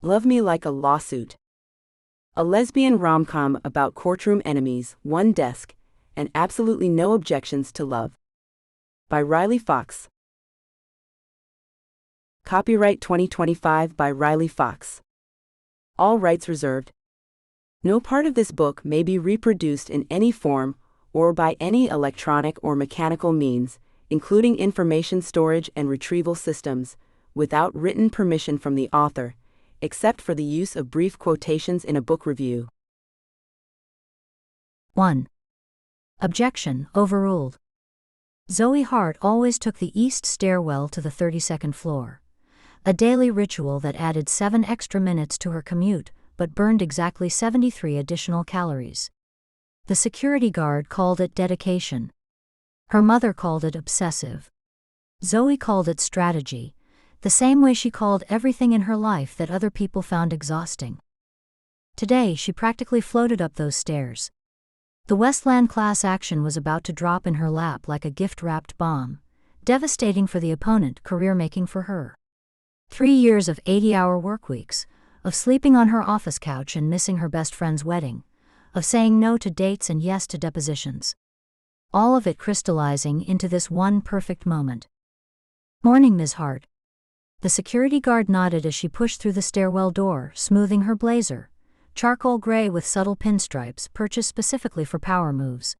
Love Me Like a Lawsuit. A lesbian rom-com about courtroom enemies, one desk, and absolutely no objections to love. By Riley Fox. Copyright 2025 by Riley Fox. All rights reserved. No part of this book may be reproduced in any form or by any electronic or mechanical means, including information storage and retrieval systems, without written permission from the author, except for the use of brief quotations in a book review. 1. Objection overruled. Zoe Hart always took the east stairwell to the 32nd floor, a daily ritual that added 7 extra minutes to her commute but burned exactly 73 additional calories. The security guard called it dedication. Her mother called it obsessive. Zoe called it strategy, the same way she called everything in her life that other people found exhausting. Today she practically floated up those stairs. The Westland class action was about to drop in her lap like a gift-wrapped bomb, devastating for the opponent, career-making for her. 3 years of 80-hour workweeks, of sleeping on her office couch and missing her best friend's wedding, of saying no to dates and yes to depositions. All of it crystallizing into this one perfect moment. "Morning, Ms. Hart." The security guard nodded as she pushed through the stairwell door, smoothing her blazer, charcoal gray with subtle pinstripes purchased specifically for power moves.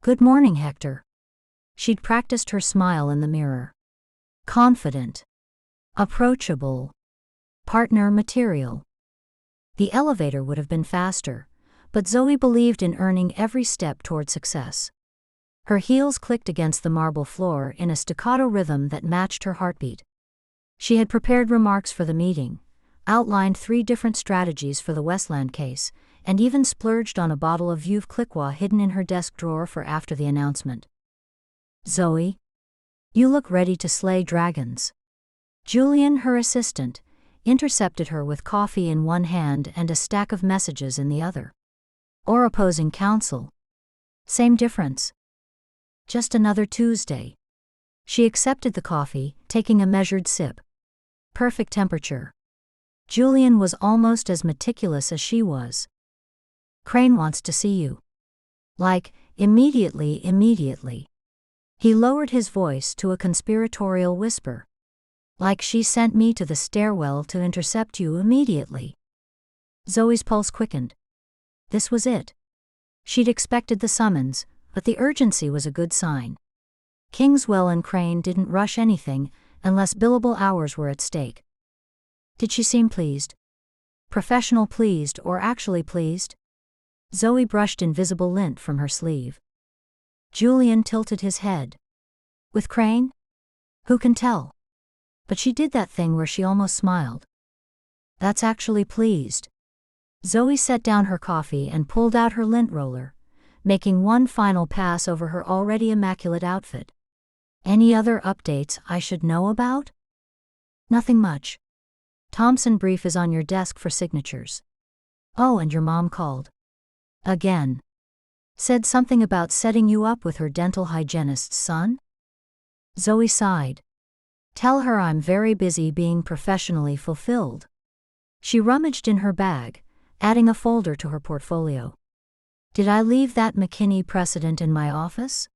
"Good morning, Hector." She'd practiced her smile in the mirror. Confident. Approachable. Partner material. The elevator would have been faster, but Zoe believed in earning every step toward success. Her heels clicked against the marble floor in a staccato rhythm that matched her heartbeat. She had prepared remarks for the meeting, outlined 3 different strategies for the Westland case, and even splurged on a bottle of Veuve Clicquot hidden in her desk drawer for after the announcement. "Zoe, you look ready to slay dragons." Julian, her assistant, intercepted her with coffee in one hand and a stack of messages in the other. Or opposing counsel. Same difference. Just another Tuesday. She accepted the coffee, taking a measured sip. Perfect temperature. Julian was almost as meticulous as she was. "Crane wants to see you." Like, immediately. He lowered his voice to a conspiratorial whisper. "Like she sent me to the stairwell to intercept you immediately." Zoe's pulse quickened. This was it. She'd expected the summons, but the urgency was a good sign. Kingswell and Crane didn't rush anything unless billable hours were at stake. Did she seem pleased? Professional pleased or actually pleased? Zoe brushed invisible lint from her sleeve. Julian tilted his head. With Crane? Who can tell? But she did that thing where she almost smiled. That's actually pleased. Zoe set down her coffee and pulled out her lint roller, making one final pass over her already immaculate outfit. "Any other updates I should know about?" "Nothing much. Thompson brief is on your desk for signatures." "Oh, and your mom called." "Again. Said something about setting you up with her dental hygienist's son?" Zoe sighed. "Tell her I'm very busy being professionally fulfilled." She rummaged in her bag, adding a folder to her portfolio. "Did I leave that McKinney precedent in my office?"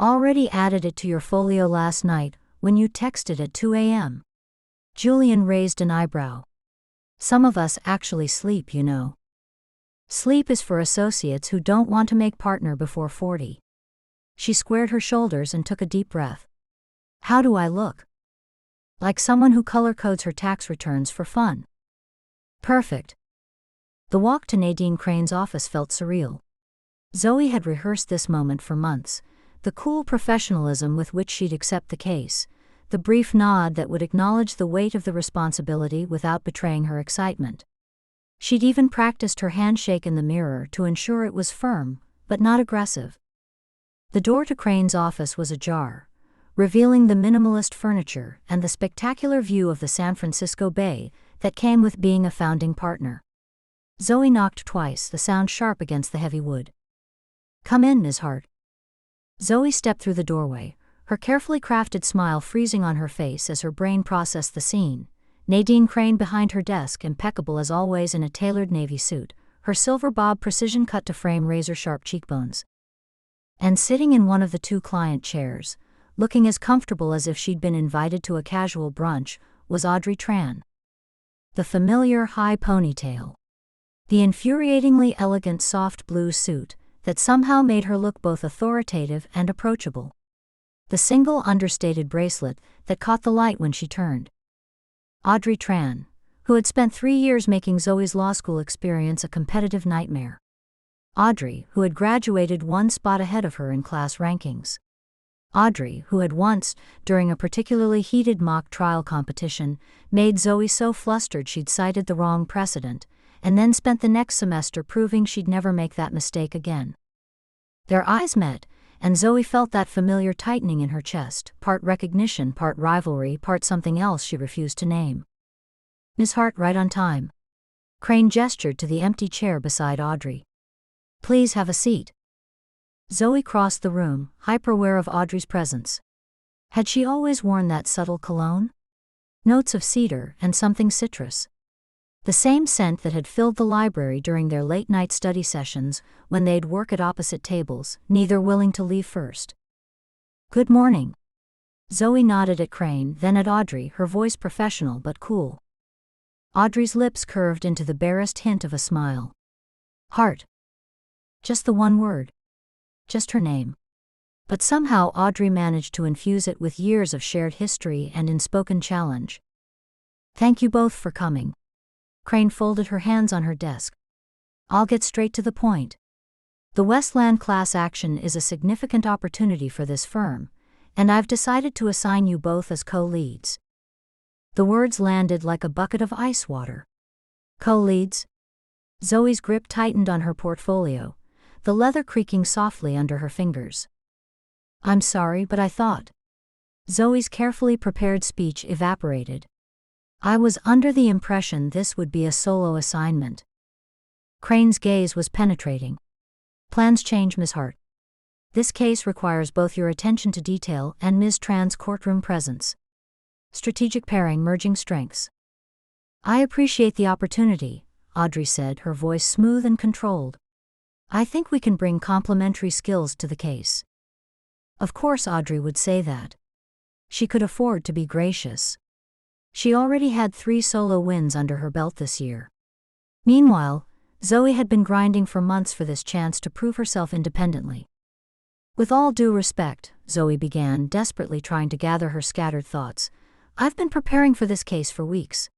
"Already added it to your folio last night when you texted at 2 a.m. Julian raised an eyebrow. "Some of us actually sleep, you know." "Sleep is for associates who don't want to make partner before 40. She squared her shoulders and took a deep breath. "How do I look?" "Like someone who color codes her tax returns for fun." "Perfect." The walk to Nadine Crane's office felt surreal. Zoe had rehearsed this moment for months, the cool professionalism with which she'd accept the case, the brief nod that would acknowledge the weight of the responsibility without betraying her excitement. She'd even practiced her handshake in the mirror to ensure it was firm, but not aggressive. The door to Crane's office was ajar, revealing the minimalist furniture and the spectacular view of the San Francisco Bay that came with being a founding partner. Zoe knocked twice, the sound sharp against the heavy wood. "Come in, Ms. Hart." Zoe stepped through the doorway, her carefully crafted smile freezing on her face as her brain processed the scene, Nadine Crane behind her desk, impeccable as always in a tailored navy suit, her silver bob precision cut to frame razor-sharp cheekbones. And sitting in one of the two client chairs, looking as comfortable as if she'd been invited to a casual brunch, was Audrey Tran. The familiar high ponytail. The infuriatingly elegant soft blue suit that somehow made her look both authoritative and approachable. The single understated bracelet that caught the light when she turned. Audrey Tran, who had spent 3 years making Zoe's law school experience a competitive nightmare. Audrey, who had graduated 1 spot ahead of her in class rankings. Audrey, who had once, during a particularly heated mock trial competition, made Zoe so flustered she'd cited the wrong precedent, and then spent the next semester proving she'd never make that mistake again. Their eyes met, and Zoe felt that familiar tightening in her chest, part recognition, part rivalry, part something else she refused to name. "Ms. Hart, right on time." Crane gestured to the empty chair beside Audrey. "Please have a seat." Zoe crossed the room, hyper-aware of Audrey's presence. Had she always worn that subtle cologne? Notes of cedar and something citrus. The same scent that had filled the library during their late-night study sessions when they'd work at opposite tables, neither willing to leave first. "Good morning." Zoe nodded at Crane, then at Audrey, her voice professional but cool. Audrey's lips curved into the barest hint of a smile. Hart. Just the one word. Just her name. But somehow Audrey managed to infuse it with years of shared history and unspoken challenge. "Thank you both for coming." Crane folded her hands on her desk. "I'll get straight to the point. The Westland class action is a significant opportunity for this firm, and I've decided to assign you both as co-leads." The words landed like a bucket of ice water. "Co-leads?" Zoe's grip tightened on her portfolio, the leather creaking softly under her fingers. "I'm sorry, but I thought." Zoe's carefully prepared speech evaporated. "I was under the impression this would be a solo assignment." Crane's gaze was penetrating. "Plans change, Ms. Hart. This case requires both your attention to detail and Ms. Tran's courtroom presence. Strategic pairing, merging strengths." "I appreciate the opportunity," Audrey said, her voice smooth and controlled. "I think we can bring complementary skills to the case." Of course Audrey would say that. She could afford to be gracious. She already had 3 solo wins under her belt this year. Meanwhile, Zoe had been grinding for months for this chance to prove herself independently. "With all due respect," Zoe began, desperately trying to gather her scattered thoughts, "I've been preparing for this case for weeks.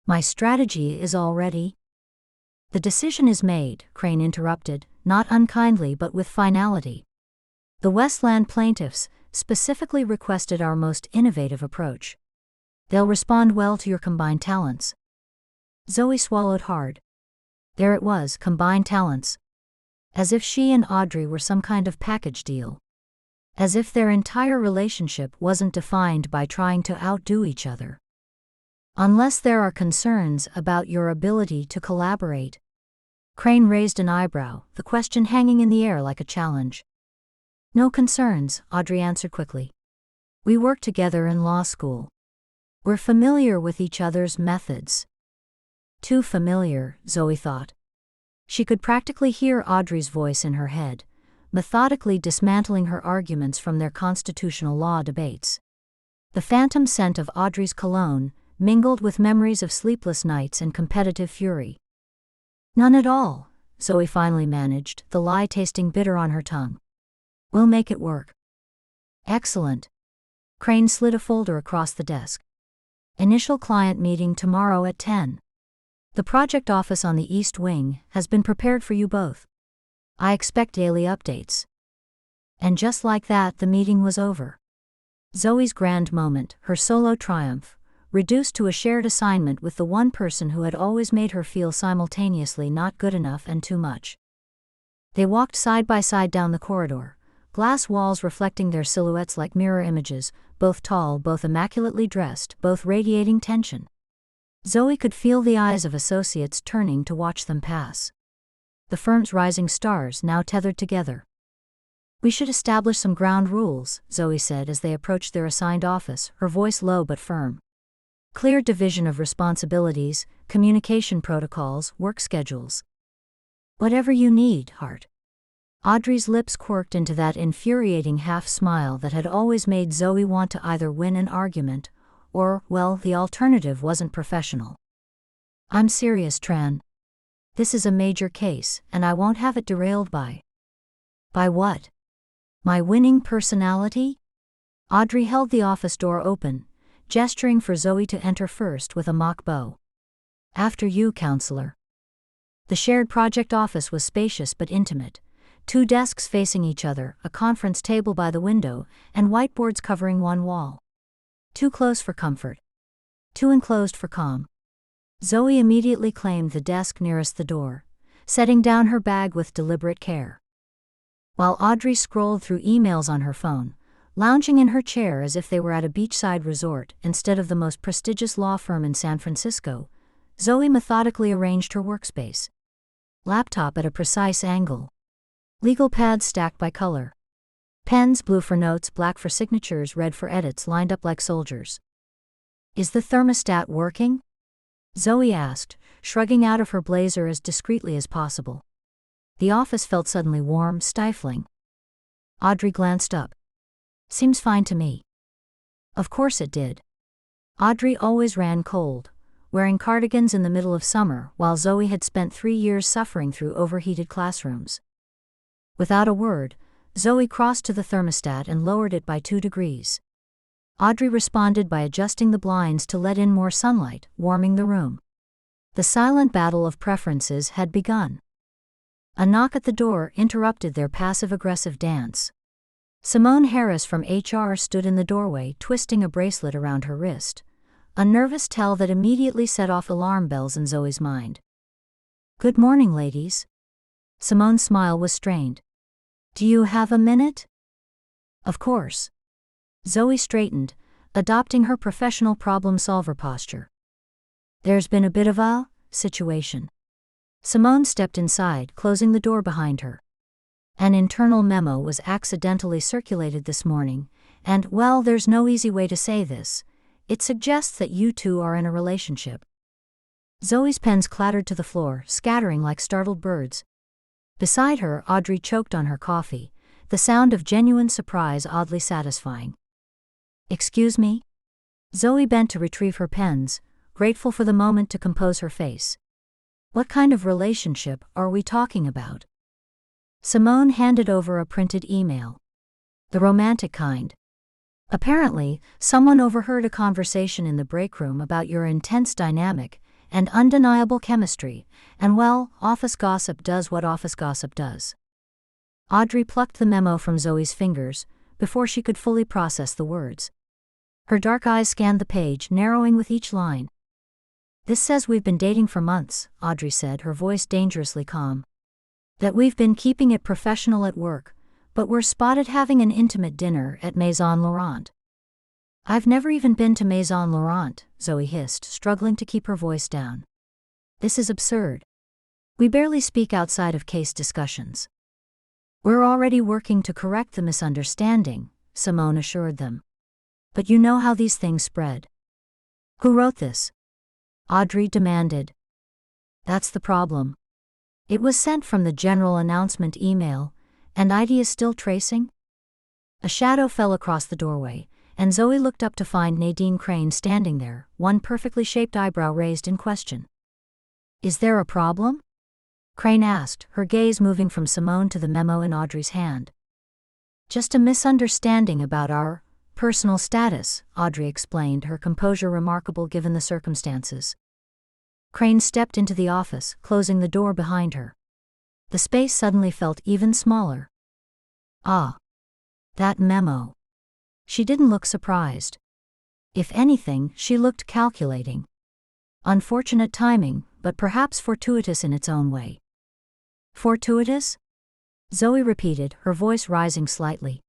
My strategy is already—" "The decision is made," Crane interrupted, not unkindly but with finality. "The Westland plaintiffs specifically requested our most innovative approach. They'll respond well to your combined talents." Zoe swallowed hard. There it was, combined talents. As if she and Audrey were some kind of package deal. As if their entire relationship wasn't defined by trying to outdo each other. "Unless there are concerns about your ability to collaborate." Crane raised an eyebrow, the question hanging in the air like a challenge. "No concerns," Audrey answered quickly. "We worked together in law school. We're familiar with each other's methods." Too familiar, Zoe thought. She could practically hear Audrey's voice in her head, methodically dismantling her arguments from their constitutional law debates. The phantom scent of Audrey's cologne mingled with memories of sleepless nights and competitive fury. "None at all," Zoe finally managed, the lie tasting bitter on her tongue. "We'll make it work." "Excellent." Crane slid a folder across the desk. "Initial client meeting tomorrow at 10. The project office on the East Wing has been prepared for you both. I expect daily updates." And just like that, the meeting was over. Zoe's grand moment, her solo triumph, reduced to a shared assignment with the one person who had always made her feel simultaneously not good enough and too much. They walked side by side down the corridor, glass walls reflecting their silhouettes like mirror images, both tall, both immaculately dressed, both radiating tension. Zoe could feel the eyes of associates turning to watch them pass. The firm's rising stars now tethered together. "We should establish some ground rules," Zoe said as they approached their assigned office, her voice low but firm. Clear division of responsibilities, communication protocols, work schedules. Whatever you need, Hart. Audrey's lips quirked into that infuriating half-smile that had always made Zoe want to either win an argument, or, well, the alternative wasn't professional. I'm serious, Tran. This is a major case, and I won't have it derailed by. By what? My winning personality? Audrey held the office door open, gesturing for Zoe to enter first with a mock bow. After you, counselor. The shared project office was spacious but intimate. 2 desks facing each other, a conference table by the window, and whiteboards covering one wall. Too close for comfort. Too enclosed for calm. Zoe immediately claimed the desk nearest the door, setting down her bag with deliberate care. While Audrey scrolled through emails on her phone, lounging in her chair as if they were at a beachside resort instead of the most prestigious law firm in San Francisco, Zoe methodically arranged her workspace. Laptop at a precise angle. Legal pads stacked by color. Pens, blue for notes, black for signatures, red for edits, lined up like soldiers. Is the thermostat working? Zoe asked, shrugging out of her blazer as discreetly as possible. The office felt suddenly warm, stifling. Audrey glanced up. Seems fine to me. Of course it did. Audrey always ran cold, wearing cardigans in the middle of summer, while Zoe had spent 3 years suffering through overheated classrooms. Without a word, Zoe crossed to the thermostat and lowered it by 2 degrees. Audrey responded by adjusting the blinds to let in more sunlight, warming the room. The silent battle of preferences had begun. A knock at the door interrupted their passive-aggressive dance. Simone Harris from HR stood in the doorway, twisting a bracelet around her wrist, a nervous tell that immediately set off alarm bells in Zoe's mind. Good morning, ladies. Simone's smile was strained. Do you have a minute? Of course. Zoe straightened, adopting her professional problem-solver posture. There's been a bit of a situation. Simone stepped inside, closing the door behind her. An internal memo was accidentally circulated this morning, and, well, there's no easy way to say this. It suggests that you two are in a relationship. Zoe's pens clattered to the floor, scattering like startled birds. Beside her, Audrey choked on her coffee, the sound of genuine surprise oddly satisfying. Excuse me? Zoe bent to retrieve her pens, grateful for the moment to compose her face. What kind of relationship are we talking about? Simone handed over a printed email. The romantic kind. Apparently, someone overheard a conversation in the break room about your intense dynamic and undeniable chemistry, and well, office gossip does what office gossip does. Audrey plucked the memo from Zoe's fingers before she could fully process the words. Her dark eyes scanned the page, narrowing with each line. This says we've been dating for months, Audrey said, her voice dangerously calm. That we've been keeping it professional at work, but we're spotted having an intimate dinner at Maison Laurent. I've never even been to Maison Laurent, Zoe hissed, struggling to keep her voice down. This is absurd. We barely speak outside of case discussions. We're already working to correct the misunderstanding, Simone assured them. But you know how these things spread. Who wrote this? Audrey demanded. That's the problem. It was sent from the general announcement email, and ID is still tracing? A shadow fell across the doorway, and Zoe looked up to find Nadine Crane standing there, one perfectly shaped eyebrow raised in question. Is there a problem? Crane asked, her gaze moving from Simone to the memo in Audrey's hand. Just a misunderstanding about our personal status, Audrey explained, her composure remarkable given the circumstances. Crane stepped into the office, closing the door behind her. The space suddenly felt even smaller. Ah. That memo. She didn't look surprised. If anything, she looked calculating. Unfortunate timing, but perhaps fortuitous in its own way. Fortuitous? Zoe repeated, her voice rising slightly.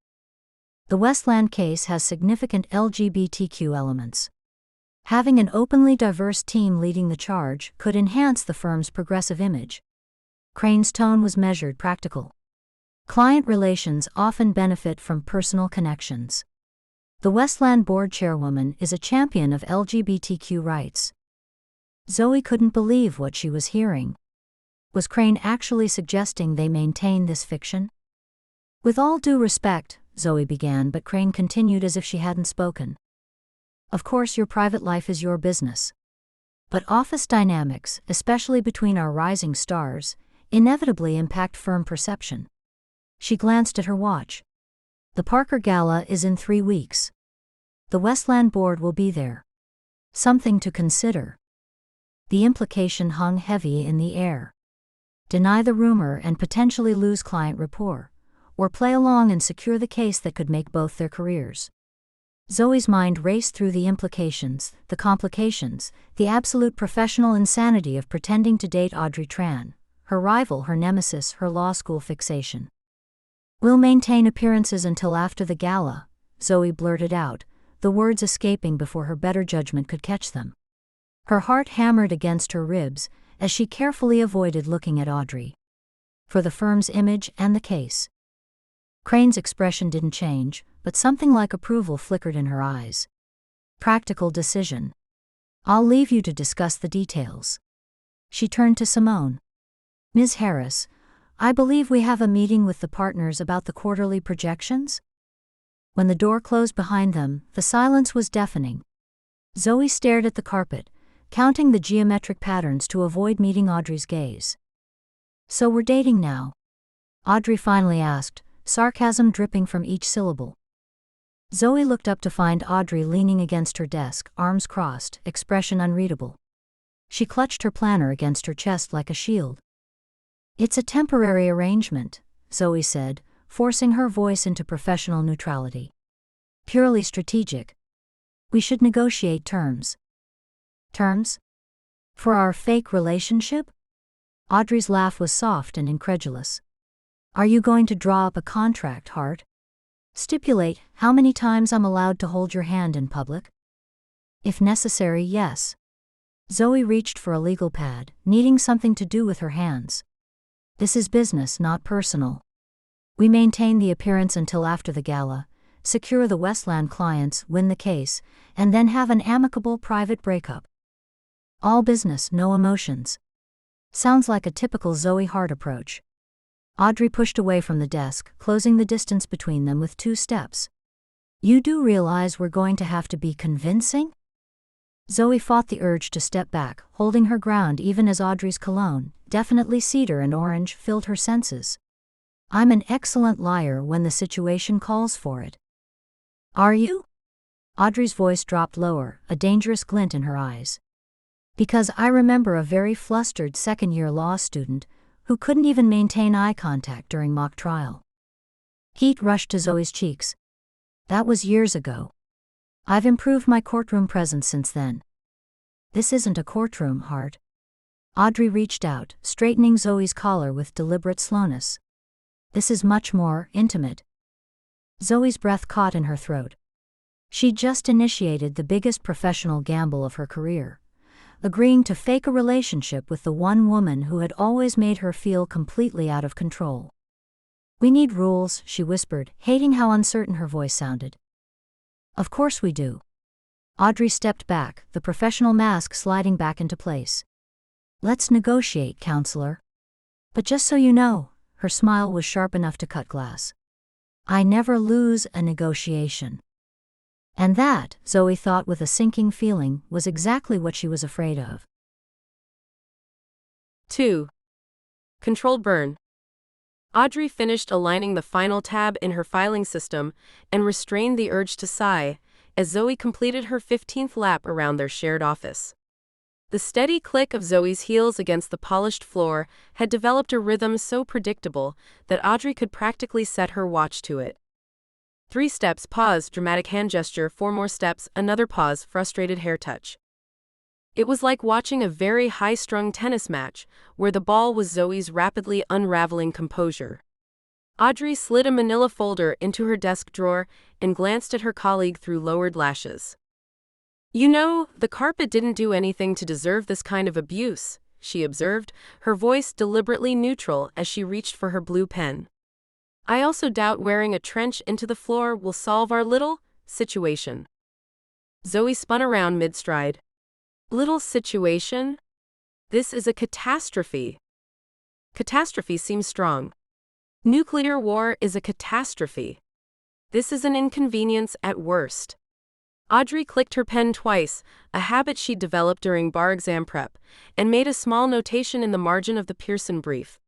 The Westland case has significant LGBTQ elements. Having an openly diverse team leading the charge could enhance the firm's progressive image. Crane's tone was measured, practical. Client relations often benefit from personal connections. The Westland board chairwoman is a champion of LGBTQ rights. Zoe couldn't believe what she was hearing. Was Crane actually suggesting they maintain this fiction? With all due respect, Zoe began, but Crane continued as if she hadn't spoken. Of course, your private life is your business. But office dynamics, especially between our rising stars, inevitably impact firm perception. She glanced at her watch. The Parker Gala is in 3 weeks. The Westland board will be there. Something to consider. The implication hung heavy in the air. Deny the rumor and potentially lose client rapport, or play along and secure the case that could make both their careers. Zoe's mind raced through the implications, the complications, the absolute professional insanity of pretending to date Audrey Tran, her rival, her nemesis, her law school fixation. We'll maintain appearances until after the gala, Zoe blurted out, the words escaping before her better judgment could catch them. Her heart hammered against her ribs as she carefully avoided looking at Audrey. For the firm's image and the case. Crane's expression didn't change, but something like approval flickered in her eyes. Practical decision. I'll leave you to discuss the details. She turned to Simone. Ms. Harris, I believe we have a meeting with the partners about the quarterly projections? When the door closed behind them, the silence was deafening. Zoe stared at the carpet, counting the geometric patterns to avoid meeting Audrey's gaze. So we're dating now? Audrey finally asked, sarcasm dripping from each syllable. Zoe looked up to find Audrey leaning against her desk, arms crossed, expression unreadable. She clutched her planner against her chest like a shield. It's a temporary arrangement, Zoe said, forcing her voice into professional neutrality. Purely strategic. We should negotiate terms. Terms? For our fake relationship? Audrey's laugh was soft and incredulous. Are you going to draw up a contract, Hart? Stipulate how many times I'm allowed to hold your hand in public? If necessary, yes. Zoe reached for a legal pad, needing something to do with her hands. This is business, not personal. We maintain the appearance until after the gala, secure the Westland clients, win the case, and then have an amicable private breakup. All business, no emotions. Sounds like a typical Zoe Hart approach. Audrey pushed away from the desk, closing the distance between them with 2 steps. You do realize we're going to have to be convincing? Zoe fought the urge to step back, holding her ground even as Audrey's cologne, definitely cedar and orange, filled her senses. I'm an excellent liar when the situation calls for it. Are you? Audrey's voice dropped lower, a dangerous glint in her eyes. Because I remember a very flustered second-year law student who couldn't even maintain eye contact during mock trial. Heat rushed to Zoe's cheeks. That was years ago. I've improved my courtroom presence since then. This isn't a courtroom, Hart. Audrey reached out, straightening Zoe's collar with deliberate slowness. This is much more intimate. Zoe's breath caught in her throat. She'd just initiated the biggest professional gamble of her career, agreeing to fake a relationship with the one woman who had always made her feel completely out of control. We need rules, she whispered, hating how uncertain her voice sounded. Of course we do. Audrey stepped back, the professional mask sliding back into place. Let's negotiate, counselor. But just so you know, her smile was sharp enough to cut glass. I never lose a negotiation. And that, Zoe thought with a sinking feeling, was exactly what she was afraid of. 2. Controlled burn. Audrey finished aligning the final tab in her filing system and restrained the urge to sigh as Zoe completed her 15th lap around their shared office. The steady click of Zoe's heels against the polished floor had developed a rhythm so predictable that Audrey could practically set her watch to it. 3 steps, pause, dramatic hand gesture, 4 more steps, another pause, frustrated hair touch. It was like watching a very high-strung tennis match, where the ball was Zoe's rapidly unraveling composure. Audrey slid a manila folder into her desk drawer and glanced at her colleague through lowered lashes. You know, the carpet didn't do anything to deserve this kind of abuse, she observed, her voice deliberately neutral as she reached for her blue pen. I also doubt wearing a trench into the floor will solve our little situation. Zoe spun around mid-stride. Little situation? This is a catastrophe. Catastrophe seems strong. Nuclear war is a catastrophe. This is an inconvenience at worst. Audrey clicked her pen twice, a habit she'd developed during bar exam prep, and made a small notation in the margin of the Pearson brief.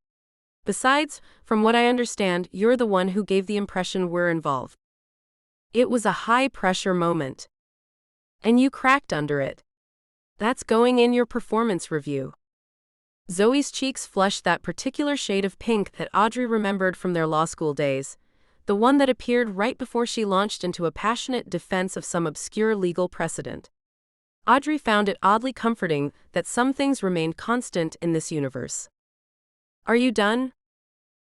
Besides, from what I understand, you're the one who gave the impression we're involved. It was a high-pressure moment. And you cracked under it. That's going in your performance review. Zoe's cheeks flushed that particular shade of pink that Audrey remembered from their law school days, the one that appeared right before she launched into a passionate defense of some obscure legal precedent. Audrey found it oddly comforting that some things remained constant in this universe. Are you done?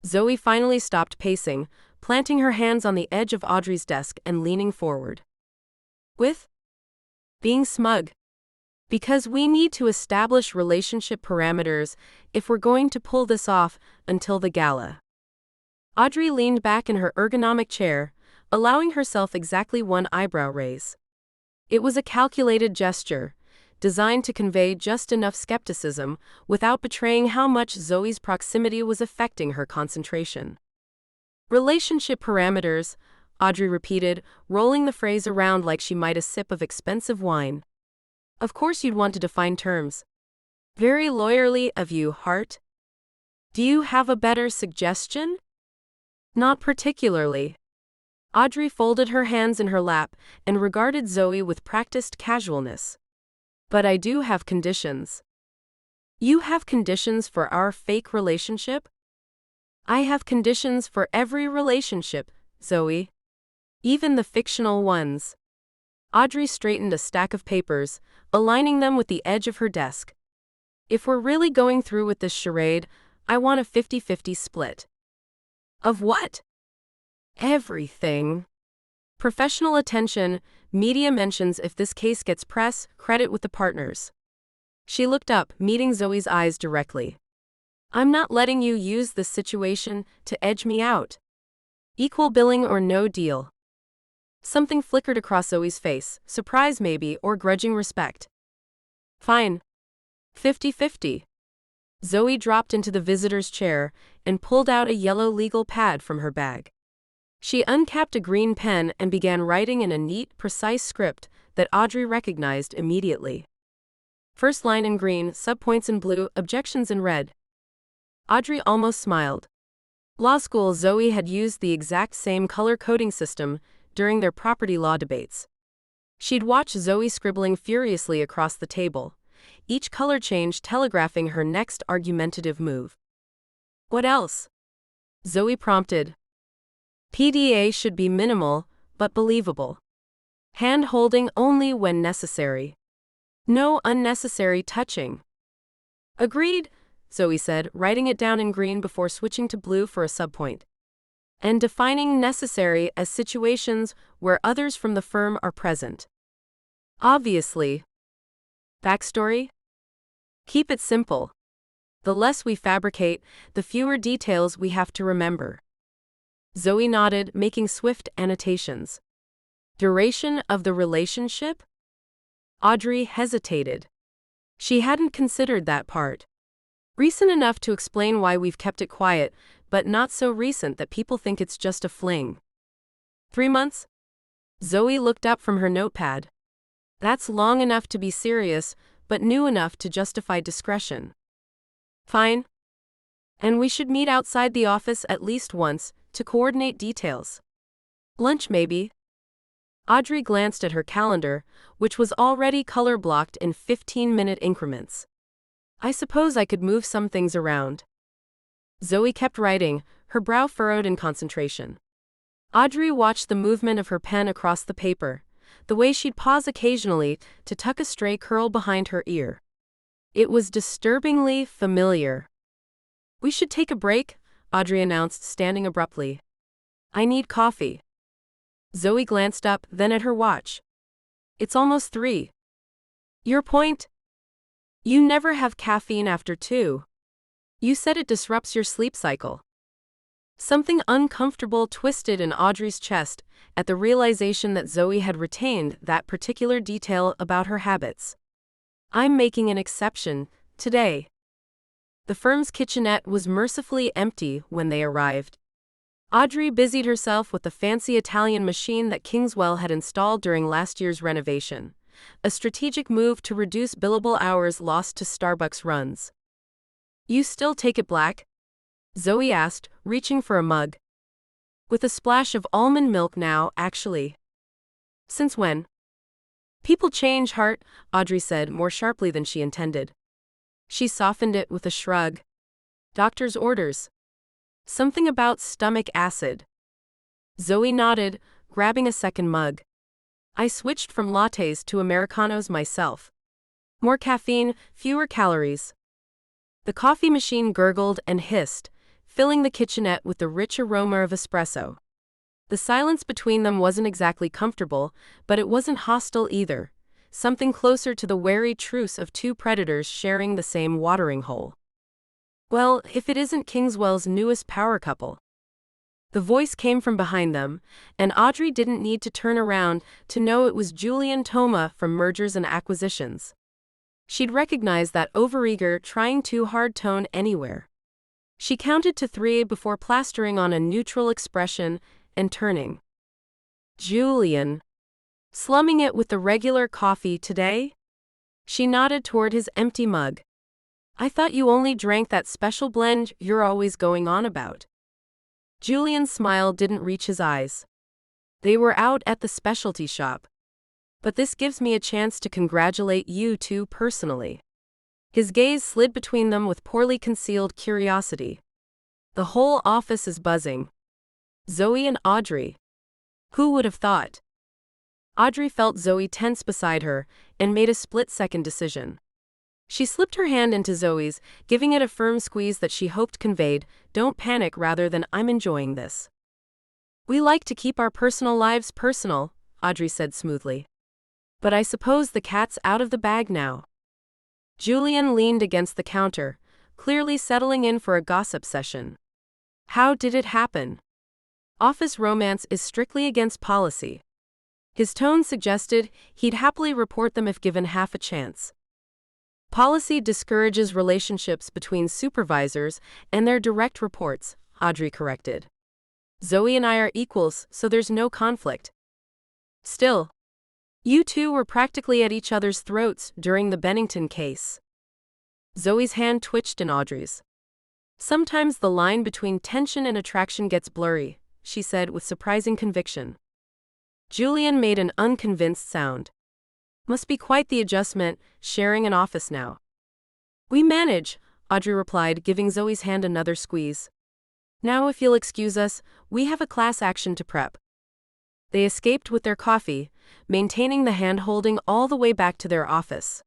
Zoe finally stopped pacing, planting her hands on the edge of Audrey's desk and leaning forward. With? Being smug. Because we need to establish relationship parameters if we're going to pull this off until the gala. Audrey leaned back in her ergonomic chair, allowing herself exactly one eyebrow raise. It was a calculated gesture, designed to convey just enough skepticism without betraying how much Zoe's proximity was affecting her concentration. Relationship parameters, Audrey repeated, rolling the phrase around like she might a sip of expensive wine. Of course you'd want to define terms. Very lawyerly of you, Hart. Do you have a better suggestion? Not particularly. Audrey folded her hands in her lap and regarded Zoe with practiced casualness. But I do have conditions. You have conditions for our fake relationship? I have conditions for every relationship, Zoe. Even the fictional ones. Audrey straightened a stack of papers, aligning them with the edge of her desk. If we're really going through with this charade, I want a 50-50 split. Of what? Everything. Professional attention, media mentions if this case gets press, credit with the partners. She looked up, meeting Zoe's eyes directly. I'm not letting you use this situation to edge me out. Equal billing or no deal. Something flickered across Zoe's face, surprise maybe, or grudging respect. Fine. 50-50. Zoe dropped into the visitor's chair and pulled out a yellow legal pad from her bag. She uncapped a green pen and began writing in a neat, precise script that Audrey recognized immediately. First line in green, subpoints in blue, objections in red. Audrey almost smiled. Law school Zoe had used the exact same color coding system during their property law debates. She'd watch Zoe scribbling furiously across the table, each color change telegraphing her next argumentative move. What else? Zoe prompted. PDA should be minimal, but believable. Hand-holding only when necessary. No unnecessary touching. Agreed, Zoe said, writing it down in green before switching to blue for a subpoint. And defining necessary as situations where others from the firm are present. Obviously. Backstory? Keep it simple. The less we fabricate, the fewer details we have to remember. Zoe nodded, making swift annotations. Duration of the relationship? Audrey hesitated. She hadn't considered that part. Recent enough to explain why we've kept it quiet, but not so recent that people think it's just a fling. 3 months? Zoe looked up from her notepad. That's long enough to be serious, but new enough to justify discretion. Fine. And we should meet outside the office at least once, to coordinate details. Lunch maybe. Audrey glanced at her calendar, which was already color-blocked in 15-minute increments. I suppose I could move some things around. Zoe kept writing, her brow furrowed in concentration. Audrey watched the movement of her pen across the paper, the way she'd pause occasionally to tuck a stray curl behind her ear. It was disturbingly familiar. We should take a break, Audrey announced, standing abruptly. I need coffee. Zoe glanced up, then at her watch. It's almost 3. Your point? You never have caffeine after 2. You said it disrupts your sleep cycle. Something uncomfortable twisted in Audrey's chest at the realization that Zoe had retained that particular detail about her habits. I'm making an exception today. The firm's kitchenette was mercifully empty when they arrived. Audrey busied herself with the fancy Italian machine that Kingswell had installed during last year's renovation, a strategic move to reduce billable hours lost to Starbucks runs. You still take it black? Zoe asked, reaching for a mug. With a splash of almond milk now, actually. Since when? People change, Hart, Audrey said more sharply than she intended. She softened it with a shrug. Doctor's orders. Something about stomach acid. Zoe nodded, grabbing a second mug. I switched from lattes to Americanos myself. More caffeine, fewer calories. The coffee machine gurgled and hissed, filling the kitchenette with the rich aroma of espresso. The silence between them wasn't exactly comfortable, but it wasn't hostile either, something closer to the wary truce of two predators sharing the same watering hole. Well, if it isn't Kingswell's newest power couple. The voice came from behind them, and Audrey didn't need to turn around to know it was Julian Toma from Mergers and Acquisitions. She'd recognize that overeager, trying too hard tone anywhere. She counted to 3 before plastering on a neutral expression and turning. Julian. Slumming it with the regular coffee today? She nodded toward his empty mug. I thought you only drank that special blend you're always going on about. Julian's smile didn't reach his eyes. They were out at the specialty shop. But this gives me a chance to congratulate you two personally. His gaze slid between them with poorly concealed curiosity. The whole office is buzzing. Zoe and Audrey. Who would have thought? Audrey felt Zoe tense beside her and made a split-second decision. She slipped her hand into Zoe's, giving it a firm squeeze that she hoped conveyed, "Don't panic," rather than "I'm enjoying this." We like to keep our personal lives personal, Audrey said smoothly. But I suppose the cat's out of the bag now. Julian leaned against the counter, clearly settling in for a gossip session. How did it happen? Office romance is strictly against policy. His tone suggested he'd happily report them if given half a chance. Policy discourages relationships between supervisors and their direct reports, Audrey corrected. Zoe and I are equals, so there's no conflict. Still, you two were practically at each other's throats during the Bennington case. Zoe's hand twitched in Audrey's. Sometimes the line between tension and attraction gets blurry, she said with surprising conviction. Julian made an unconvinced sound. Must be quite the adjustment, sharing an office now. We manage, Audrey replied, giving Zoe's hand another squeeze. Now if you'll excuse us, we have a class action to prep. They escaped with their coffee, maintaining the hand-holding all the way back to their office.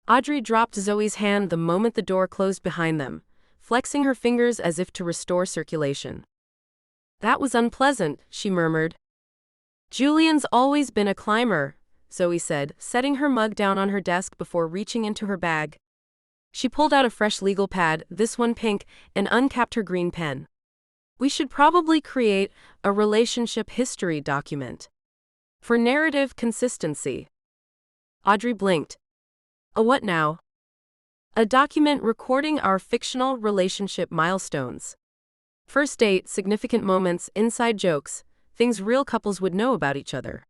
Audrey dropped Zoe's hand the moment the door closed behind them, flexing her fingers as if to restore circulation. That was unpleasant, she murmured. Julian's always been a climber, Zoe said, setting her mug down on her desk before reaching into her bag. She pulled out a fresh legal pad, this one pink, and uncapped her green pen. We should probably create a relationship history document. For narrative consistency. Audrey blinked. A what now? A document recording our fictional relationship milestones. First date, significant moments, inside jokes, things real couples would know about each other.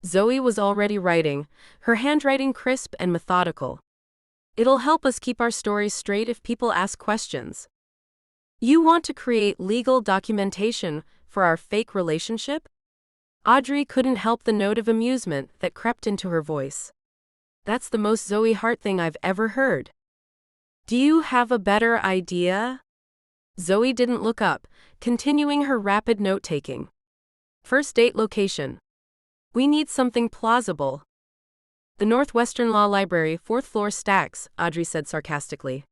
Zoe was already writing, her handwriting crisp and methodical. It'll help us keep our stories straight if people ask questions. You want to create legal documentation for our fake relationship? Audrey couldn't help the note of amusement that crept into her voice. That's the most Zoe Hart thing I've ever heard. Do you have a better idea? Zoe didn't look up, continuing her rapid note-taking. First date location. We need something plausible. The Northwestern Law Library, 4th floor stacks, Audrey said sarcastically.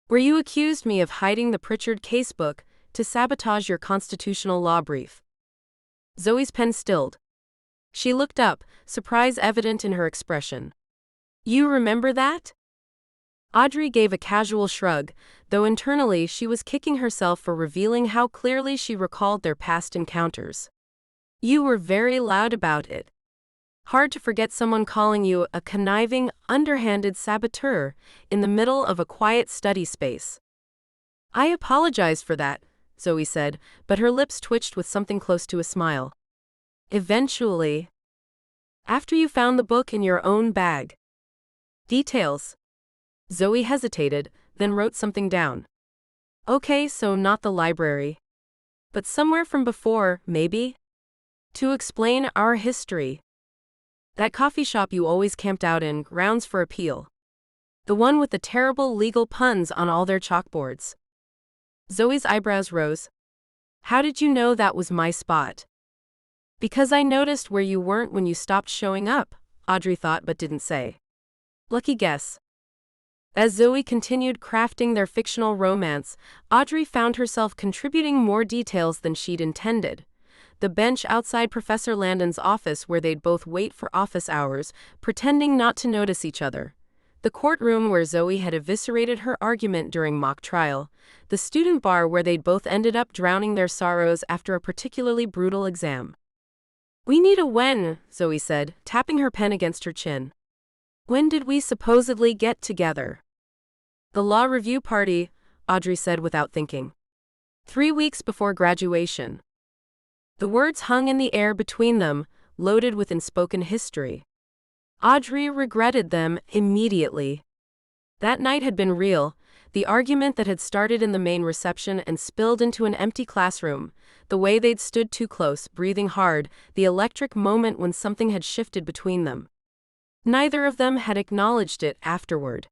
Where you accused me of hiding the Pritchard casebook to sabotage your constitutional law brief. Zoe's pen stilled. She looked up, surprise evident in her expression. You remember that? Audrey gave a casual shrug, though internally she was kicking herself for revealing how clearly she recalled their past encounters. You were very loud about it. Hard to forget someone calling you a conniving, underhanded saboteur in the middle of a quiet study space. I apologize for that, Zoe said, but her lips twitched with something close to a smile. Eventually. After you found the book in your own bag. Details. Zoe hesitated, then wrote something down. Okay, so not the library. But somewhere from before, maybe? To explain our history. That coffee shop you always camped out in, grounds for appeal. The one with the terrible legal puns on all their chalkboards. Zoe's eyebrows rose. How did you know that was my spot? Because I noticed where you weren't when you stopped showing up, Audrey thought but didn't say. Lucky guess. As Zoe continued crafting their fictional romance, Audrey found herself contributing more details than she'd intended. The bench outside Professor Landon's office where they'd both wait for office hours, pretending not to notice each other. The courtroom where Zoe had eviscerated her argument during mock trial. The student bar where they'd both ended up drowning their sorrows after a particularly brutal exam. We need a when, Zoe said, tapping her pen against her chin. When did we supposedly get together? The law review party, Audrey said without thinking. 3 weeks before graduation. The words hung in the air between them, loaded with unspoken history. Audrey regretted them immediately. That night had been real, the argument that had started in the main reception and spilled into an empty classroom, the way they'd stood too close, breathing hard, the electric moment when something had shifted between them. Neither of them had acknowledged it afterward.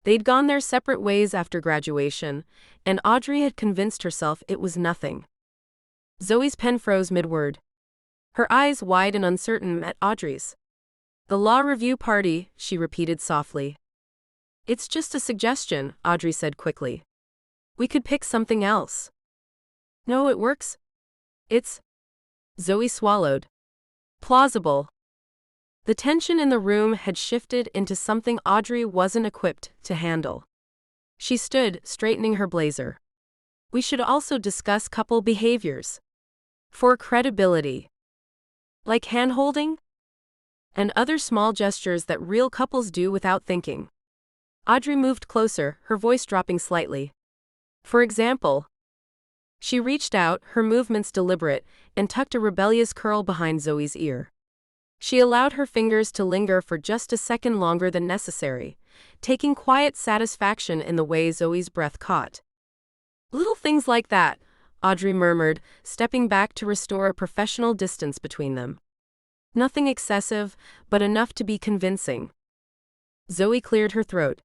They'd gone their separate ways after graduation, and Audrey had convinced herself it was nothing. Zoe's pen froze mid-word. Her eyes, wide and uncertain, met Audrey's. The law review party, she repeated softly. It's just a suggestion, Audrey said quickly. We could pick something else. No, it works. It's... Zoe swallowed. Plausible. The tension in the room had shifted into something Audrey wasn't equipped to handle. She stood, straightening her blazer. We should also discuss couple behaviors. For credibility. Like hand-holding? And other small gestures that real couples do without thinking. Audrey moved closer, her voice dropping slightly. For example. She reached out, her movements deliberate, and tucked a rebellious curl behind Zoe's ear. She allowed her fingers to linger for just a second longer than necessary, taking quiet satisfaction in the way Zoe's breath caught. Little things like that, Audrey murmured, stepping back to restore a professional distance between them. Nothing excessive, but enough to be convincing. Zoe cleared her throat.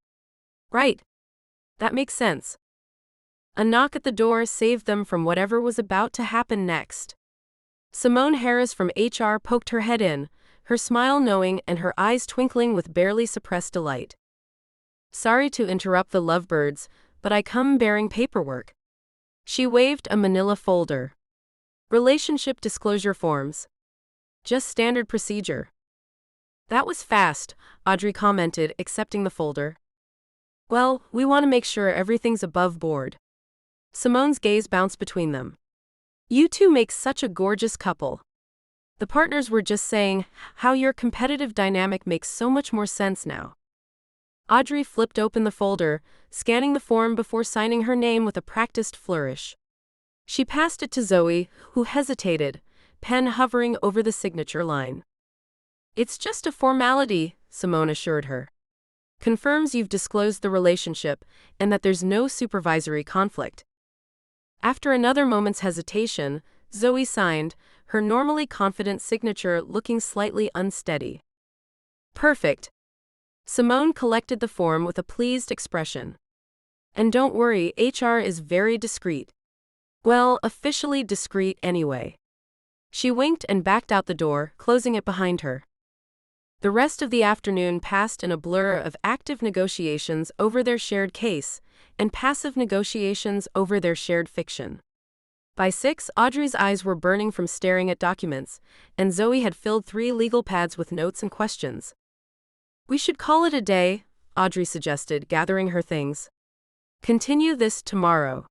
Right. That makes sense. A knock at the door saved them from whatever was about to happen next. Simone Harris from HR poked her head in, her smile knowing and her eyes twinkling with barely suppressed delight. Sorry to interrupt the lovebirds, but I come bearing paperwork. She waved a manila folder. Relationship disclosure forms. Just standard procedure. That was fast, Audrey commented, accepting the folder. Well, we want to make sure everything's above board. Simone's gaze bounced between them. You two make such a gorgeous couple. The partners were just saying how your competitive dynamic makes so much more sense now. Audrey flipped open the folder, scanning the form before signing her name with a practiced flourish. She passed it to Zoe, who hesitated, pen hovering over the signature line. It's just a formality, Simone assured her. Confirms you've disclosed the relationship and that there's no supervisory conflict. After another moment's hesitation, Zoe signed, her normally confident signature looking slightly unsteady. Perfect. Simone collected the form with a pleased expression. And don't worry, HR is very discreet. Well, officially discreet anyway. She winked and backed out the door, closing it behind her. The rest of the afternoon passed in a blur of active negotiations over their shared case and passive negotiations over their shared fiction. By 6, Audrey's eyes were burning from staring at documents, and Zoe had filled 3 legal pads with notes and questions. We should call it a day, Audrey suggested, gathering her things. Continue this tomorrow.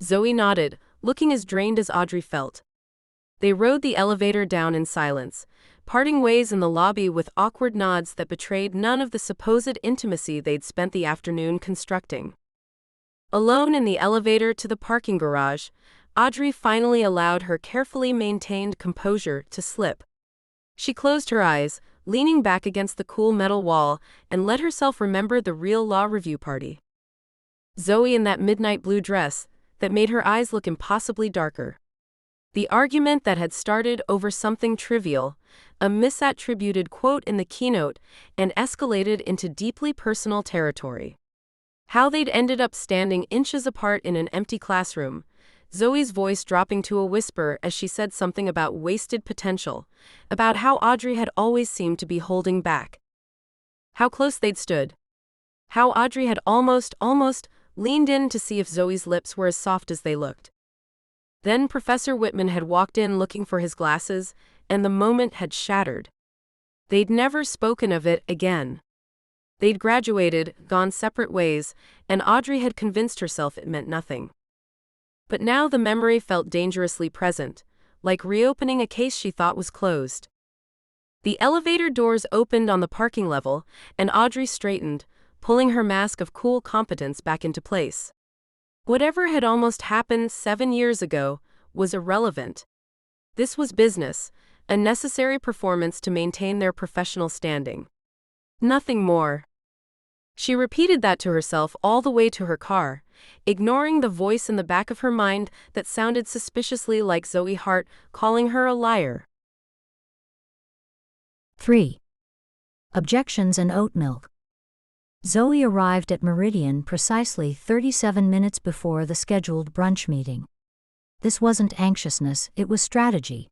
Zoe nodded, looking as drained as Audrey felt. They rode the elevator down in silence, parting ways in the lobby with awkward nods that betrayed none of the supposed intimacy they'd spent the afternoon constructing. Alone in the elevator to the parking garage, Audrey finally allowed her carefully maintained composure to slip. She closed her eyes, leaning back against the cool metal wall, and let herself remember the real law review party. Zoe in that midnight blue dress that made her eyes look impossibly darker. The argument that had started over something trivial, a misattributed quote in the keynote, and escalated into deeply personal territory. How they'd ended up standing inches apart in an empty classroom, Zoe's voice dropping to a whisper as she said something about wasted potential, about how Audrey had always seemed to be holding back. How close they'd stood. How Audrey had almost leaned in to see if Zoe's lips were as soft as they looked. Then Professor Whitman had walked in looking for his glasses, and the moment had shattered. They'd never spoken of it again. They'd graduated, gone separate ways, and Audrey had convinced herself it meant nothing. But now the memory felt dangerously present, like reopening a case she thought was closed. The elevator doors opened on the parking level, and Audrey straightened, pulling her mask of cool competence back into place. Whatever had almost happened 7 years ago was irrelevant. This was business, a necessary performance to maintain their professional standing. Nothing more. She repeated that to herself all the way to her car, ignoring the voice in the back of her mind that sounded suspiciously like Zoe Hart calling her a liar. 3. Objections and oat milk. Zoe arrived at Meridian precisely 37 minutes before the scheduled brunch meeting. This wasn't anxiousness, it was strategy.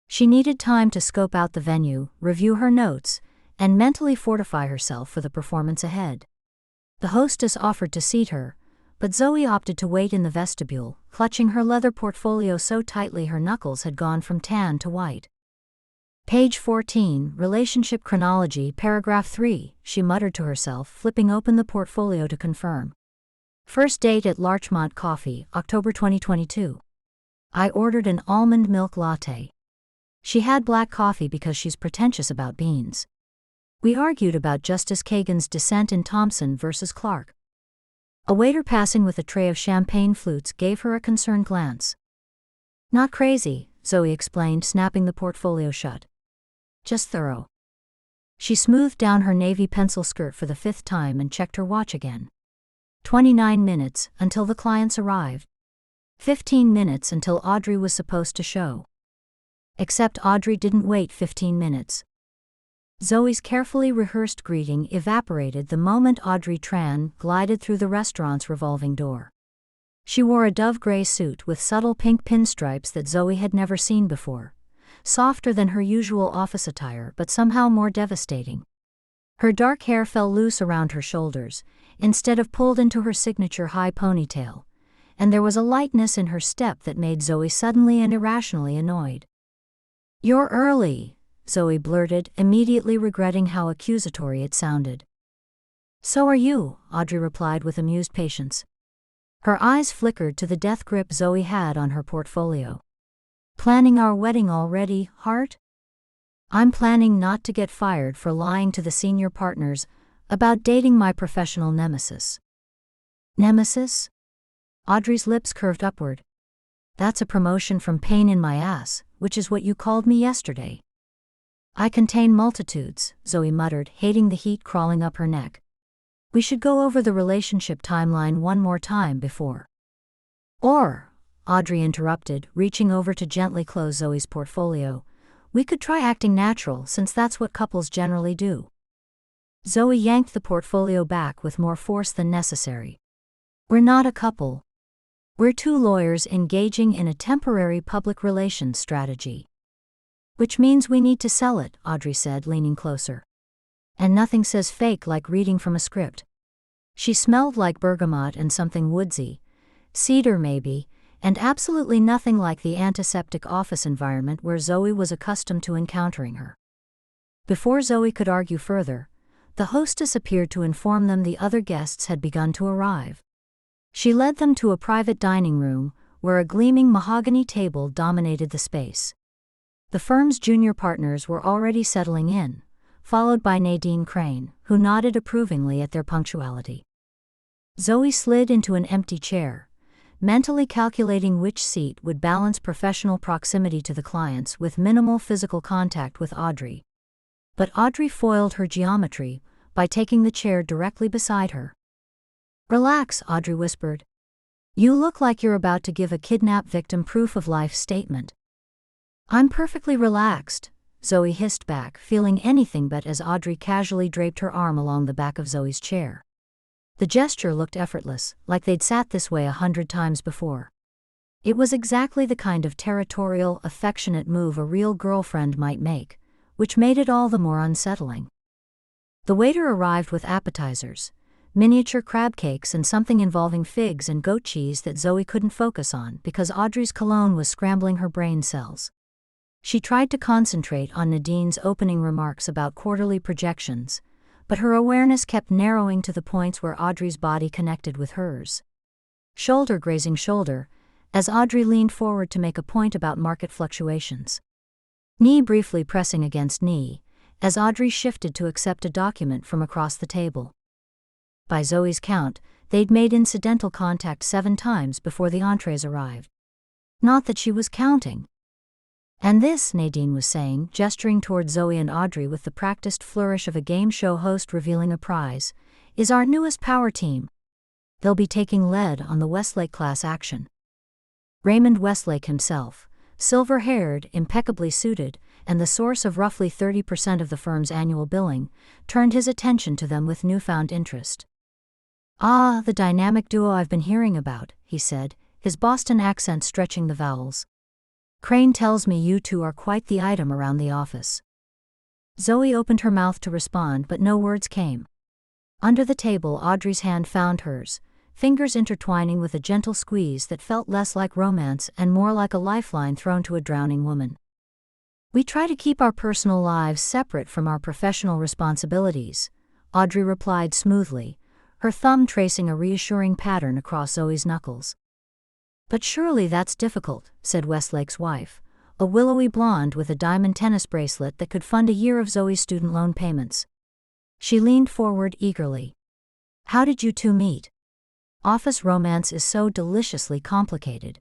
She needed time to scope out the venue, review her notes, and mentally fortify herself for the performance ahead. The hostess offered to seat her, but Zoe opted to wait in the vestibule, clutching her leather portfolio so tightly her knuckles had gone from tan to white. Page 14, Relationship Chronology, Paragraph 3, she muttered to herself, flipping open the portfolio to confirm. First date at Larchmont Coffee, October 2022. I ordered an almond milk latte. She had black coffee because she's pretentious about beans. We argued about Justice Kagan's dissent in Thompson versus Clark. A waiter passing with a tray of champagne flutes gave her a concerned glance. Not crazy, Zoe explained, snapping the portfolio shut. Just thorough. She smoothed down her navy pencil skirt for the 5th time and checked her watch again. 29 minutes until the clients arrived. 15 minutes until Audrey was supposed to show. Except Audrey didn't wait 15 minutes. Zoe's carefully rehearsed greeting evaporated the moment Audrey Tran glided through the restaurant's revolving door. She wore a dove gray suit with subtle pink pinstripes that Zoe had never seen before, softer than her usual office attire but somehow more devastating. Her dark hair fell loose around her shoulders, instead of pulled into her signature high ponytail, and there was a lightness in her step that made Zoe suddenly and irrationally annoyed. "You're early," Zoe blurted, immediately regretting how accusatory it sounded. "So are you," Audrey replied with amused patience. Her eyes flickered to the death grip Zoe had on her portfolio. "Planning our wedding already, Hart?" "I'm planning not to get fired for lying to the senior partners about dating my professional nemesis." "Nemesis?" Audrey's lips curved upward. "That's a promotion from pain in my ass, which is what you called me yesterday." "I contain multitudes," Zoe muttered, hating the heat crawling up her neck. "We should go over the relationship timeline one more time before." "Or," Audrey interrupted, reaching over to gently close Zoe's portfolio, "we could try acting natural since that's what couples generally do." Zoe yanked the portfolio back with more force than necessary. "We're not a couple. We're two lawyers engaging in a temporary public relations strategy." "Which means we need to sell it," Audrey said, leaning closer. "And nothing says fake like reading from a script." She smelled like bergamot and something woodsy, cedar maybe, and absolutely nothing like the antiseptic office environment where Zoe was accustomed to encountering her. Before Zoe could argue further, The hostess appeared to inform them the other guests had begun to arrive. She led them to a private dining room, where a gleaming mahogany table dominated the space. The firm's junior partners were already settling in, followed by Nadine Crane, who nodded approvingly at their punctuality. Zoe slid into an empty chair, mentally calculating which seat would balance professional proximity to the clients with minimal physical contact with Audrey. But Audrey foiled her geometry by taking the chair directly beside her. "Relax," Audrey whispered. "You look like you're about to give a kidnap victim proof-of-life statement." "I'm perfectly relaxed," Zoe hissed back, feeling anything but as Audrey casually draped her arm along the back of Zoe's chair. The gesture looked effortless, like they'd sat this way 100 times before. It was exactly the kind of territorial, affectionate move a real girlfriend might make, which made it all the more unsettling. The waiter arrived with appetizers, miniature crab cakes and something involving figs and goat cheese that Zoe couldn't focus on because Audrey's cologne was scrambling her brain cells. She tried to concentrate on Nadine's opening remarks about quarterly projections, but her awareness kept narrowing to the points where Audrey's body connected with hers. Shoulder grazing shoulder, as Audrey leaned forward to make a point about market fluctuations. Knee briefly pressing against knee, as Audrey shifted to accept a document from across the table. By Zoe's count, they'd made incidental contact 7 times before the entrees arrived. Not that she was counting. "And this," Nadine was saying, gesturing toward Zoe and Audrey with the practiced flourish of a game show host revealing a prize, "is our newest power team. They'll be taking lead on the Westlake class action." Raymond Westlake himself, silver-haired, impeccably suited, and the source of roughly 30% of the firm's annual billing, turned his attention to them with newfound interest. "Ah, the dynamic duo I've been hearing about," he said, his Boston accent stretching the vowels. "Crane tells me you two are quite the item around the office." Zoe opened her mouth to respond, but no words came. Under the table, Audrey's hand found hers, fingers intertwining with a gentle squeeze that felt less like romance and more like a lifeline thrown to a drowning woman. "We try to keep our personal lives separate from our professional responsibilities," Audrey replied smoothly, her thumb tracing a reassuring pattern across Zoe's knuckles. "But surely that's difficult," said Westlake's wife, a willowy blonde with a diamond tennis bracelet that could fund a year of Zoe's student loan payments. She leaned forward eagerly. "How did you two meet? Office romance is so deliciously complicated."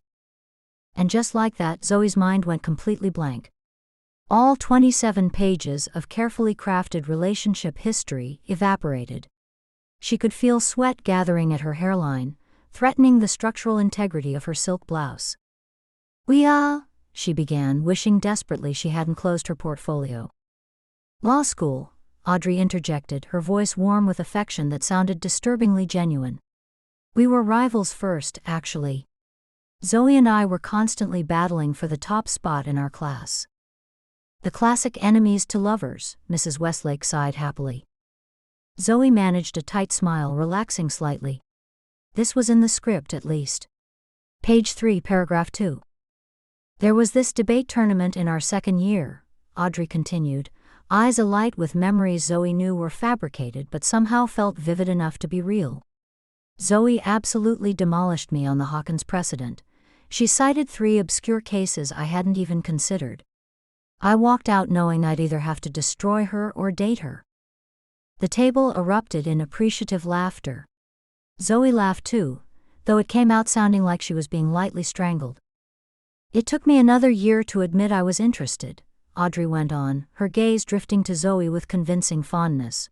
And just like that, Zoe's mind went completely blank. All 27 pages of carefully crafted relationship history evaporated. She could feel sweat gathering at her hairline, threatening the structural integrity of her silk blouse. She began, wishing desperately she hadn't closed her portfolio. "Law school," Audrey interjected, her voice warm with affection that sounded disturbingly genuine. "We were rivals first, actually. Zoe and I were constantly battling for the top spot in our class." "The classic enemies to lovers," Mrs. Westlake sighed happily. Zoe managed a tight smile, relaxing slightly. This was in the script at least. Page 3, paragraph 2. "There was this debate tournament in our second year," Audrey continued, eyes alight with memories Zoe knew were fabricated but somehow felt vivid enough to be real. "Zoe absolutely demolished me on the Hawkins precedent. She cited 3 obscure cases I hadn't even considered. I walked out knowing I'd either have to destroy her or date her." The table erupted in appreciative laughter. Zoe laughed too, though it came out sounding like she was being lightly strangled. "It took me another year to admit I was interested," Audrey went on, her gaze drifting to Zoe with convincing fondness.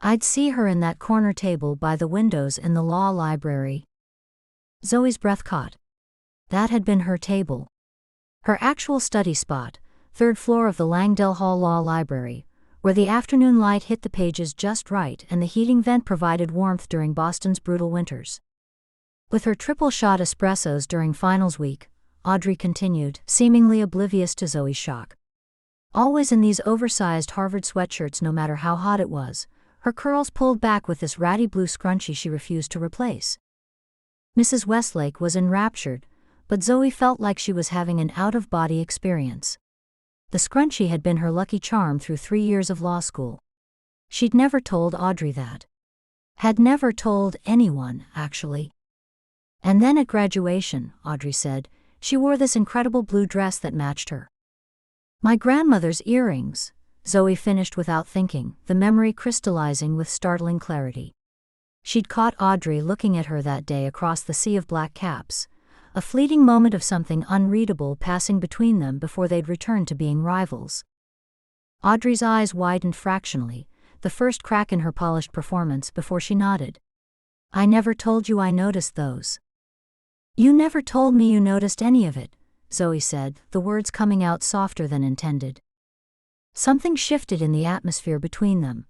"I'd see her in that corner table by the windows in the law library." Zoe's breath caught. That had been her table. Her actual study spot, 3rd floor of the Langdale Hall Law Library, where the afternoon light hit the pages just right and the heating vent provided warmth during Boston's brutal winters. With her triple-shot espressos during finals week, Audrey continued, seemingly oblivious to Zoe's shock. Always in these oversized Harvard sweatshirts no matter how hot it was, her curls pulled back with this ratty blue scrunchie she refused to replace. Mrs. Westlake was enraptured, but Zoe felt like she was having an out-of-body experience. The scrunchie had been her lucky charm through 3 years of law school. She'd never told Audrey that. Had never told anyone, actually. And then at graduation, Audrey said, she wore this incredible blue dress that matched her. My grandmother's earrings, Zoe finished without thinking, the memory crystallizing with startling clarity. She'd caught Audrey looking at her that day across the sea of black caps, a fleeting moment of something unreadable passing between them before they'd return to being rivals. Audrey's eyes widened fractionally, the first crack in her polished performance, before she nodded. I never told you I noticed those. You never told me you noticed any of it, Zoe said, the words coming out softer than intended. Something shifted in the atmosphere between them,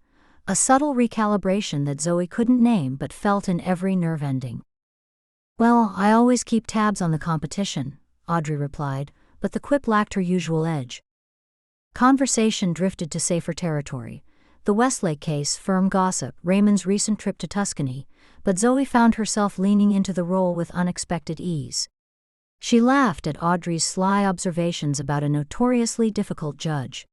a subtle recalibration that Zoe couldn't name but felt in every nerve ending. Well, I always keep tabs on the competition, Audrey replied, but the quip lacked her usual edge. Conversation drifted to safer territory. The Westlake case, firm gossip, Raymond's recent trip to Tuscany, but Zoe found herself leaning into the role with unexpected ease. She laughed at Audrey's sly observations about a notoriously difficult judge.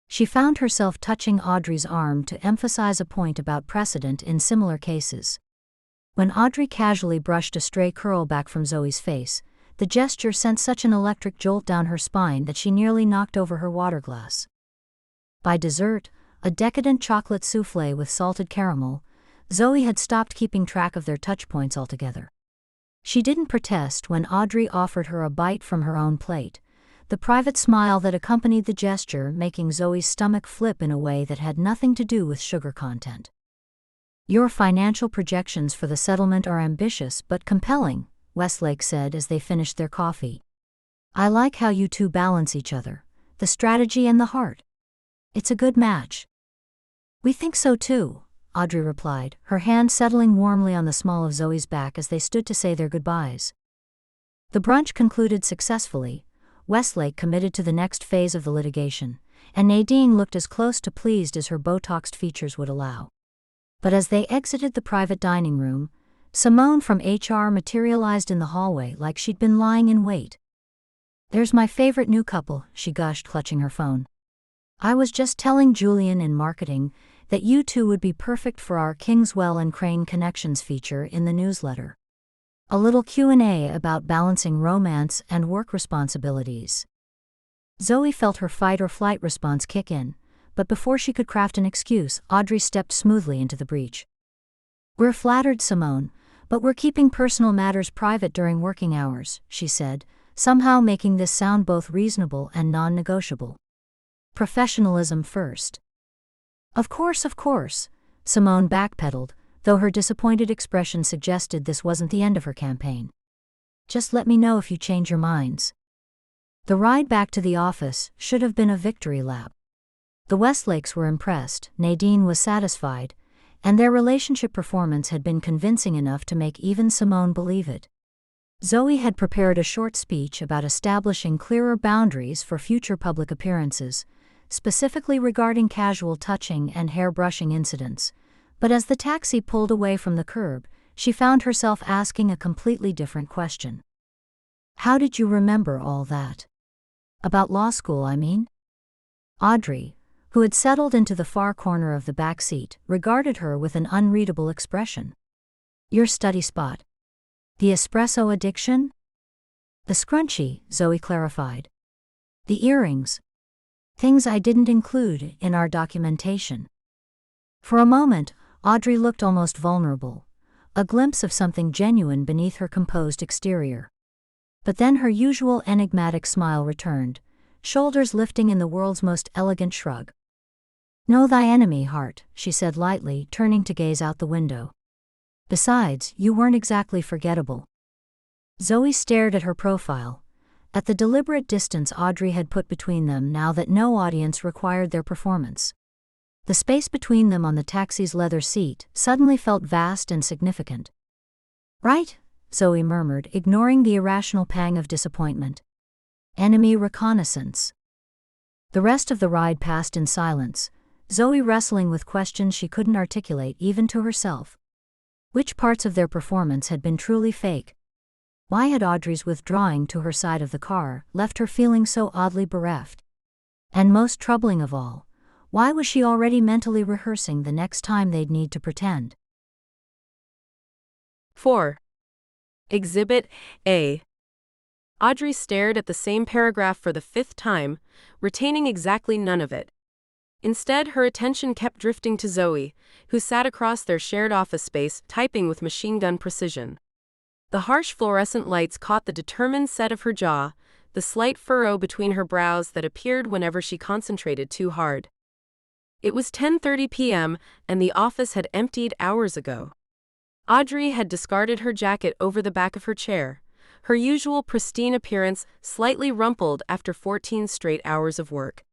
She found herself touching Audrey's arm to emphasize a point about precedent in similar cases. When Audrey casually brushed a stray curl back from Zoe's face, the gesture sent such an electric jolt down her spine that she nearly knocked over her water glass. By dessert, a decadent chocolate soufflé with salted caramel, Zoe had stopped keeping track of their touchpoints altogether. She didn't protest when Audrey offered her a bite from her own plate, the private smile that accompanied the gesture making Zoe's stomach flip in a way that had nothing to do with sugar content. Your financial projections for the settlement are ambitious but compelling, Westlake said as they finished their coffee. I like how you two balance each other, the strategy and the heart. It's a good match. We think so too, Audrey replied, her hand settling warmly on the small of Zoe's back as they stood to say their goodbyes. The brunch concluded successfully, Westlake committed to the next phase of the litigation, and Nadine looked as close to pleased as her Botoxed features would allow. But as they exited the private dining room, Simone from HR materialized in the hallway like she'd been lying in wait. There's my favorite new couple, she gushed, clutching her phone. I was just telling Julian in marketing that you two would be perfect for our Kingswell and Crane Connections feature in the newsletter. A little Q&A about balancing romance and work responsibilities. Zoe felt her fight-or-flight response kick in, but before she could craft an excuse, Audrey stepped smoothly into the breach. We're flattered, Simone, but we're keeping personal matters private during working hours, she said, somehow making this sound both reasonable and non-negotiable. Professionalism first. Of course, Simone backpedaled, though her disappointed expression suggested this wasn't the end of her campaign. Just let me know if you change your minds. The ride back to the office should have been a victory lap. The Westlakes were impressed, Nadine was satisfied, and their relationship performance had been convincing enough to make even Simone believe it. Zoe had prepared a short speech about establishing clearer boundaries for future public appearances, specifically regarding casual touching and hair-brushing incidents, but as the taxi pulled away from the curb, she found herself asking a completely different question. How did you remember all that? About law school, I mean? Audrey, who had settled into the far corner of the back seat, regarded her with an unreadable expression. Your study spot. The espresso addiction? The scrunchie, Zoe clarified. The earrings. Things I didn't include in our documentation. For a moment, Audrey looked almost vulnerable, a glimpse of something genuine beneath her composed exterior. But then her usual enigmatic smile returned, shoulders lifting in the world's most elegant shrug. Know thy enemy, heart, she said lightly, turning to gaze out the window. Besides, you weren't exactly forgettable. Zoe stared at her profile, at the deliberate distance Audrey had put between them now that no audience required their performance. The space between them on the taxi's leather seat suddenly felt vast and significant. Right, Zoe murmured, ignoring the irrational pang of disappointment. Enemy reconnaissance. The rest of the ride passed in silence, Zoe wrestling with questions she couldn't articulate even to herself. Which parts of their performance had been truly fake? Why had Audrey's withdrawing to her side of the car left her feeling so oddly bereft? And most troubling of all, Why was she already mentally rehearsing the next time they'd need to pretend? 4. Exhibit A. Audrey stared at the same paragraph for the 5th time, retaining exactly none of it. Instead, her attention kept drifting to Zoe, who sat across their shared office space, typing with machine gun precision. The harsh fluorescent lights caught the determined set of her jaw, the slight furrow between her brows that appeared whenever she concentrated too hard. It was 10:30 p.m., and the office had emptied hours ago. Audrey had discarded her jacket over the back of her chair, her usual pristine appearance slightly rumpled after 14 straight hours of work.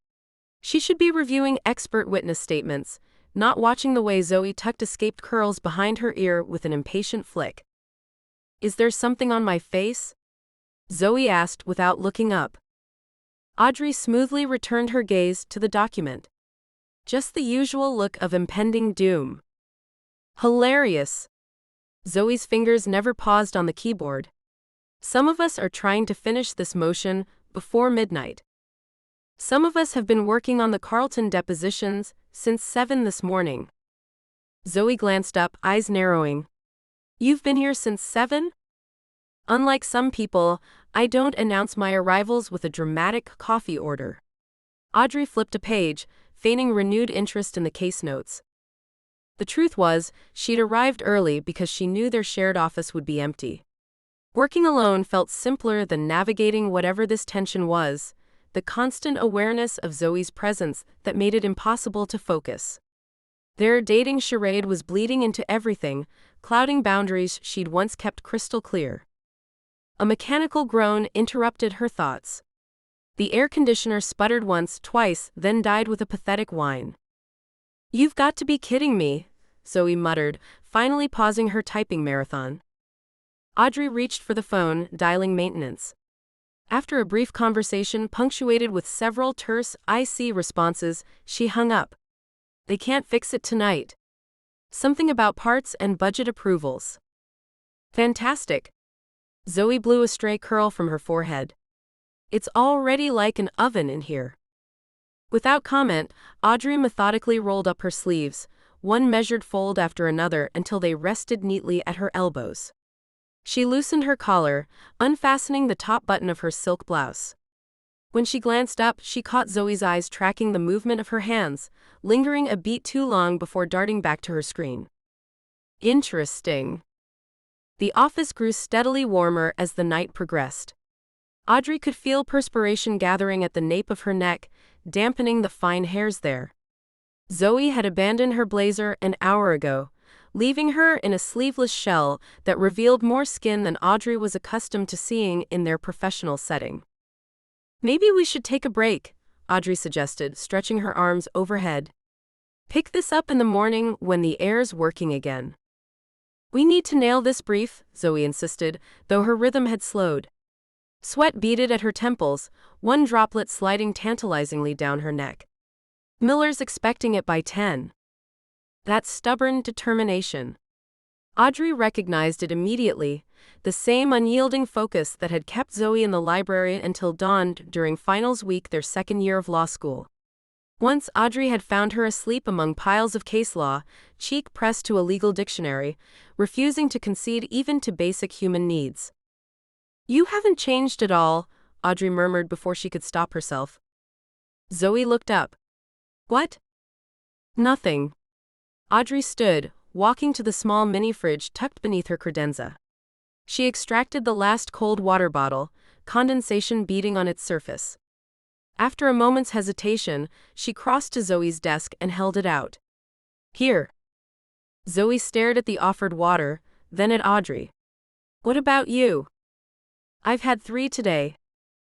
She should be reviewing expert witness statements, not watching the way Zoe tucked escaped curls behind her ear with an impatient flick. "Is there something on my face?" Zoe asked without looking up. Audrey smoothly returned her gaze to the document. Just the usual look of impending doom. Hilarious. Zoe's fingers never paused on the keyboard. Some of us are trying to finish this motion before midnight. Some of us have been working on the Carlton depositions since 7 this morning. Zoe glanced up, eyes narrowing. "You've been here since 7? Unlike some people, I don't announce my arrivals with a dramatic coffee order." Audrey flipped a page, feigning renewed interest in the case notes. The truth was, she'd arrived early because she knew their shared office would be empty. Working alone felt simpler than navigating whatever this tension was, the constant awareness of Zoe's presence that made it impossible to focus. Their dating charade was bleeding into everything, clouding boundaries she'd once kept crystal clear. A mechanical groan interrupted her thoughts. The air conditioner sputtered once, twice, then died with a pathetic whine. "You've got to be kidding me," Zoe muttered, finally pausing her typing marathon. Audrey reached for the phone, dialing maintenance. After a brief conversation punctuated with several terse, "I see" responses, she hung up. "They can't fix it tonight. Something about parts and budget approvals." "Fantastic." Zoe blew a stray curl from her forehead. "It's already like an oven in here." Without comment, Audrey methodically rolled up her sleeves, one measured fold after another until they rested neatly at her elbows. She loosened her collar, unfastening the top button of her silk blouse. When she glanced up, she caught Zoe's eyes tracking the movement of her hands, lingering a beat too long before darting back to her screen. Interesting. The office grew steadily warmer as the night progressed. Audrey could feel perspiration gathering at the nape of her neck, dampening the fine hairs there. Zoe had abandoned her blazer an hour ago, leaving her in a sleeveless shell that revealed more skin than Audrey was accustomed to seeing in their professional setting. "Maybe we should take a break," Audrey suggested, stretching her arms overhead. "Pick this up in the morning when the air's working again." "We need to nail this brief," Zoe insisted, though her rhythm had slowed. Sweat beaded at her temples, one droplet sliding tantalizingly down her neck. "Miller's expecting it by 10. That stubborn determination. Audrey recognized it immediately, the same unyielding focus that had kept Zoe in the library until dawn during finals week their second year of law school. Once Audrey had found her asleep among piles of case law, cheek pressed to a legal dictionary, refusing to concede even to basic human needs. "You haven't changed at all," Audrey murmured before she could stop herself. Zoe looked up. "What?" "Nothing." Audrey stood, walking to the small mini-fridge tucked beneath her credenza. She extracted the last cold water bottle, condensation beading on its surface. After a moment's hesitation, she crossed to Zoe's desk and held it out. "Here." Zoe stared at the offered water, then at Audrey. "What about you?" "I've had 3 today.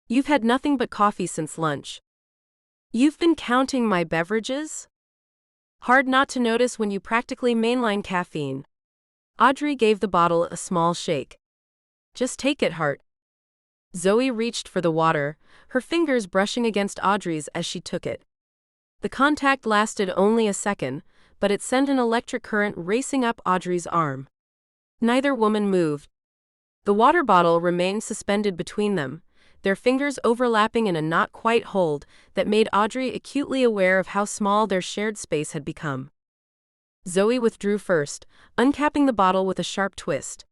You've had nothing but coffee since lunch." "You've been counting my beverages?" "Hard not to notice when you practically mainline caffeine." Audrey gave the bottle a small shake. "Just take it, Hart." Zoe reached for the water, her fingers brushing against Audrey's as she took it. The contact lasted only a second, but it sent an electric current racing up Audrey's arm. Neither woman moved. The water bottle remained suspended between them, their fingers overlapping in a not-quite hold that made Audrey acutely aware of how small their shared space had become. Zoe withdrew first, uncapping the bottle with a sharp twist.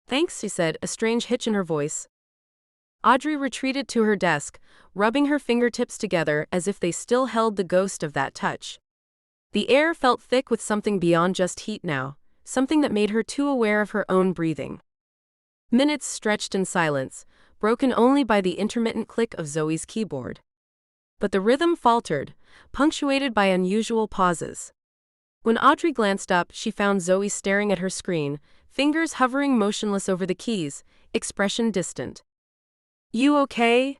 "Thanks," she said, a strange hitch in her voice. Audrey retreated to her desk, rubbing her fingertips together as if they still held the ghost of that touch. The air felt thick with something beyond just heat now, something that made her too aware of her own breathing. Minutes stretched in silence, broken only by the intermittent click of Zoe's keyboard. But the rhythm faltered, punctuated by unusual pauses. When Audrey glanced up, she found Zoe staring at her screen, fingers hovering motionless over the keys, expression distant. "You okay?"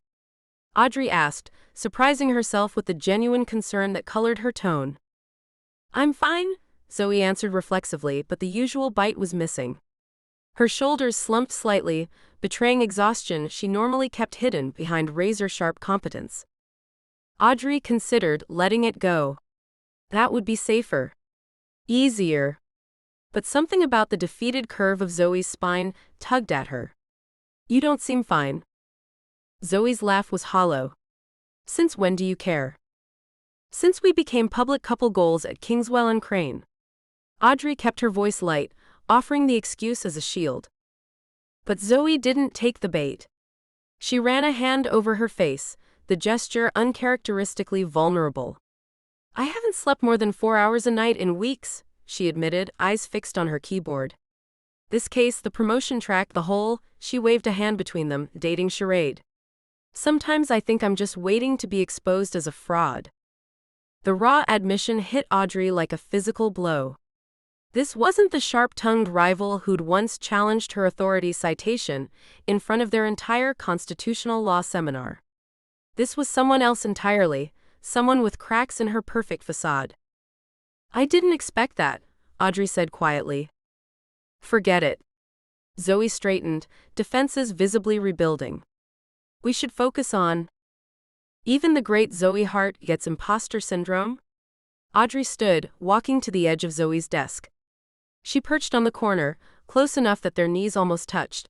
Audrey asked, surprising herself with the genuine concern that colored her tone. "I'm fine," Zoe answered reflexively, but the usual bite was missing. Her shoulders slumped slightly, betraying exhaustion she normally kept hidden behind razor-sharp competence. Audrey considered letting it go. That would be safer. Easier. But something about the defeated curve of Zoe's spine tugged at her. "You don't seem fine." Zoe's laugh was hollow. "Since when do you care?" "Since we became public couple goals at Kingswell and Crane." Audrey kept her voice light, offering the excuse as a shield. But Zoe didn't take the bait. She ran a hand over her face, the gesture uncharacteristically vulnerable. "I haven't slept more than 4 hours a night in weeks," she admitted, eyes fixed on her keyboard. This case, the promotion track, the whole, she waved a hand between them, dating charade. "Sometimes I think I'm just waiting to be exposed as a fraud." The raw admission hit Audrey like a physical blow. This wasn't the sharp-tongued rival who'd once challenged her authority citation in front of their entire constitutional law seminar. This was someone else entirely, someone with cracks in her perfect facade. "I didn't expect that," Audrey said quietly. "Forget it." Zoe straightened, defenses visibly rebuilding. "We should focus on." Even the great Zoe Hart gets imposter syndrome? Audrey stood, walking to the edge of Zoe's desk. She perched on the corner, close enough that their knees almost touched.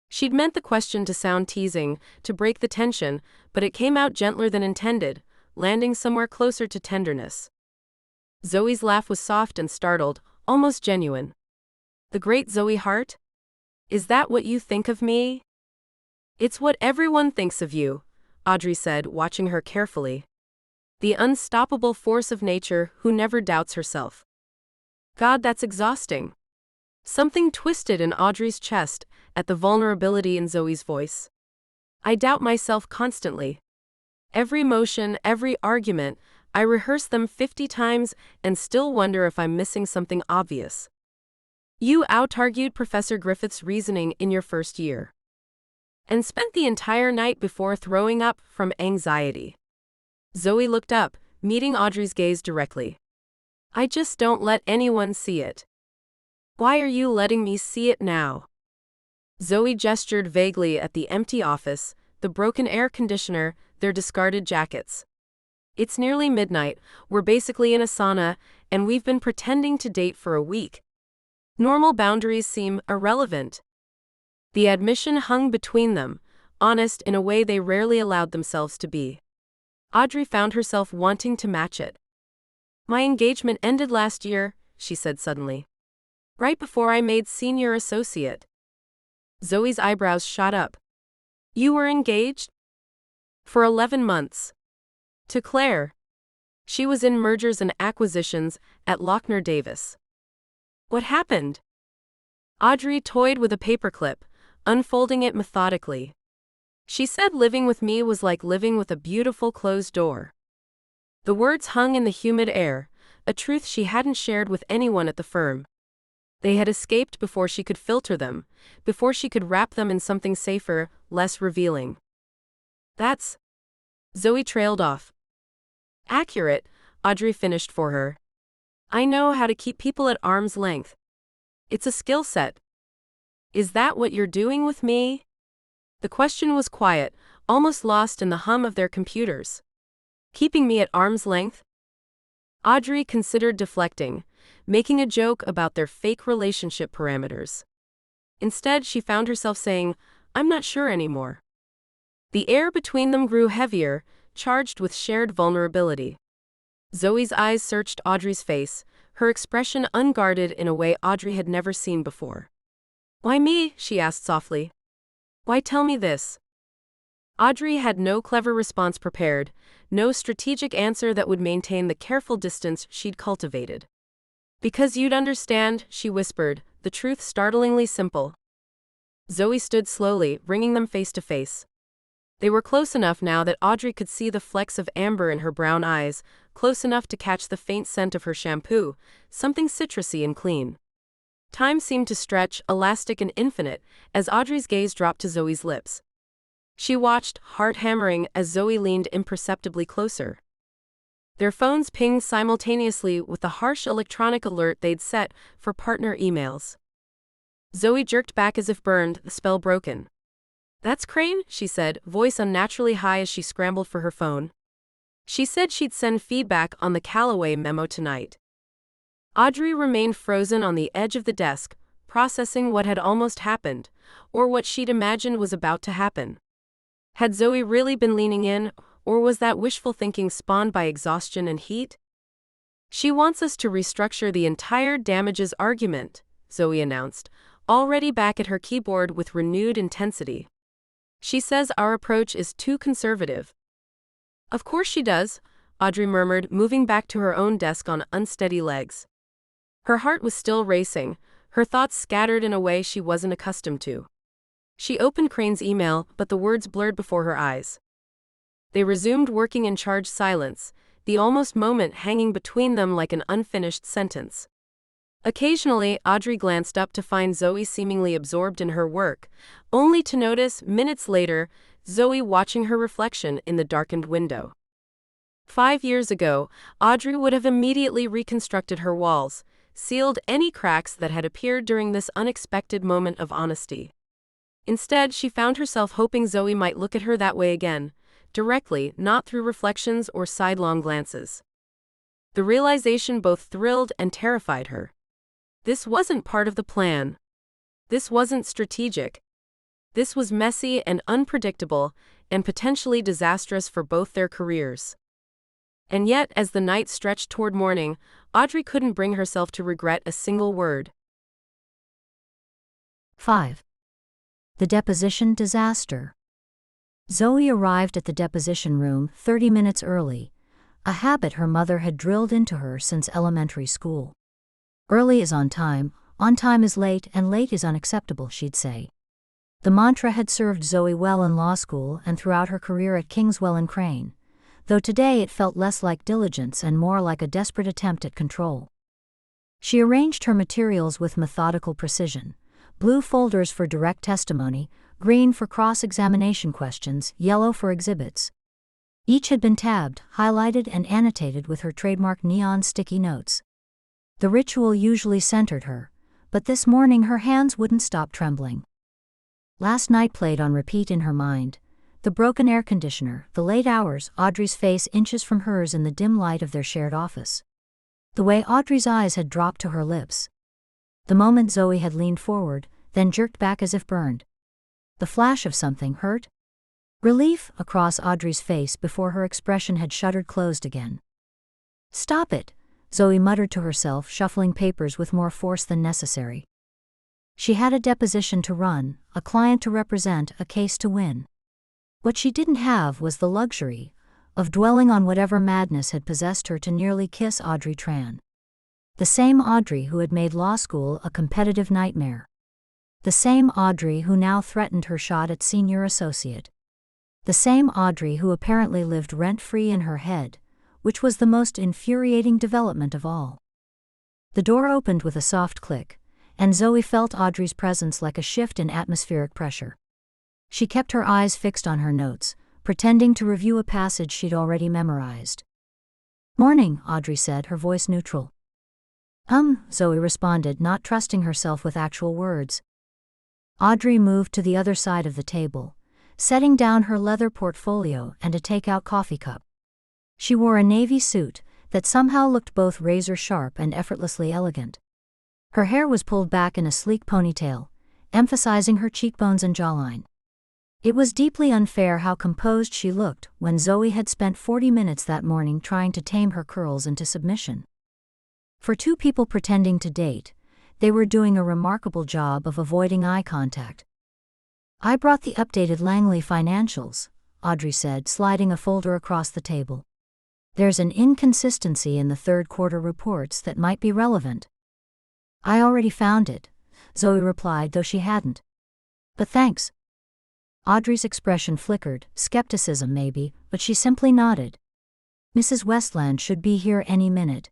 She'd meant the question to sound teasing, to break the tension, but it came out gentler than intended, landing somewhere closer to tenderness. Zoe's laugh was soft and startled, almost genuine. "The great Zoe Hart? Is that what you think of me?" "It's what everyone thinks of you," Audrey said, watching her carefully. "The unstoppable force of nature who never doubts herself." God, that's exhausting. Something twisted in Audrey's chest at the vulnerability in Zoe's voice. "I doubt myself constantly. Every motion, every argument, I rehearse them 50 times and still wonder if I'm missing something obvious." You out-argued Professor Griffith's reasoning in your first year. And spent the entire night before throwing up from anxiety. Zoe looked up, meeting Audrey's gaze directly. "I just don't let anyone see it." "Why are you letting me see it now?" Zoe gestured vaguely at the empty office, the broken air conditioner, their discarded jackets. "It's nearly midnight, we're basically in a sauna, and we've been pretending to date for a week. Normal boundaries seem irrelevant." The admission hung between them, honest in a way they rarely allowed themselves to be. Audrey found herself wanting to match it. "My engagement ended last year," she said suddenly. "Right before I made senior associate." Zoe's eyebrows shot up. "You were engaged?" "For 11 months. To Claire. She was in mergers and acquisitions at Lochner Davis." "What happened?" Audrey toyed with a paperclip, unfolding it methodically. "She said living with me was like living with a beautiful closed door." The words hung in the humid air, a truth she hadn't shared with anyone at the firm. They had escaped before she could filter them, before she could wrap them in something safer, less revealing. "That's..." Zoe trailed off. "Accurate," Audrey finished for her. "I know how to keep people at arm's length. It's a skill set." "Is that what you're doing with me?" The question was quiet, almost lost in the hum of their computers. "Keeping me at arm's length?" Audrey considered deflecting, making a joke about their fake relationship parameters. Instead, she found herself saying, "I'm not sure anymore." The air between them grew heavier, charged with shared vulnerability. Zoe's eyes searched Audrey's face, her expression unguarded in a way Audrey had never seen before. "Why me?" she asked softly. "Why tell me this?" Audrey had no clever response prepared, no strategic answer that would maintain the careful distance she'd cultivated. "Because you'd understand," she whispered, the truth startlingly simple. Zoe stood slowly, bringing them face to face. They were close enough now that Audrey could see the flecks of amber in her brown eyes, close enough to catch the faint scent of her shampoo, something citrusy and clean. Time seemed to stretch, elastic and infinite, as Audrey's gaze dropped to Zoe's lips. She watched, heart hammering, as Zoe leaned imperceptibly closer. Their phones pinged simultaneously with the harsh electronic alert they'd set for partner emails. Zoe jerked back as if burned, the spell broken. "That's Crane," she said, voice unnaturally high as she scrambled for her phone. "She said she'd send feedback on the Callaway memo tonight." Audrey remained frozen on the edge of the desk, processing what had almost happened, or what she'd imagined was about to happen. Had Zoe really been leaning in, or was that wishful thinking spawned by exhaustion and heat? "She wants us to restructure the entire damages argument," Zoe announced, already back at her keyboard with renewed intensity. "She says our approach is too conservative." "Of course she does," Audrey murmured, moving back to her own desk on unsteady legs. Her heart was still racing, her thoughts scattered in a way she wasn't accustomed to. She opened Crane's email, but the words blurred before her eyes. They resumed working in charged silence, the almost moment hanging between them like an unfinished sentence. Occasionally, Audrey glanced up to find Zoe seemingly absorbed in her work, only to notice, minutes later, Zoe watching her reflection in the darkened window. 5 years ago, Audrey would have immediately reconstructed her walls, sealed any cracks that had appeared during this unexpected moment of honesty. Instead, she found herself hoping Zoe might look at her that way again, directly, not through reflections or sidelong glances. The realization both thrilled and terrified her. This wasn't part of the plan. This wasn't strategic. This was messy and unpredictable, and potentially disastrous for both their careers. And yet, as the night stretched toward morning, Audrey couldn't bring herself to regret a single word. 5. The deposition disaster. Zoe arrived at the deposition room 30 minutes early, a habit her mother had drilled into her since elementary school. "Early is on time is late, and late is unacceptable," she'd say. The mantra had served Zoe well in law school and throughout her career at Kingswell and Crane, though today it felt less like diligence and more like a desperate attempt at control. She arranged her materials with methodical precision: blue folders for direct testimony, green for cross-examination questions, yellow for exhibits. Each had been tabbed, highlighted, and annotated with her trademark neon sticky notes. The ritual usually centered her, but this morning her hands wouldn't stop trembling. Last night played on repeat in her mind: the broken air conditioner, the late hours, Audrey's face inches from hers in the dim light of their shared office. The way Audrey's eyes had dropped to her lips. The moment Zoe had leaned forward, then jerked back as if burned. The flash of something hurt? Relief across Audrey's face before her expression had shuttered closed again. "Stop it," Zoe muttered to herself, shuffling papers with more force than necessary. She had a deposition to run, a client to represent, a case to win. What she didn't have was the luxury of dwelling on whatever madness had possessed her to nearly kiss Audrey Tran. The same Audrey who had made law school a competitive nightmare. The same Audrey who now threatened her shot at senior associate. The same Audrey who apparently lived rent-free in her head, which was the most infuriating development of all. The door opened with a soft click, and Zoe felt Audrey's presence like a shift in atmospheric pressure. She kept her eyes fixed on her notes, pretending to review a passage she'd already memorized. "Morning," Audrey said, her voice neutral. Zoe responded, not trusting herself with actual words. Audrey moved to the other side of the table, setting down her leather portfolio and a take-out coffee cup. She wore a navy suit that somehow looked both razor-sharp and effortlessly elegant. Her hair was pulled back in a sleek ponytail, emphasizing her cheekbones and jawline. It was deeply unfair how composed she looked when Zoe had spent 40 minutes that morning trying to tame her curls into submission. For two people pretending to date, they were doing a remarkable job of avoiding eye contact. "I brought the updated Langley financials," Audrey said, sliding a folder across the table. "There's an inconsistency in the third quarter reports that might be relevant." "I already found it," Zoe replied, though she hadn't. "But thanks." Audrey's expression flickered, skepticism maybe, but she simply nodded. "Mrs. Westland should be here any minute.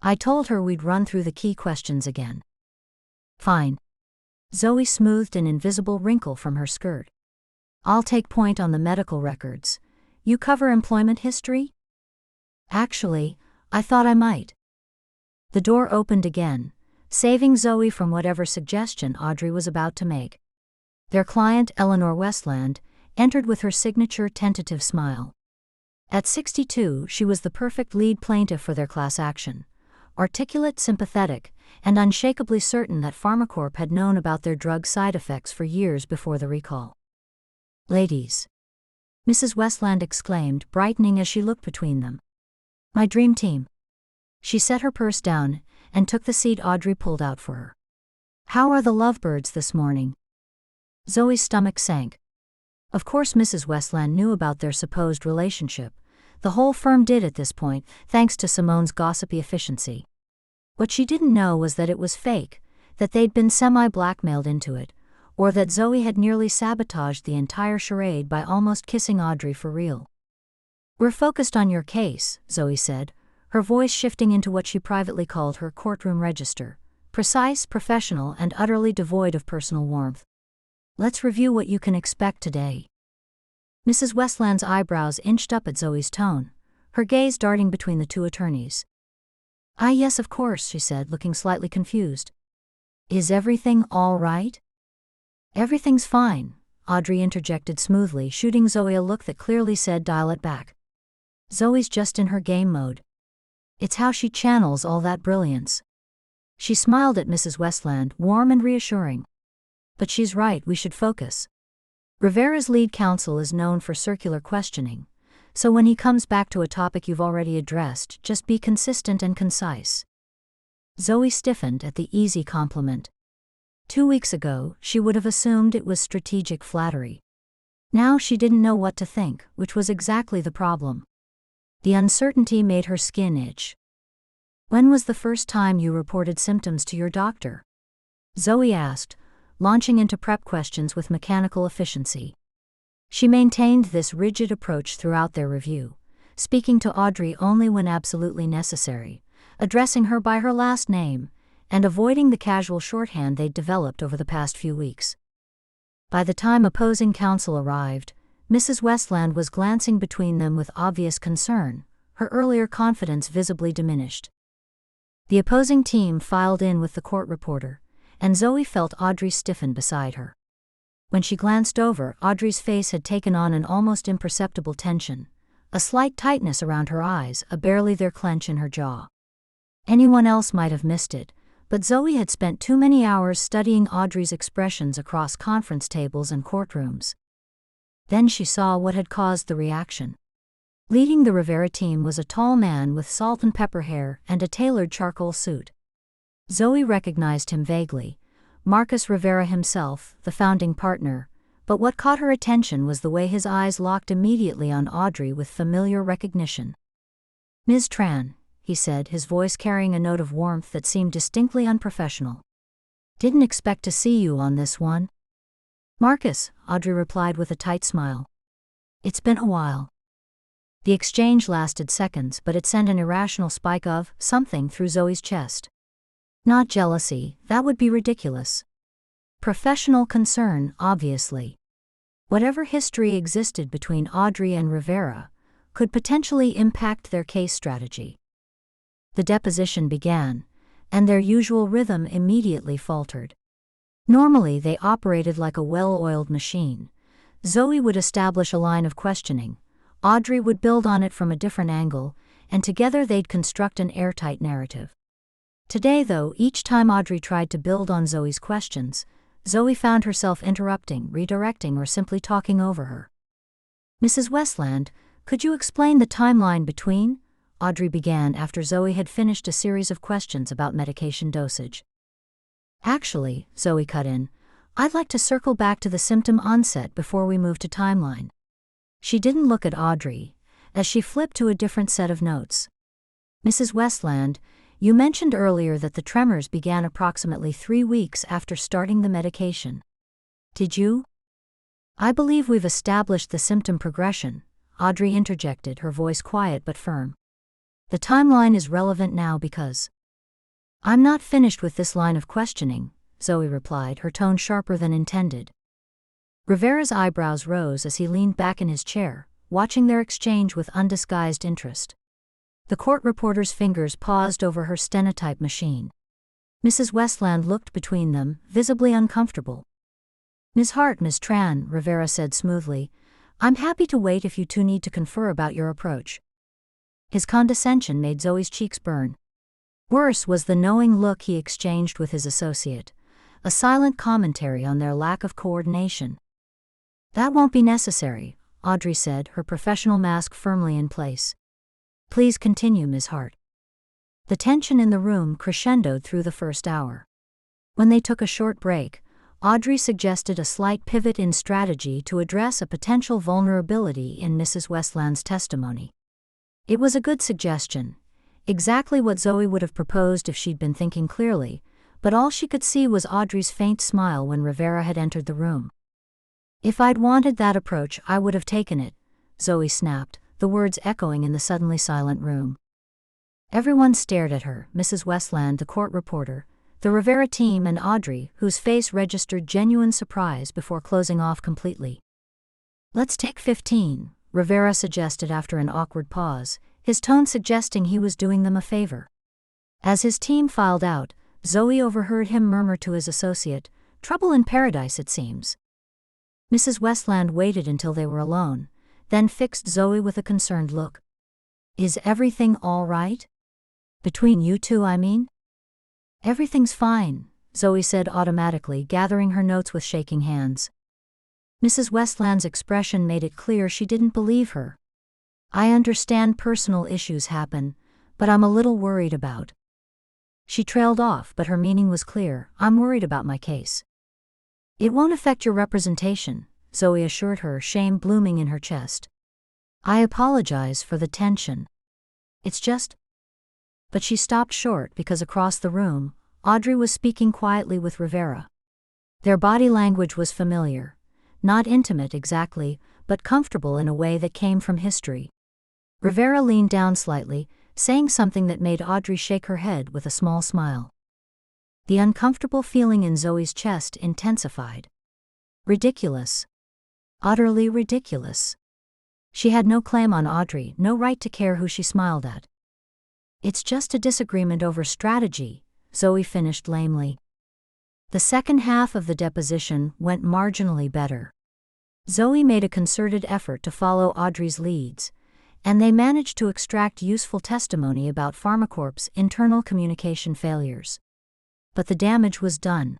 I told her we'd run through the key questions again." "Fine." Zoe smoothed an invisible wrinkle from her skirt. "I'll take point on the medical records. You cover employment history?" "Actually, I thought I might." The door opened again, saving Zoe from whatever suggestion Audrey was about to make. Their client, Eleanor Westland, entered with her signature tentative smile. At 62, she was the perfect lead plaintiff for their class action. Articulate, sympathetic, and unshakably certain that Pharmacorp had known about their drug side effects for years before the recall. "Ladies," Mrs. Westland exclaimed, brightening as she looked between them. "My dream team." She set her purse down and took the seat Audrey pulled out for her. "How are the lovebirds this morning?" Zoe's stomach sank. Of course Mrs. Westland knew about their supposed relationship. The whole firm did at this point, thanks to Simone's gossipy efficiency. What she didn't know was that it was fake, that they'd been semi-blackmailed into it, or that Zoe had nearly sabotaged the entire charade by almost kissing Audrey for real. "We're focused on your case," Zoe said, her voice shifting into what she privately called her courtroom register, precise, professional, and utterly devoid of personal warmth. "Let's review what you can expect today." Mrs. Westland's eyebrows inched up at Zoe's tone, her gaze darting between the two attorneys. "Ah, yes, of course," she said, looking slightly confused. "Is everything all right?" "Everything's fine," Audrey interjected smoothly, shooting Zoe a look that clearly said dial it back. Zoe's just in her game mode. It's how she channels all that brilliance. She smiled at Mrs. Westland, warm and reassuring. "But she's right, we should focus. Rivera's lead counsel is known for circular questioning, so when he comes back to a topic you've already addressed, just be consistent and concise." Zoe stiffened at the easy compliment. 2 weeks ago, she would have assumed it was strategic flattery. Now she didn't know what to think, which was exactly the problem. The uncertainty made her skin itch. "When was the first time you reported symptoms to your doctor?" Zoe asked, launching into prep questions with mechanical efficiency. She maintained this rigid approach throughout their review, speaking to Audrey only when absolutely necessary, addressing her by her last name, and avoiding the casual shorthand they'd developed over the past few weeks. By the time opposing counsel arrived, Mrs. Westland was glancing between them with obvious concern, her earlier confidence visibly diminished. The opposing team filed in with the court reporter, and Zoe felt Audrey stiffen beside her. When she glanced over, Audrey's face had taken on an almost imperceptible tension, a slight tightness around her eyes, a barely there clench in her jaw. Anyone else might have missed it, but Zoe had spent too many hours studying Audrey's expressions across conference tables and courtrooms. Then she saw what had caused the reaction. Leading the Rivera team was a tall man with salt and pepper hair and a tailored charcoal suit. Zoe recognized him vaguely, Marcus Rivera himself, the founding partner, but what caught her attention was the way his eyes locked immediately on Audrey with familiar recognition. "Ms. Tran," he said, his voice carrying a note of warmth that seemed distinctly unprofessional. "Didn't expect to see you on this one." "Marcus," Audrey replied with a tight smile. "It's been a while." The exchange lasted seconds, but it sent an irrational spike of something through Zoe's chest. Not jealousy, that would be ridiculous. Professional concern, obviously. Whatever history existed between Audrey and Rivera could potentially impact their case strategy. The deposition began, and their usual rhythm immediately faltered. Normally they operated like a well-oiled machine. Zoe would establish a line of questioning, Audrey would build on it from a different angle, and together they'd construct an airtight narrative. Today though, each time Audrey tried to build on Zoe's questions, Zoe found herself interrupting, redirecting, or simply talking over her. "Mrs. Westland, could you explain the timeline between?" Audrey began after Zoe had finished a series of questions about medication dosage. "Actually," Zoe cut in, "I'd like to circle back to the symptom onset before we move to timeline." She didn't look at Audrey, as she flipped to a different set of notes. "Mrs. Westland, you mentioned earlier that the tremors began approximately 3 weeks after starting the medication. Did you?" "I believe we've established the symptom progression," Audrey interjected, her voice quiet but firm. "The timeline is relevant now because—" "I'm not finished with this line of questioning," Zoe replied, her tone sharper than intended. Rivera's eyebrows rose as he leaned back in his chair, watching their exchange with undisguised interest. The court reporter's fingers paused over her stenotype machine. Mrs. Westland looked between them, visibly uncomfortable. "Ms. Hart, Ms. Tran," Rivera said smoothly, "I'm happy to wait if you two need to confer about your approach." His condescension made Zoe's cheeks burn. Worse was the knowing look he exchanged with his associate, a silent commentary on their lack of coordination. "That won't be necessary," Audrey said, her professional mask firmly in place. "Please continue, Ms. Hart." The tension in the room crescendoed through the first hour. When they took a short break, Audrey suggested a slight pivot in strategy to address a potential vulnerability in Mrs. Westland's testimony. It was a good suggestion, exactly what Zoe would have proposed if she'd been thinking clearly, but all she could see was Audrey's faint smile when Rivera had entered the room. "If I'd wanted that approach, I would have taken it," Zoe snapped, the words echoing in the suddenly silent room. Everyone stared at her, Mrs. Westland, the court reporter, the Rivera team, and Audrey, whose face registered genuine surprise before closing off completely. "Let's take 15, Rivera suggested after an awkward pause, his tone suggesting he was doing them a favor. As his team filed out, Zoe overheard him murmur to his associate, "Trouble in paradise, it seems." Mrs. Westland waited until they were alone, then fixed Zoe with a concerned look. "Is everything all right? Between you two, I mean?" "Everything's fine," Zoe said automatically, gathering her notes with shaking hands. Mrs. Westland's expression made it clear she didn't believe her. "I understand personal issues happen, but I'm a little worried about—" She trailed off, but her meaning was clear. "I'm worried about my case." "It won't affect your representation," Zoe assured her, shame blooming in her chest. "I apologize for the tension. It's just—" But she stopped short because across the room, Audrey was speaking quietly with Rivera. Their body language was familiar, not intimate exactly, but comfortable in a way that came from history. Rivera leaned down slightly, saying something that made Audrey shake her head with a small smile. The uncomfortable feeling in Zoe's chest intensified. Ridiculous. Utterly ridiculous. She had no claim on Audrey, no right to care who she smiled at. "It's just a disagreement over strategy," Zoe finished lamely. The second half of the deposition went marginally better. Zoe made a concerted effort to follow Audrey's leads, and they managed to extract useful testimony about Pharmacorp's internal communication failures. But the damage was done.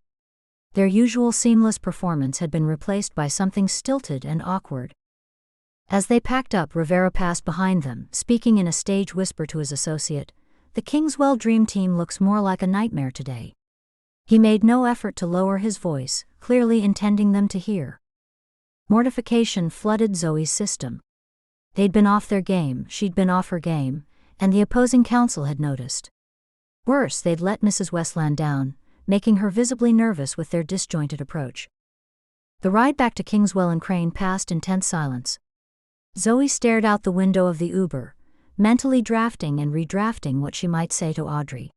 Their usual seamless performance had been replaced by something stilted and awkward. As they packed up, Rivera passed behind them, speaking in a stage whisper to his associate, "The Kingswell Dream Team looks more like a nightmare today." He made no effort to lower his voice, clearly intending them to hear. Mortification flooded Zoe's system. They'd been off their game, she'd been off her game, and the opposing counsel had noticed. Worse, they'd let Mrs. Westland down, making her visibly nervous with their disjointed approach. The ride back to Kingswell and Crane passed in tense silence. Zoe stared out the window of the Uber, mentally drafting and redrafting what she might say to Audrey.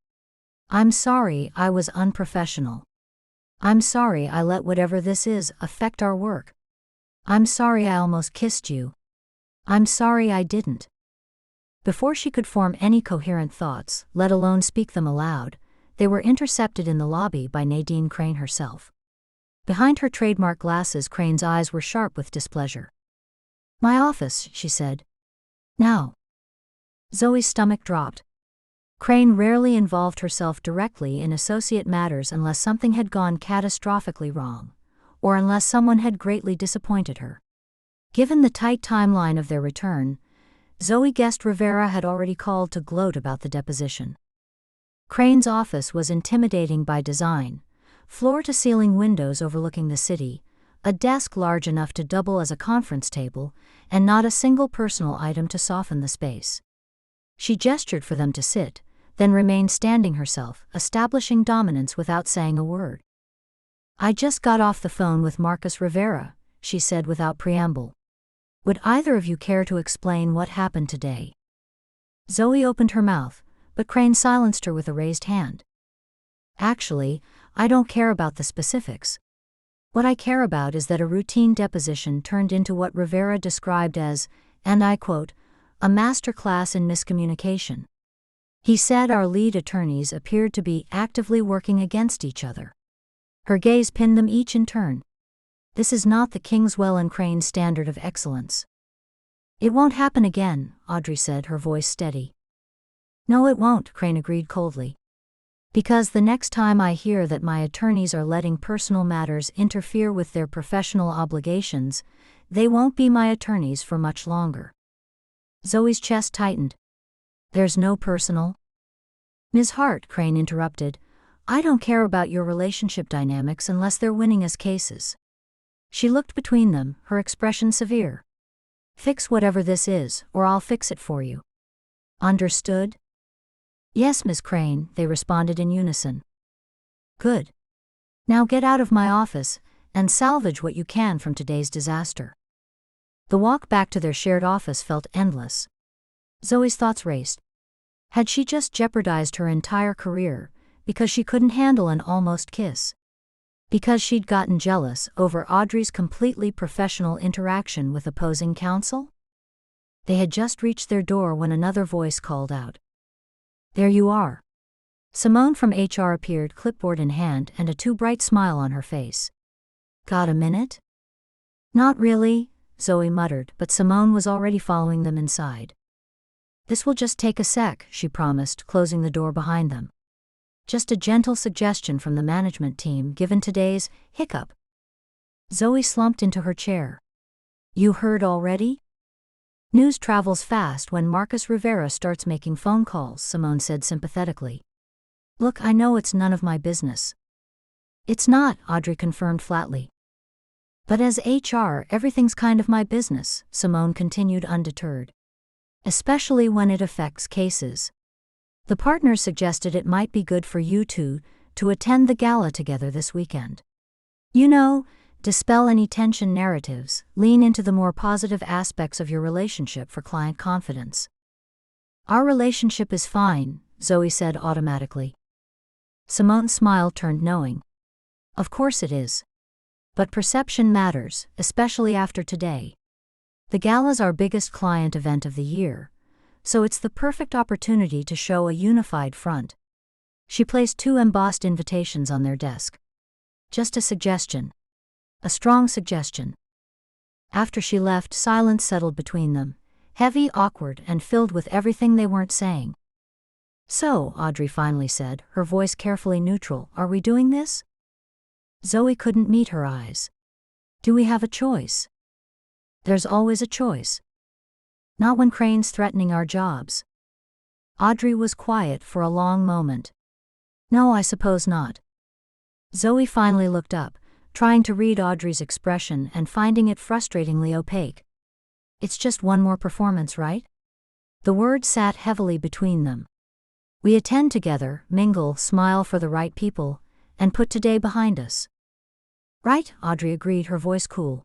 "I'm sorry I was unprofessional. I'm sorry I let whatever this is affect our work. I'm sorry I almost kissed you. I'm sorry I didn't." Before she could form any coherent thoughts, let alone speak them aloud, they were intercepted in the lobby by Nadine Crane herself. Behind her trademark glasses, Crane's eyes were sharp with displeasure. "My office," she said. "Now." Zoe's stomach dropped. Crane rarely involved herself directly in associate matters unless something had gone catastrophically wrong, or unless someone had greatly disappointed her. Given the tight timeline of their return, Zoe guessed Rivera had already called to gloat about the deposition. Crane's office was intimidating by design: floor-to-ceiling windows overlooking the city, a desk large enough to double as a conference table, and not a single personal item to soften the space. She gestured for them to sit, then remained standing herself, establishing dominance without saying a word. "I just got off the phone with Marcus Rivera," she said without preamble. "Would either of you care to explain what happened today?" Zoe opened her mouth, but Crane silenced her with a raised hand. "Actually, I don't care about the specifics. What I care about is that a routine deposition turned into what Rivera described as, and I quote, a masterclass in miscommunication. He said our lead attorneys appeared to be actively working against each other. Her gaze pinned them each in turn. This is not the Kingswell and Crane standard of excellence." "It won't happen again," Audrey said, her voice steady. "No, it won't," Crane agreed coldly. "Because the next time I hear that my attorneys are letting personal matters interfere with their professional obligations, they won't be my attorneys for much longer." Zoe's chest tightened. "There's no personal?" "Ms. Hart," Crane interrupted, "I don't care about your relationship dynamics unless they're winning us cases." She looked between them, her expression severe. "Fix whatever this is, or I'll fix it for you." "Understood?" "Yes, Ms. Crane," they responded in unison. "Good. Now get out of my office, and salvage what you can from today's disaster." The walk back to their shared office felt endless. Zoe's thoughts raced. Had she just jeopardized her entire career because she couldn't handle an almost kiss? Because she'd gotten jealous over Audrey's completely professional interaction with opposing counsel? They had just reached their door when another voice called out. "There you are." Simone from HR appeared, clipboard in hand and a too-bright smile on her face. "Got a minute?" "Not really," Zoe muttered, but Simone was already following them inside. "This will just take a sec," she promised, closing the door behind them. Just a gentle suggestion from the management team given today's hiccup. Zoe slumped into her chair. "You heard already?" "News travels fast when Marcus Rivera starts making phone calls," Simone said sympathetically. "Look, I know it's none of my business." "It's not," Audrey confirmed flatly. "But as HR, everything's kind of my business," Simone continued undeterred. "Especially when it affects cases. The partners suggested it might be good for you two to attend the gala together this weekend. You know, dispel any tension narratives, lean into the more positive aspects of your relationship for client confidence." "Our relationship is fine," Zoe said automatically. Simone's smile turned knowing. "Of course it is. But perception matters, especially after today. The gala's our biggest client event of the year, so it's the perfect opportunity to show a unified front." She placed 2 embossed invitations on their desk. "Just a suggestion. A strong suggestion." After she left, silence settled between them, heavy, awkward, and filled with everything they weren't saying. "So," Audrey finally said, her voice carefully neutral, "are we doing this?" Zoe couldn't meet her eyes. "Do we have a choice?" "There's always a choice. Not when Crane's threatening our jobs." Audrey was quiet for a long moment. "No, I suppose not." Zoe finally looked up, trying to read Audrey's expression and finding it frustratingly opaque. "It's just one more performance, right?" The word sat heavily between them. "We attend together, mingle, smile for the right people, and put today behind us." "Right," Audrey agreed, her voice cool.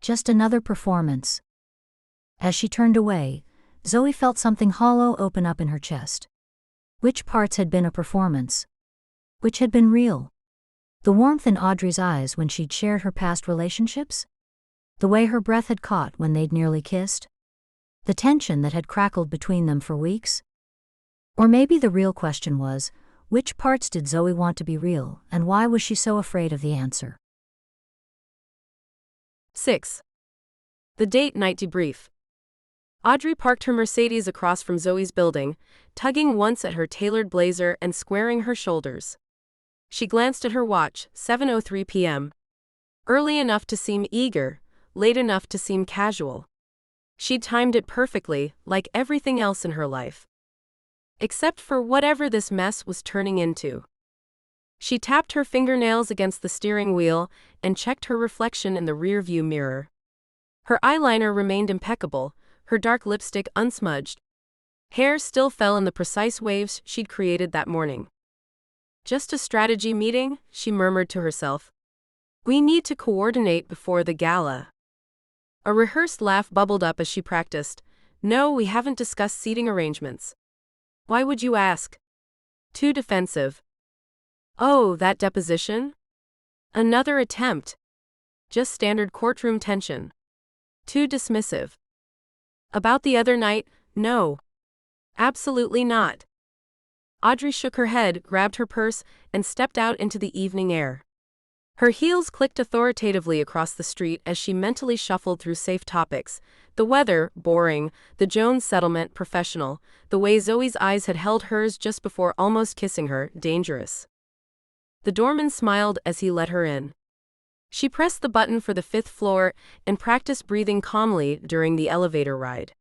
"Just another performance." As she turned away, Zoe felt something hollow open up in her chest. Which parts had been a performance? Which had been real? The warmth in Audrey's eyes when she'd shared her past relationships? The way her breath had caught when they'd nearly kissed? The tension that had crackled between them for weeks? Or maybe the real question was, which parts did Zoe want to be real, and why was she so afraid of the answer? 6. The date night debrief. Audrey parked her Mercedes across from Zoe's building, tugging once at her tailored blazer and squaring her shoulders. She glanced at her watch, 7:03 p.m. Early enough to seem eager, late enough to seem casual. She'd timed it perfectly, like everything else in her life. Except for whatever this mess was turning into. She tapped her fingernails against the steering wheel and checked her reflection in the rearview mirror. Her eyeliner remained impeccable, her dark lipstick unsmudged. Hair still fell in the precise waves she'd created that morning. Just a strategy meeting, she murmured to herself. We need to coordinate before the gala. A rehearsed laugh bubbled up as she practiced. No, we haven't discussed seating arrangements. Why would you ask? Too defensive. Oh, that deposition? Another attempt. Just standard courtroom tension. Too dismissive. About the other night, no. Absolutely not. Audrey shook her head, grabbed her purse, and stepped out into the evening air. Her heels clicked authoritatively across the street as she mentally shuffled through safe topics. The weather, boring, the Jones settlement, professional, the way Zoe's eyes had held hers just before almost kissing her, dangerous. The doorman smiled as he let her in. She pressed the button for the 5th floor and practiced breathing calmly during the elevator ride.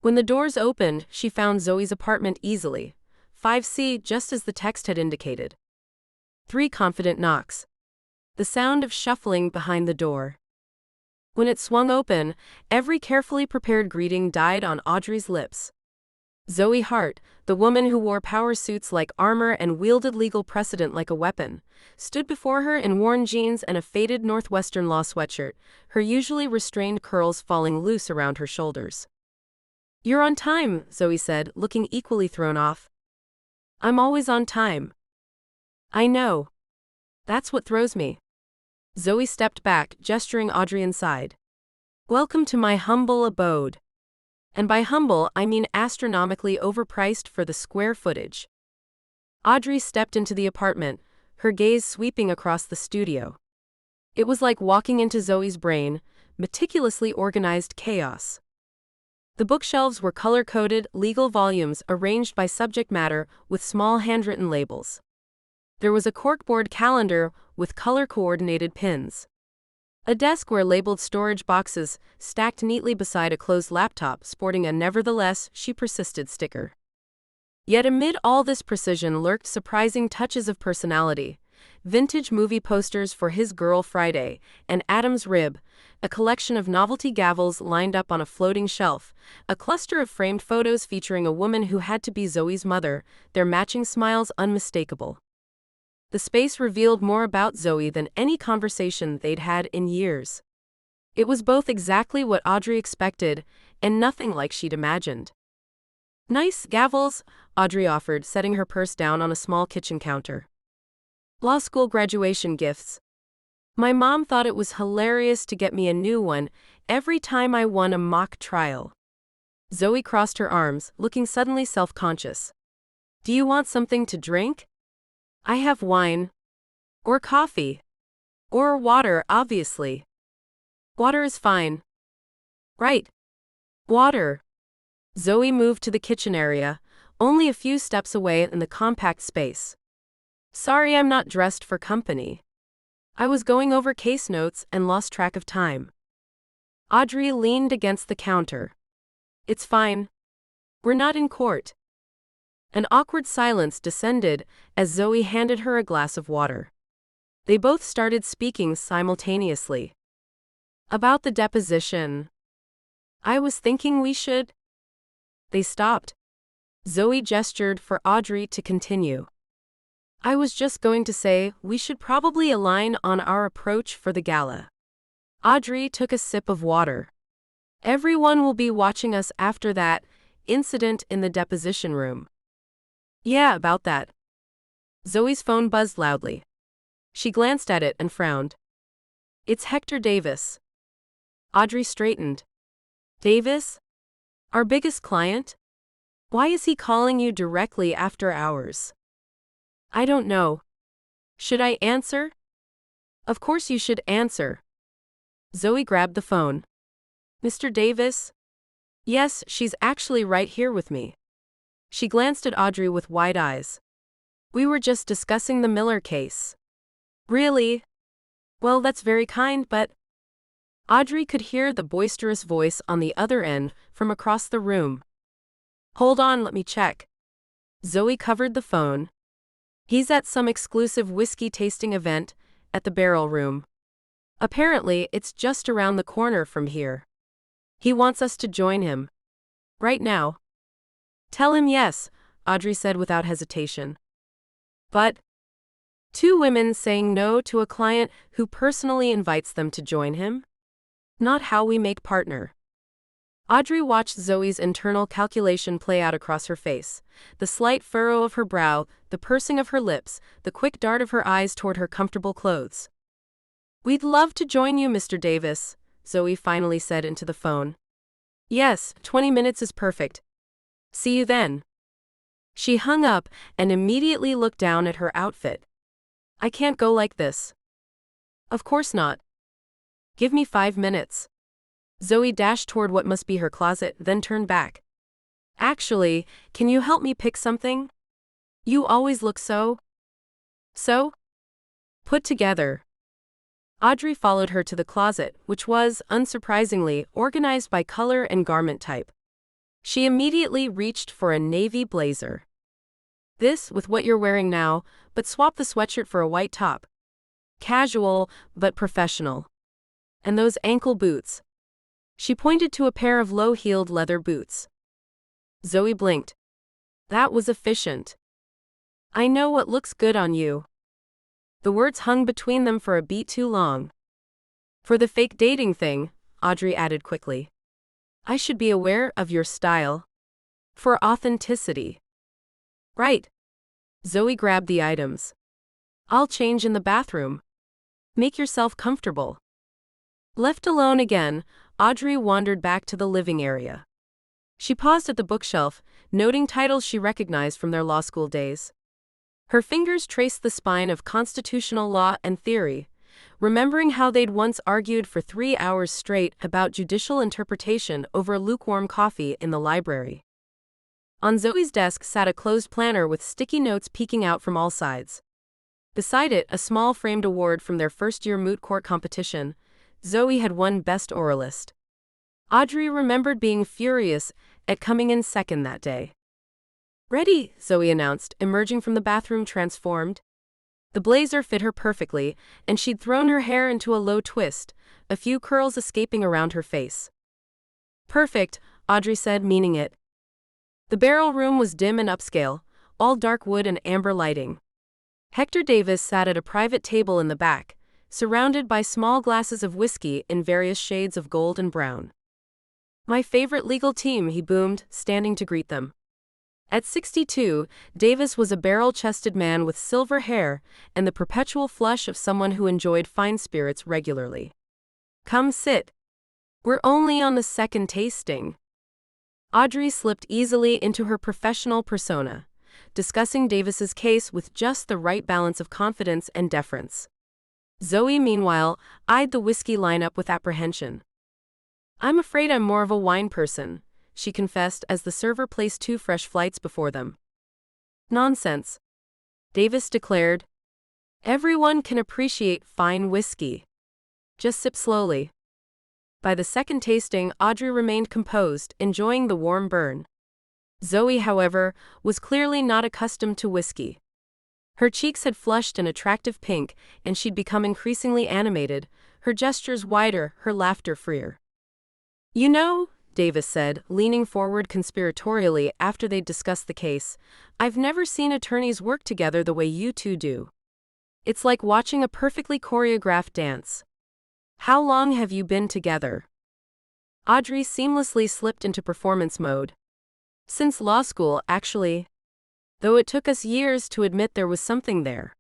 When the doors opened, she found Zoe's apartment easily. 5C, just as the text had indicated. 3 confident knocks. The sound of shuffling behind the door. When it swung open, every carefully prepared greeting died on Audrey's lips. Zoe Hart, the woman who wore power suits like armor and wielded legal precedent like a weapon, stood before her in worn jeans and a faded Northwestern law sweatshirt, her usually restrained curls falling loose around her shoulders. You're on time, Zoe said, looking equally thrown off. I'm always on time. I know. That's what throws me. Zoe stepped back, gesturing Audrey inside. Welcome to my humble abode. And by humble, I mean astronomically overpriced for the square footage. Audrey stepped into the apartment, her gaze sweeping across the studio. It was like walking into Zoe's brain, meticulously organized chaos. The bookshelves were color-coded, legal volumes arranged by subject matter with small handwritten labels. There was a corkboard calendar with color-coordinated pins. A desk where labeled storage boxes stacked neatly beside a closed laptop sporting a "Nevertheless, she persisted" sticker. Yet amid all this precision lurked surprising touches of personality. Vintage movie posters for His Girl Friday and Adam's Rib, a collection of novelty gavels lined up on a floating shelf, a cluster of framed photos featuring a woman who had to be Zoe's mother, their matching smiles unmistakable. The space revealed more about Zoe than any conversation they'd had in years. It was both exactly what Audrey expected and nothing like she'd imagined. Nice gavels, Audrey offered, setting her purse down on a small kitchen counter. Law school graduation gifts. My mom thought it was hilarious to get me a new one every time I won a mock trial. Zoe crossed her arms, looking suddenly self-conscious. Do you want something to drink? I have wine. Or coffee. Or water, obviously. Water is fine. Right. Water. Zoe moved to the kitchen area, only a few steps away in the compact space. Sorry, I'm not dressed for company. I was going over case notes and lost track of time. Audrey leaned against the counter. It's fine. We're not in court. An awkward silence descended as Zoe handed her a glass of water. They both started speaking simultaneously. About the deposition. I was thinking we should. They stopped. Zoe gestured for Audrey to continue. I was just going to say we should probably align on our approach for the gala. Audrey took a sip of water. Everyone will be watching us after that incident in the deposition room. Yeah, about that. Zoe's phone buzzed loudly. She glanced at it and frowned. It's Hector Davis. Audrey straightened. Davis? Our biggest client? Why is he calling you directly after hours? I don't know. Should I answer? Of course you should answer. Zoe grabbed the phone. Mr. Davis? Yes, she's actually right here with me. She glanced at Audrey with wide eyes. We were just discussing the Miller case. Really? Well, that's very kind, but… Audrey could hear the boisterous voice on the other end from across the room. Hold on, let me check. Zoe covered the phone. He's at some exclusive whiskey tasting event at the Barrel Room. Apparently, it's just around the corner from here. He wants us to join him. Right now. Tell him yes, Audrey said without hesitation. But… Two women saying no to a client who personally invites them to join him? Not how we make partner. Audrey watched Zoe's internal calculation play out across her face, the slight furrow of her brow, the pursing of her lips, the quick dart of her eyes toward her comfortable clothes. We'd love to join you, Mr. Davis, Zoe finally said into the phone. Yes, 20 minutes is perfect. See you then. She hung up and immediately looked down at her outfit. I can't go like this. Of course not. Give me 5 minutes. Zoe dashed toward what must be her closet, then turned back. Actually, can you help me pick something? You always look so put together. Audrey followed her to the closet, which was, unsurprisingly, organized by color and garment type. She immediately reached for a navy blazer. This, with what you're wearing now, but swap the sweatshirt for a white top. Casual, but professional. And those ankle boots. She pointed to a pair of low-heeled leather boots. Zoe blinked. That was efficient. I know what looks good on you. The words hung between them for a beat too long. For the fake dating thing, Audrey added quickly. I should be aware of your style. For authenticity. Right. Zoe grabbed the items. I'll change in the bathroom. Make yourself comfortable. Left alone again, Audrey wandered back to the living area. She paused at the bookshelf, noting titles she recognized from their law school days. Her fingers traced the spine of constitutional law and theory, remembering how they'd once argued for 3 hours straight about judicial interpretation over lukewarm coffee in the library. On Zoe's desk sat a closed planner with sticky notes peeking out from all sides. Beside it, a small framed award from their first-year moot court competition. Zoe had won Best Oralist. Audrey remembered being furious at coming in second that day. Ready, Zoe announced, emerging from the bathroom transformed. The blazer fit her perfectly, and she'd thrown her hair into a low twist, a few curls escaping around her face. Perfect, Audrey said, meaning it. The Barrel Room was dim and upscale, all dark wood and amber lighting. Hector Davis sat at a private table in the back, surrounded by small glasses of whiskey in various shades of gold and brown. My favorite legal team, he boomed, standing to greet them. At 62, Davis was a barrel-chested man with silver hair and the perpetual flush of someone who enjoyed fine spirits regularly. Come sit. We're only on the second tasting. Audrey slipped easily into her professional persona, discussing Davis's case with just the right balance of confidence and deference. Zoe, meanwhile, eyed the whiskey lineup with apprehension. I'm afraid I'm more of a wine person, she confessed as the server placed 2 fresh flights before them. Nonsense, Davis declared. Everyone can appreciate fine whiskey. Just sip slowly. By the second tasting, Audrey remained composed, enjoying the warm burn. Zoe, however, was clearly not accustomed to whiskey. Her cheeks had flushed an attractive pink, and she'd become increasingly animated, her gestures wider, her laughter freer. You know, Davis said, leaning forward conspiratorially after they'd discussed the case, I've never seen attorneys work together the way you two do. It's like watching a perfectly choreographed dance. How long have you been together? Audrey seamlessly slipped into performance mode. Since law school, actually. Though it took us years to admit there was something there.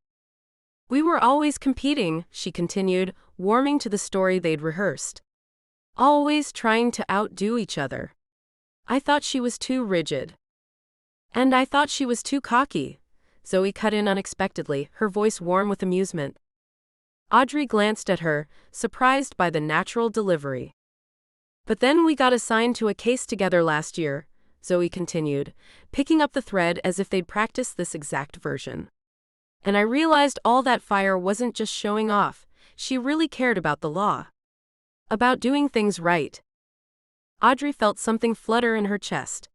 We were always competing, she continued, warming to the story they'd rehearsed. Always trying to outdo each other. I thought she was too rigid. And I thought she was too cocky. Zoe cut in unexpectedly, her voice warm with amusement. Audrey glanced at her, surprised by the natural delivery. But then we got assigned to a case together last year, Zoe continued, picking up the thread as if they'd practiced this exact version. And I realized all that fire wasn't just showing off, she really cared about the law. About doing things right. Audrey felt something flutter in her chest.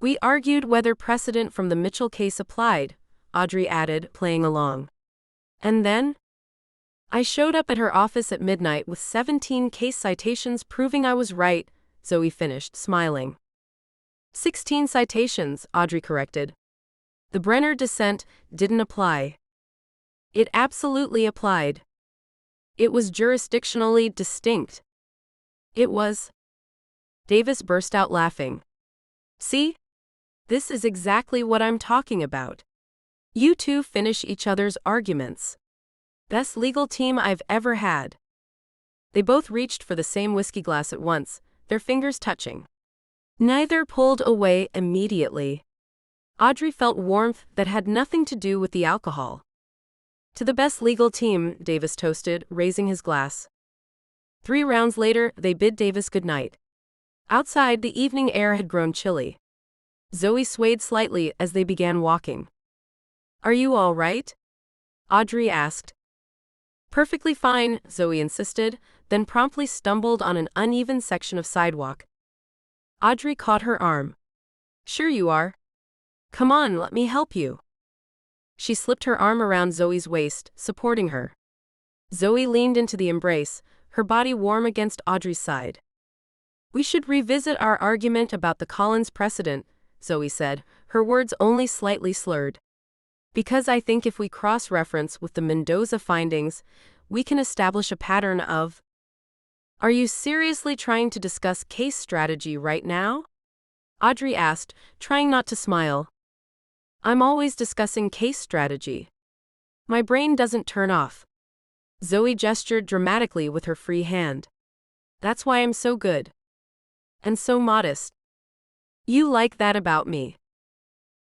We argued whether precedent from the Mitchell case applied, Audrey added, playing along. And then? I showed up at her office at midnight with 17 case citations proving I was right, Zoe finished, smiling. 16 citations, Audrey corrected. The Brenner dissent didn't apply. It absolutely applied. It was jurisdictionally distinct. It was. Davis burst out laughing. See? This is exactly what I'm talking about. You two finish each other's arguments. Best legal team I've ever had. They both reached for the same whiskey glass at once, their fingers touching. Neither pulled away immediately. Audrey felt warmth that had nothing to do with the alcohol. To the best legal team, Davis toasted, raising his glass. 3 rounds later, they bid Davis goodnight. Outside, the evening air had grown chilly. Zoe swayed slightly as they began walking. Are you all right? Audrey asked. Perfectly fine, Zoe insisted, then promptly stumbled on an uneven section of sidewalk. Audrey caught her arm. Sure you are. Come on, let me help you. She slipped her arm around Zoe's waist, supporting her. Zoe leaned into the embrace, her body warm against Audrey's side. We should revisit our argument about the Collins precedent, Zoe said, her words only slightly slurred. Because I think if we cross-reference with the Mendoza findings, we can establish a pattern of. Are you seriously trying to discuss case strategy right now? Audrey asked, trying not to smile. I'm always discussing case strategy. My brain doesn't turn off. Zoe gestured dramatically with her free hand. That's why I'm so good. And so modest. You like that about me.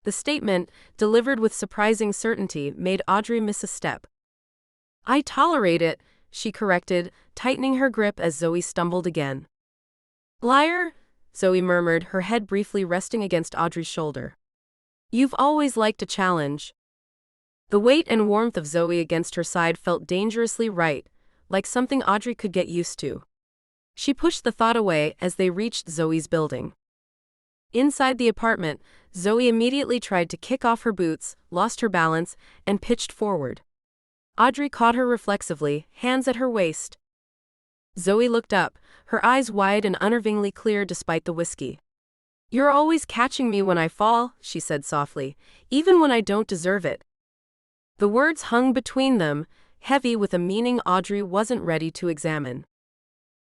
The statement, delivered with surprising certainty, made Audrey miss a step. I tolerate it, she corrected, tightening her grip as Zoe stumbled again. Liar, Zoe murmured, her head briefly resting against Audrey's shoulder. You've always liked a challenge. The weight and warmth of Zoe against her side felt dangerously right, like something Audrey could get used to. She pushed the thought away as they reached Zoe's building. Inside the apartment, Zoe immediately tried to kick off her boots, lost her balance, and pitched forward. Audrey caught her reflexively, hands at her waist. Zoe looked up, her eyes wide and unnervingly clear despite the whiskey. You're always catching me when I fall, she said softly, even when I don't deserve it. The words hung between them, heavy with a meaning Audrey wasn't ready to examine.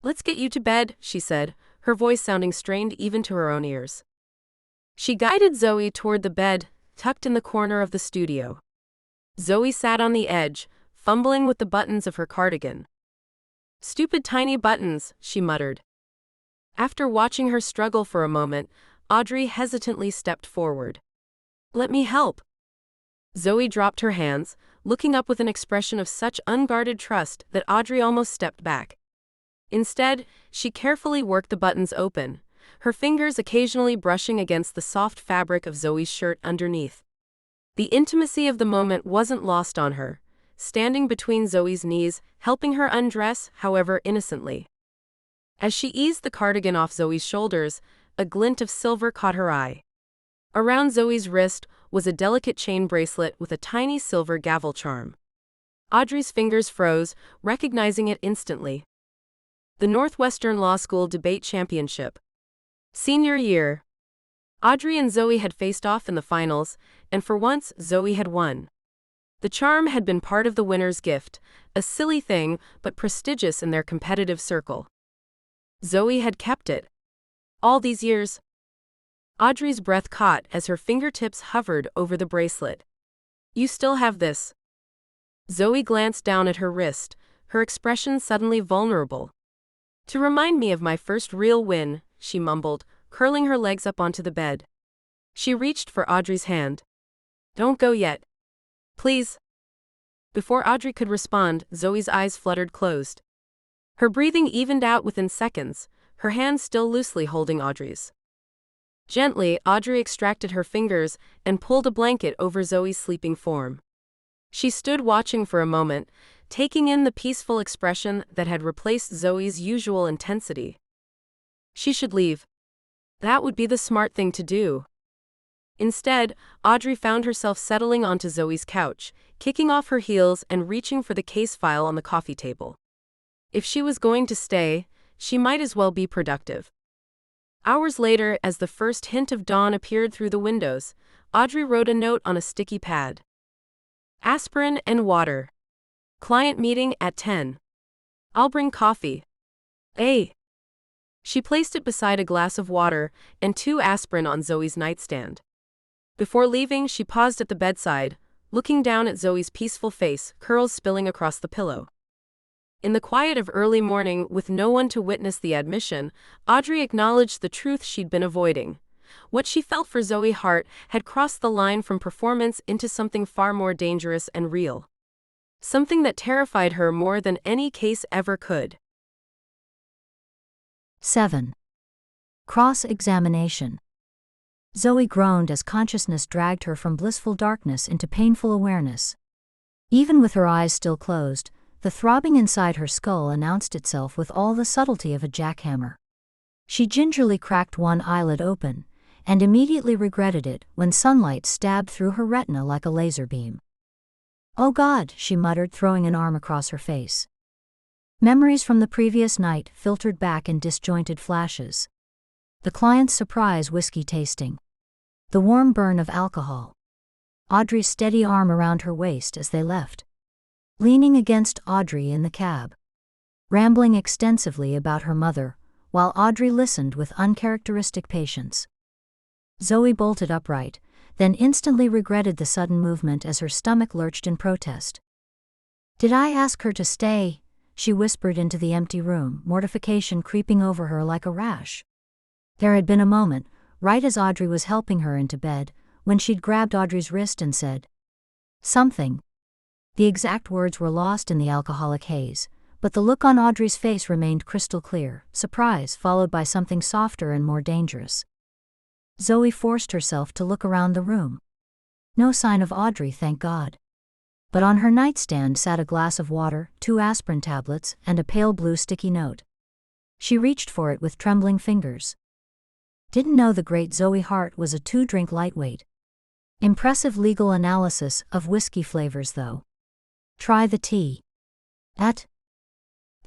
Let's get you to bed, she said, her voice sounding strained even to her own ears. She guided Zoe toward the bed, tucked in the corner of the studio. Zoe sat on the edge, fumbling with the buttons of her cardigan. Stupid tiny buttons, she muttered. After watching her struggle for a moment, Audrey hesitantly stepped forward. Let me help. Zoe dropped her hands, looking up with an expression of such unguarded trust that Audrey almost stepped back. Instead, she carefully worked the buttons open, her fingers occasionally brushing against the soft fabric of Zoe's shirt underneath. The intimacy of the moment wasn't lost on her, standing between Zoe's knees, helping her undress, however innocently. As she eased the cardigan off Zoe's shoulders, a glint of silver caught her eye. Around Zoe's wrist was a delicate chain bracelet with a tiny silver gavel charm. Audrey's fingers froze, recognizing it instantly. The Northwestern Law School Debate Championship. Senior year. Audrey and Zoe had faced off in the finals, and for once, Zoe had won. The charm had been part of the winner's gift, a silly thing, but prestigious in their competitive circle. Zoe had kept it. All these years. Audrey's breath caught as her fingertips hovered over the bracelet. You still have this. Zoe glanced down at her wrist, her expression suddenly vulnerable. To remind me of my first real win, she mumbled, curling her legs up onto the bed. She reached for Audrey's hand. Don't go yet. Please. Before Audrey could respond, Zoe's eyes fluttered closed. Her breathing evened out within seconds, her hand still loosely holding Audrey's. Gently, Audrey extracted her fingers and pulled a blanket over Zoe's sleeping form. She stood watching for a moment, taking in the peaceful expression that had replaced Zoe's usual intensity. She should leave. That would be the smart thing to do. Instead, Audrey found herself settling onto Zoe's couch, kicking off her heels and reaching for the case file on the coffee table. If she was going to stay, she might as well be productive. Hours later, as the first hint of dawn appeared through the windows, Audrey wrote a note on a sticky pad. Aspirin and water. Client meeting at 10. I'll bring coffee. A. She placed it beside a glass of water and 2 aspirin on Zoe's nightstand. Before leaving, she paused at the bedside, looking down at Zoe's peaceful face, curls spilling across the pillow. In the quiet of early morning, with no one to witness the admission, Audrey acknowledged the truth she'd been avoiding. What she felt for Zoe Hart had crossed the line from performance into something far more dangerous and real. Something that terrified her more than any case ever could. 7. Cross-examination. Zoe groaned as consciousness dragged her from blissful darkness into painful awareness. Even with her eyes still closed, the throbbing inside her skull announced itself with all the subtlety of a jackhammer. She gingerly cracked one eyelid open, and immediately regretted it when sunlight stabbed through her retina like a laser beam. "Oh God," she muttered, throwing an arm across her face. Memories from the previous night filtered back in disjointed flashes. The client's surprise whiskey tasting. The warm burn of alcohol. Audrey's steady arm around her waist as they left. Leaning against Audrey in the cab. Rambling extensively about her mother, while Audrey listened with uncharacteristic patience. Zoe bolted upright, then instantly regretted the sudden movement as her stomach lurched in protest. "Did I ask her to stay?" she whispered into the empty room, mortification creeping over her like a rash. There had been a moment, right as Audrey was helping her into bed, when she'd grabbed Audrey's wrist and said, "Something." The exact words were lost in the alcoholic haze, but the look on Audrey's face remained crystal clear, surprise followed by something softer and more dangerous. Zoe forced herself to look around the room. No sign of Audrey, thank God. But on her nightstand sat a glass of water, 2 aspirin tablets, and a pale blue sticky note. She reached for it with trembling fingers. Didn't know the great Zoe Hart was a 2-drink lightweight. Impressive legal analysis of whiskey flavors though. Try the tea. The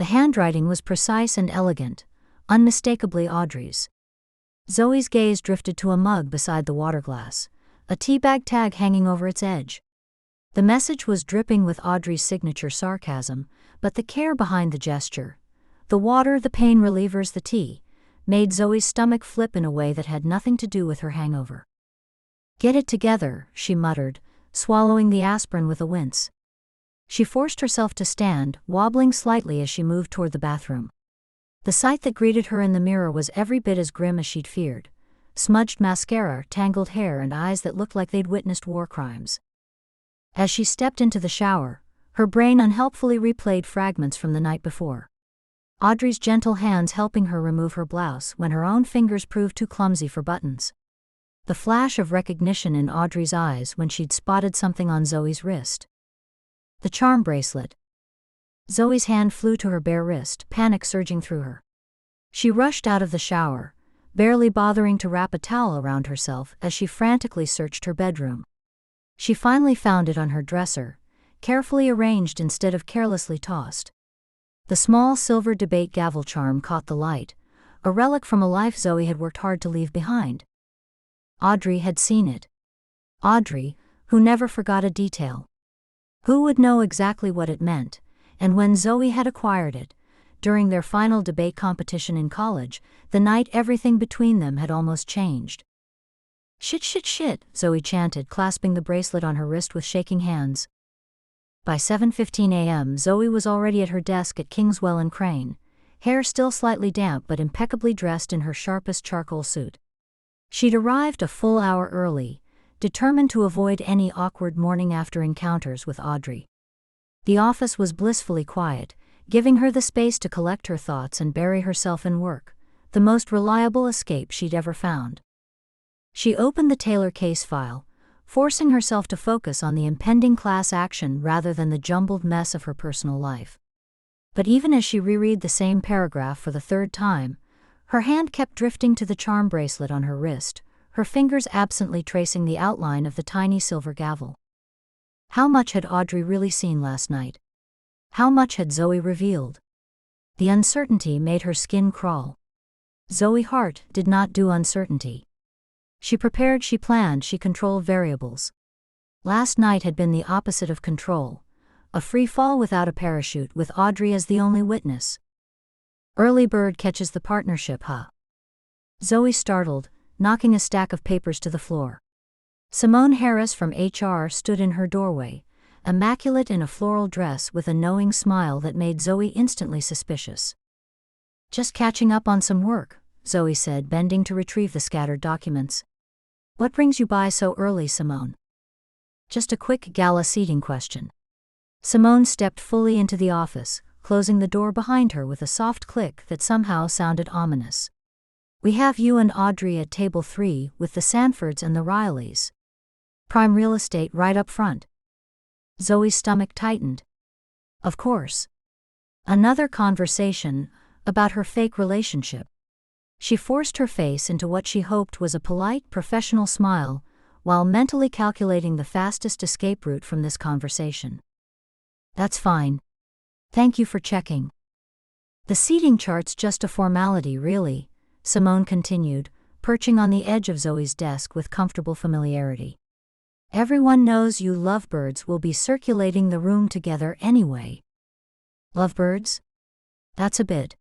handwriting was precise and elegant, unmistakably Audrey's. Zoe's gaze drifted to a mug beside the water glass, a teabag tag hanging over its edge. The message was dripping with Audrey's signature sarcasm, but the care behind the gesture, the water, the pain relievers, the tea, made Zoe's stomach flip in a way that had nothing to do with her hangover. "Get it together," she muttered, swallowing the aspirin with a wince. She forced herself to stand, wobbling slightly as she moved toward the bathroom. The sight that greeted her in the mirror was every bit as grim as she'd feared. Smudged mascara, tangled hair, and eyes that looked like they'd witnessed war crimes. As she stepped into the shower, her brain unhelpfully replayed fragments from the night before. Audrey's gentle hands helping her remove her blouse when her own fingers proved too clumsy for buttons. The flash of recognition in Audrey's eyes when she'd spotted something on Zoe's wrist. The charm bracelet. Zoe's hand flew to her bare wrist, panic surging through her. She rushed out of the shower, barely bothering to wrap a towel around herself as she frantically searched her bedroom. She finally found it on her dresser, carefully arranged instead of carelessly tossed. The small silver debate gavel charm caught the light, a relic from a life Zoe had worked hard to leave behind. Audrey had seen it. Audrey, who never forgot a detail. Who would know exactly what it meant, and when Zoe had acquired it, during their final debate competition in college, the night everything between them had almost changed. Shit, Zoe chanted, clasping the bracelet on her wrist with shaking hands. By 7:15 a.m. Zoe was already at her desk at Kingswell & Crane, hair still slightly damp but impeccably dressed in her sharpest charcoal suit. She'd arrived a full hour early, determined to avoid any awkward morning-after encounters with Audrey. The office was blissfully quiet, giving her the space to collect her thoughts and bury herself in work, the most reliable escape she'd ever found. She opened the Taylor case file, forcing herself to focus on the impending class action rather than the jumbled mess of her personal life. But even as she reread the same paragraph for the third time, her hand kept drifting to the charm bracelet on her wrist, her fingers absently tracing the outline of the tiny silver gavel. How much had Audrey really seen last night? How much had Zoe revealed? The uncertainty made her skin crawl. Zoe Hart did not do uncertainty. She prepared, she planned, she controlled variables. Last night had been the opposite of control, a free fall without a parachute with Audrey as the only witness. Early bird catches the partnership, huh? Zoe startled, knocking a stack of papers to the floor. Simone Harris from HR stood in her doorway, immaculate in a floral dress with a knowing smile that made Zoe instantly suspicious. "Just catching up on some work," Zoe said, bending to retrieve the scattered documents. "What brings you by so early, Simone?" "Just a quick gala seating question." Simone stepped fully into the office, closing the door behind her with a soft click that somehow sounded ominous. "We have you and Audrey at table 3 with the Sanfords and the Rileys. Prime real estate right up front." Zoe's stomach tightened. Of course. Another conversation about her fake relationship. She forced her face into what she hoped was a polite, professional smile, while mentally calculating the fastest escape route from this conversation. "That's fine. Thank you for checking." "The seating chart's just a formality, really," Simone continued, perching on the edge of Zoe's desk with comfortable familiarity. "Everyone knows you lovebirds will be circulating the room together anyway." "Lovebirds? That's a bit."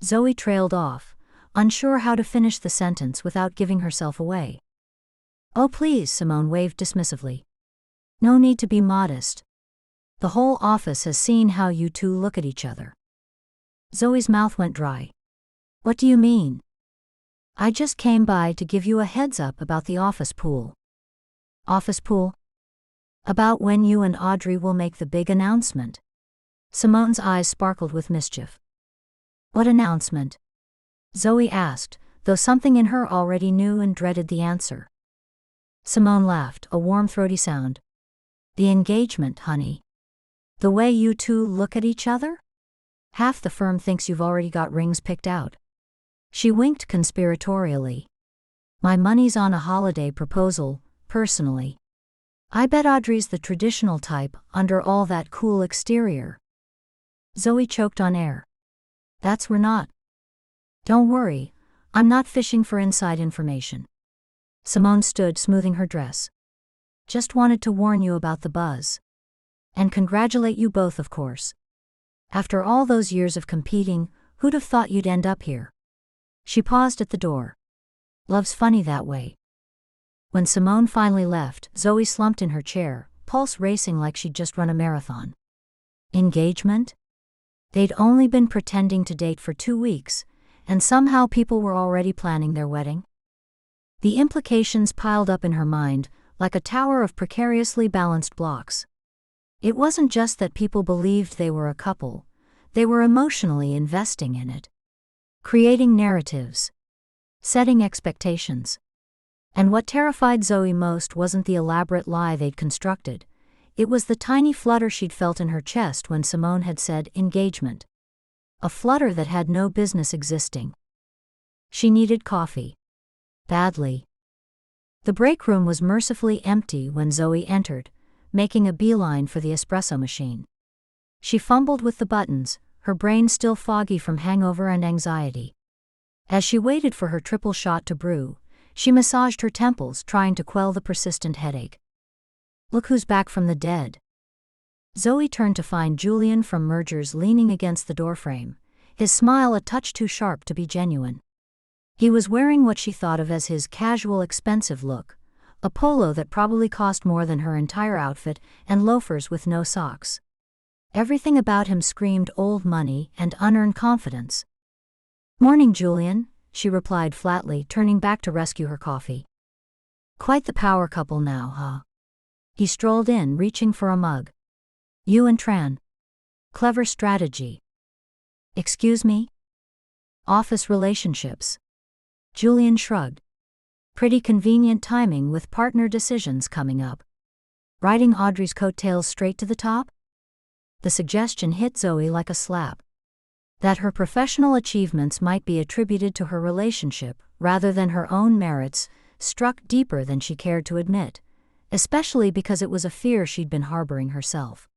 Zoe trailed off, unsure how to finish the sentence without giving herself away. "Oh please," Simone waved dismissively. "No need to be modest. The whole office has seen how you two look at each other." Zoe's mouth went dry. "What do you mean?" "I just came by to give you a heads up about the office pool." "Office pool?" "About when you and Audrey will make the big announcement." Simone's eyes sparkled with mischief. "What announcement?" Zoe asked, though something in her already knew and dreaded the answer. Simone laughed, a warm throaty sound. "The engagement, honey. The way you two look at each other? Half the firm thinks you've already got rings picked out." She winked conspiratorially. "My money's on a holiday proposal, personally. I bet Audrey's the traditional type under all that cool exterior." Zoe choked on air. "That's we're not." "Don't worry, I'm not fishing for inside information." Simone stood, smoothing her dress. "Just wanted to warn you about the buzz. And congratulate you both, of course. After all those years of competing, who'd have thought you'd end up here?" She paused at the door. "Love's funny that way." When Simone finally left, Zoe slumped in her chair, pulse racing like she'd just run a marathon. Engagement? They'd only been pretending to date for 2 weeks, and somehow people were already planning their wedding? The implications piled up in her mind, like a tower of precariously balanced blocks. It wasn't just that people believed they were a couple, they were emotionally investing in it. Creating narratives. Setting expectations. And what terrified Zoe most wasn't the elaborate lie they'd constructed, it was the tiny flutter she'd felt in her chest when Simone had said engagement. A flutter that had no business existing. She needed coffee. Badly. The break room was mercifully empty when Zoe entered, making a beeline for the espresso machine. She fumbled with the buttons, her brain still foggy from hangover and anxiety. As she waited for her triple shot to brew, she massaged her temples, trying to quell the persistent headache. "Look who's back from the dead." Zoe turned to find Julian from Mergers leaning against the doorframe, his smile a touch too sharp to be genuine. He was wearing what she thought of as his casual expensive look, a polo that probably cost more than her entire outfit and loafers with no socks. Everything about him screamed old money and unearned confidence. "Morning, Julian," she replied flatly, turning back to rescue her coffee. "Quite the power couple now, huh?" He strolled in, reaching for a mug. "You and Tran. Clever strategy." "Excuse me?" Office relationships. Julian shrugged. Pretty convenient timing with partner decisions coming up. Riding Audrey's coattails straight to the top? The suggestion hit Zoe like a slap. That her professional achievements might be attributed to her relationship rather than her own merits struck deeper than she cared to admit, especially because it was a fear she'd been harboring herself.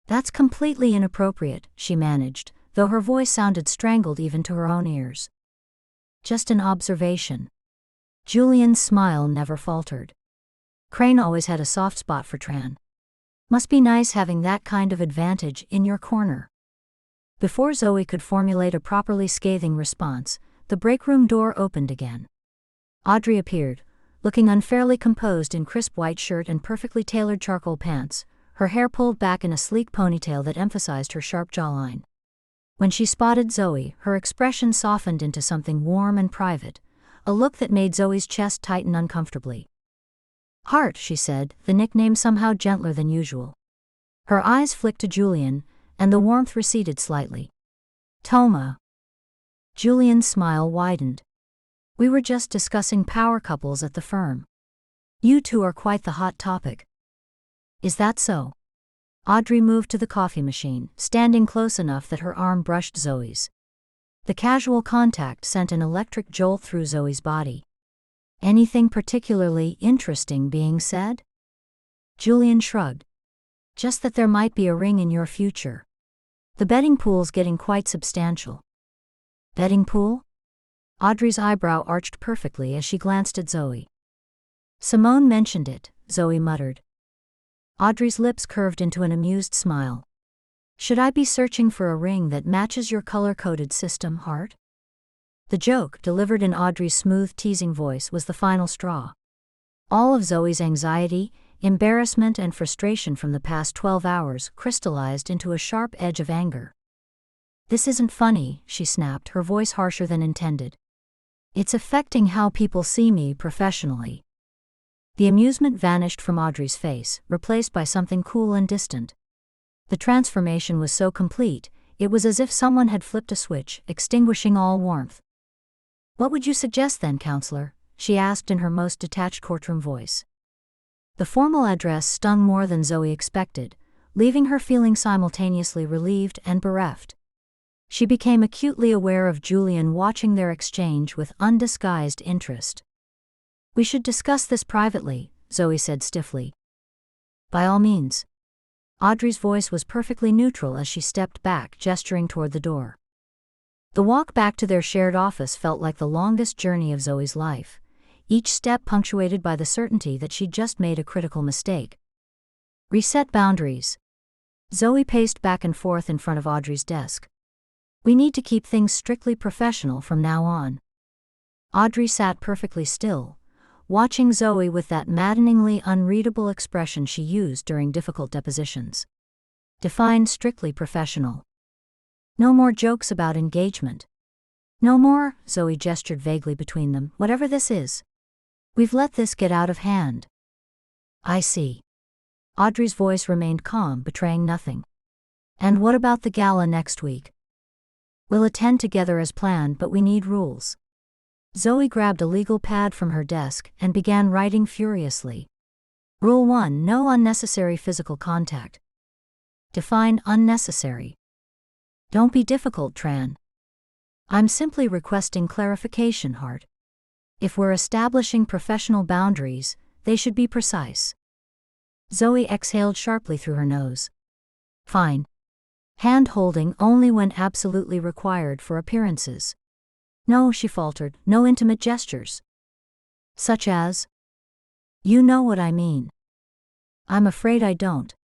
That's completely inappropriate, she managed, though her voice sounded strangled even to her own ears. Just an observation. Julian's smile never faltered. Crane always had a soft spot for Tran. Must be nice having that kind of advantage in your corner. Before Zoe could formulate a properly scathing response, the break room door opened again. Audrey appeared, looking unfairly composed in crisp white shirt and perfectly tailored charcoal pants, her hair pulled back in a sleek ponytail that emphasized her sharp jawline. When she spotted Zoe, her expression softened into something warm and private, a look that made Zoe's chest tighten uncomfortably. Hart, she said, the nickname somehow gentler than usual. Her eyes flicked to Julian, and the warmth receded slightly. Toma. Julian's smile widened. We were just discussing power couples at the firm. You two are quite the hot topic. Is that so? Audrey moved to the coffee machine, standing close enough that her arm brushed Zoe's. The casual contact sent an electric jolt through Zoe's body. Anything particularly interesting being said? Julian shrugged. Just that there might be a ring in your future. The betting pool's getting quite substantial. Betting pool? Audrey's eyebrow arched perfectly as she glanced at Zoe. Simone mentioned it, Zoe muttered. Audrey's lips curved into an amused smile. Should I be searching for a ring that matches your color-coded system, Hart? The joke, delivered in Audrey's smooth, teasing voice, was the final straw. All of Zoe's anxiety, embarrassment, and frustration from the past 12 hours crystallized into a sharp edge of anger. This isn't funny, she snapped, her voice harsher than intended. It's affecting how people see me professionally. The amusement vanished from Audrey's face, replaced by something cool and distant. The transformation was so complete, it was as if someone had flipped a switch, extinguishing all warmth. What would you suggest then, counselor? She asked in her most detached courtroom voice. The formal address stung more than Zoe expected, leaving her feeling simultaneously relieved and bereft. She became acutely aware of Julian watching their exchange with undisguised interest. We should discuss this privately, Zoe said stiffly. By all means. Audrey's voice was perfectly neutral as she stepped back, gesturing toward the door. The walk back to their shared office felt like the longest journey of Zoe's life, each step punctuated by the certainty that she'd just made a critical mistake. Reset boundaries. Zoe paced back and forth in front of Audrey's desk. We need to keep things strictly professional from now on. Audrey sat perfectly still, watching Zoe with that maddeningly unreadable expression she used during difficult depositions. Define strictly professional. No more jokes about engagement. No more, Zoe gestured vaguely between them, whatever this is. We've let this get out of hand. I see. Audrey's voice remained calm, betraying nothing. And what about the gala next week? We'll attend together as planned, but we need rules. Zoe grabbed a legal pad from her desk and began writing furiously. Rule 1: no unnecessary physical contact. Define unnecessary. Don't be difficult, Tran. I'm simply requesting clarification, Hart. If we're establishing professional boundaries, they should be precise. Zoe exhaled sharply through her nose. Fine. Hand-holding only when absolutely required for appearances. No, she faltered, no intimate gestures. Such as? You know what I mean. I'm afraid I don't.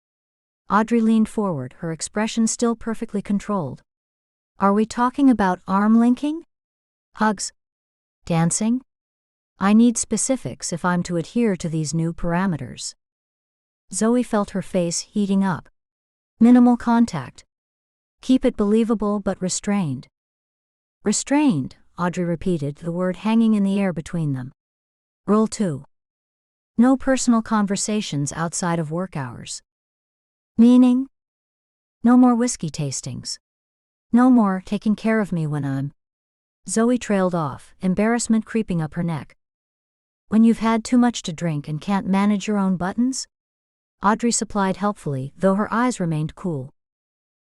Audrey leaned forward, her expression still perfectly controlled. Are we talking about arm linking? Hugs? Dancing? I need specifics if I'm to adhere to these new parameters. Zoe felt her face heating up. Minimal contact. Keep it believable but restrained. Restrained, Audrey repeated, the word hanging in the air between them. Rule 2. No personal conversations outside of work hours. Meaning? No more whiskey tastings. No more taking care of me when I'm Zoe trailed off, embarrassment creeping up her neck. When you've had too much to drink and can't manage your own buttons? Audrey supplied helpfully, though her eyes remained cool.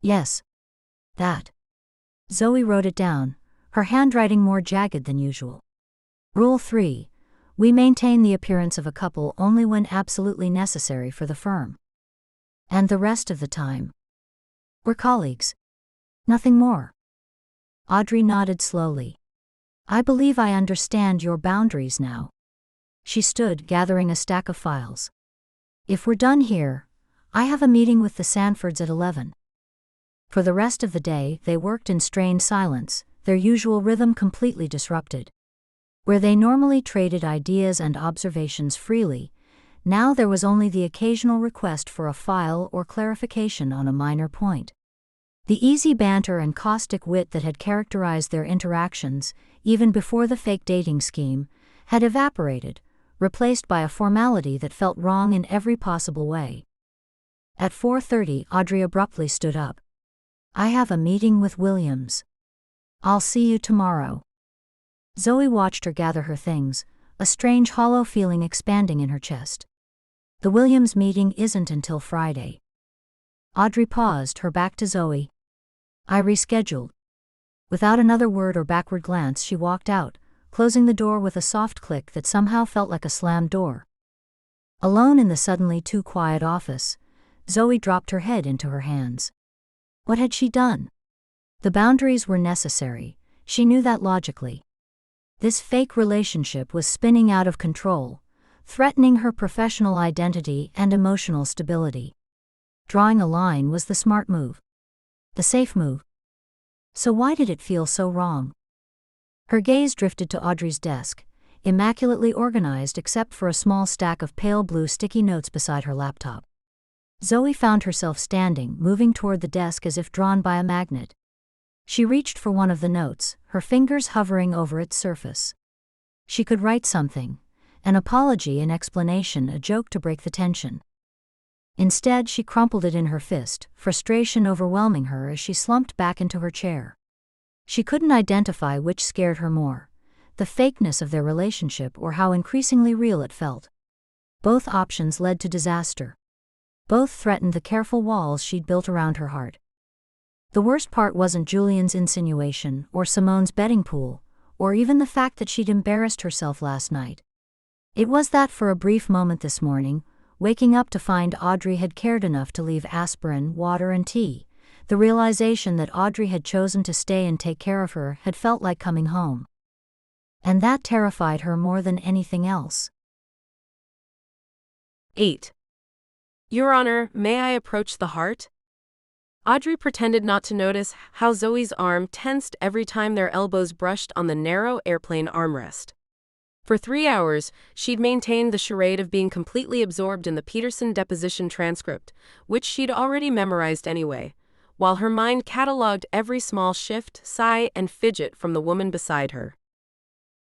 Yes. That. Zoe wrote it down, her handwriting more jagged than usual. Rule 3. We maintain the appearance of a couple only when absolutely necessary for the firm. And the rest of the time? We're colleagues. Nothing more. Audrey nodded slowly. I believe I understand your boundaries now. She stood, gathering a stack of files. If we're done here, I have a meeting with the Sanfords at 11. For the rest of the day, they worked in strained silence, their usual rhythm completely disrupted. Where they normally traded ideas and observations freely, now there was only the occasional request for a file or clarification on a minor point. The easy banter and caustic wit that had characterized their interactions, even before the fake dating scheme, had evaporated, replaced by a formality that felt wrong in every possible way. At 4:30, Audrey abruptly stood up. I have a meeting with Williams. I'll see you tomorrow. Zoe watched her gather her things, a strange hollow feeling expanding in her chest. The Williams meeting isn't until Friday. Audrey paused, her back to Zoe. I rescheduled. Without another word or backward glance, she walked out, closing the door with a soft click that somehow felt like a slammed door. Alone in the suddenly too quiet office, Zoe dropped her head into her hands. What had she done? The boundaries were necessary, she knew that logically. This fake relationship was spinning out of control, threatening her professional identity and emotional stability. Drawing a line was the smart move. The safe move. So why did it feel so wrong? Her gaze drifted to Audrey's desk, immaculately organized except for a small stack of pale blue sticky notes beside her laptop. Zoe found herself standing, moving toward the desk as if drawn by a magnet. She reached for one of the notes, her fingers hovering over its surface. She could write something, an apology, an explanation, a joke to break the tension. Instead, she crumpled it in her fist, frustration overwhelming her as she slumped back into her chair. She couldn't identify which scared her more, the fakeness of their relationship or how increasingly real it felt. Both options led to disaster. Both threatened the careful walls she'd built around her heart. The worst part wasn't Julian's insinuation, or Simone's betting pool, or even the fact that she'd embarrassed herself last night. It was that for a brief moment this morning, waking up to find Audrey had cared enough to leave aspirin, water and tea, the realization that Audrey had chosen to stay and take care of her had felt like coming home. And that terrified her more than anything else. 8. Your Honor, may I approach the heart? Audrey pretended not to notice how Zoe's arm tensed every time their elbows brushed on the narrow airplane armrest. For 3 hours, she'd maintained the charade of being completely absorbed in the Peterson deposition transcript, which she'd already memorized anyway, while her mind catalogued every small shift, sigh, and fidget from the woman beside her.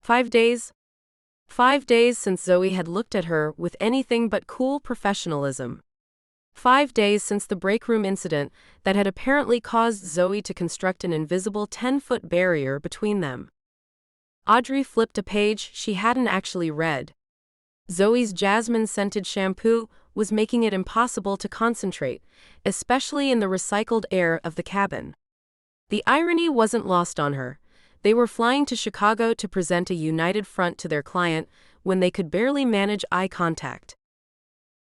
5 days? 5 days since Zoe had looked at her with anything but cool professionalism. 5 days since the break room incident that had apparently caused Zoe to construct an invisible 10-foot barrier between them. Audrey flipped a page she hadn't actually read. Zoe's jasmine-scented shampoo was making it impossible to concentrate, especially in the recycled air of the cabin. The irony wasn't lost on her. They were flying to Chicago to present a united front to their client when they could barely manage eye contact.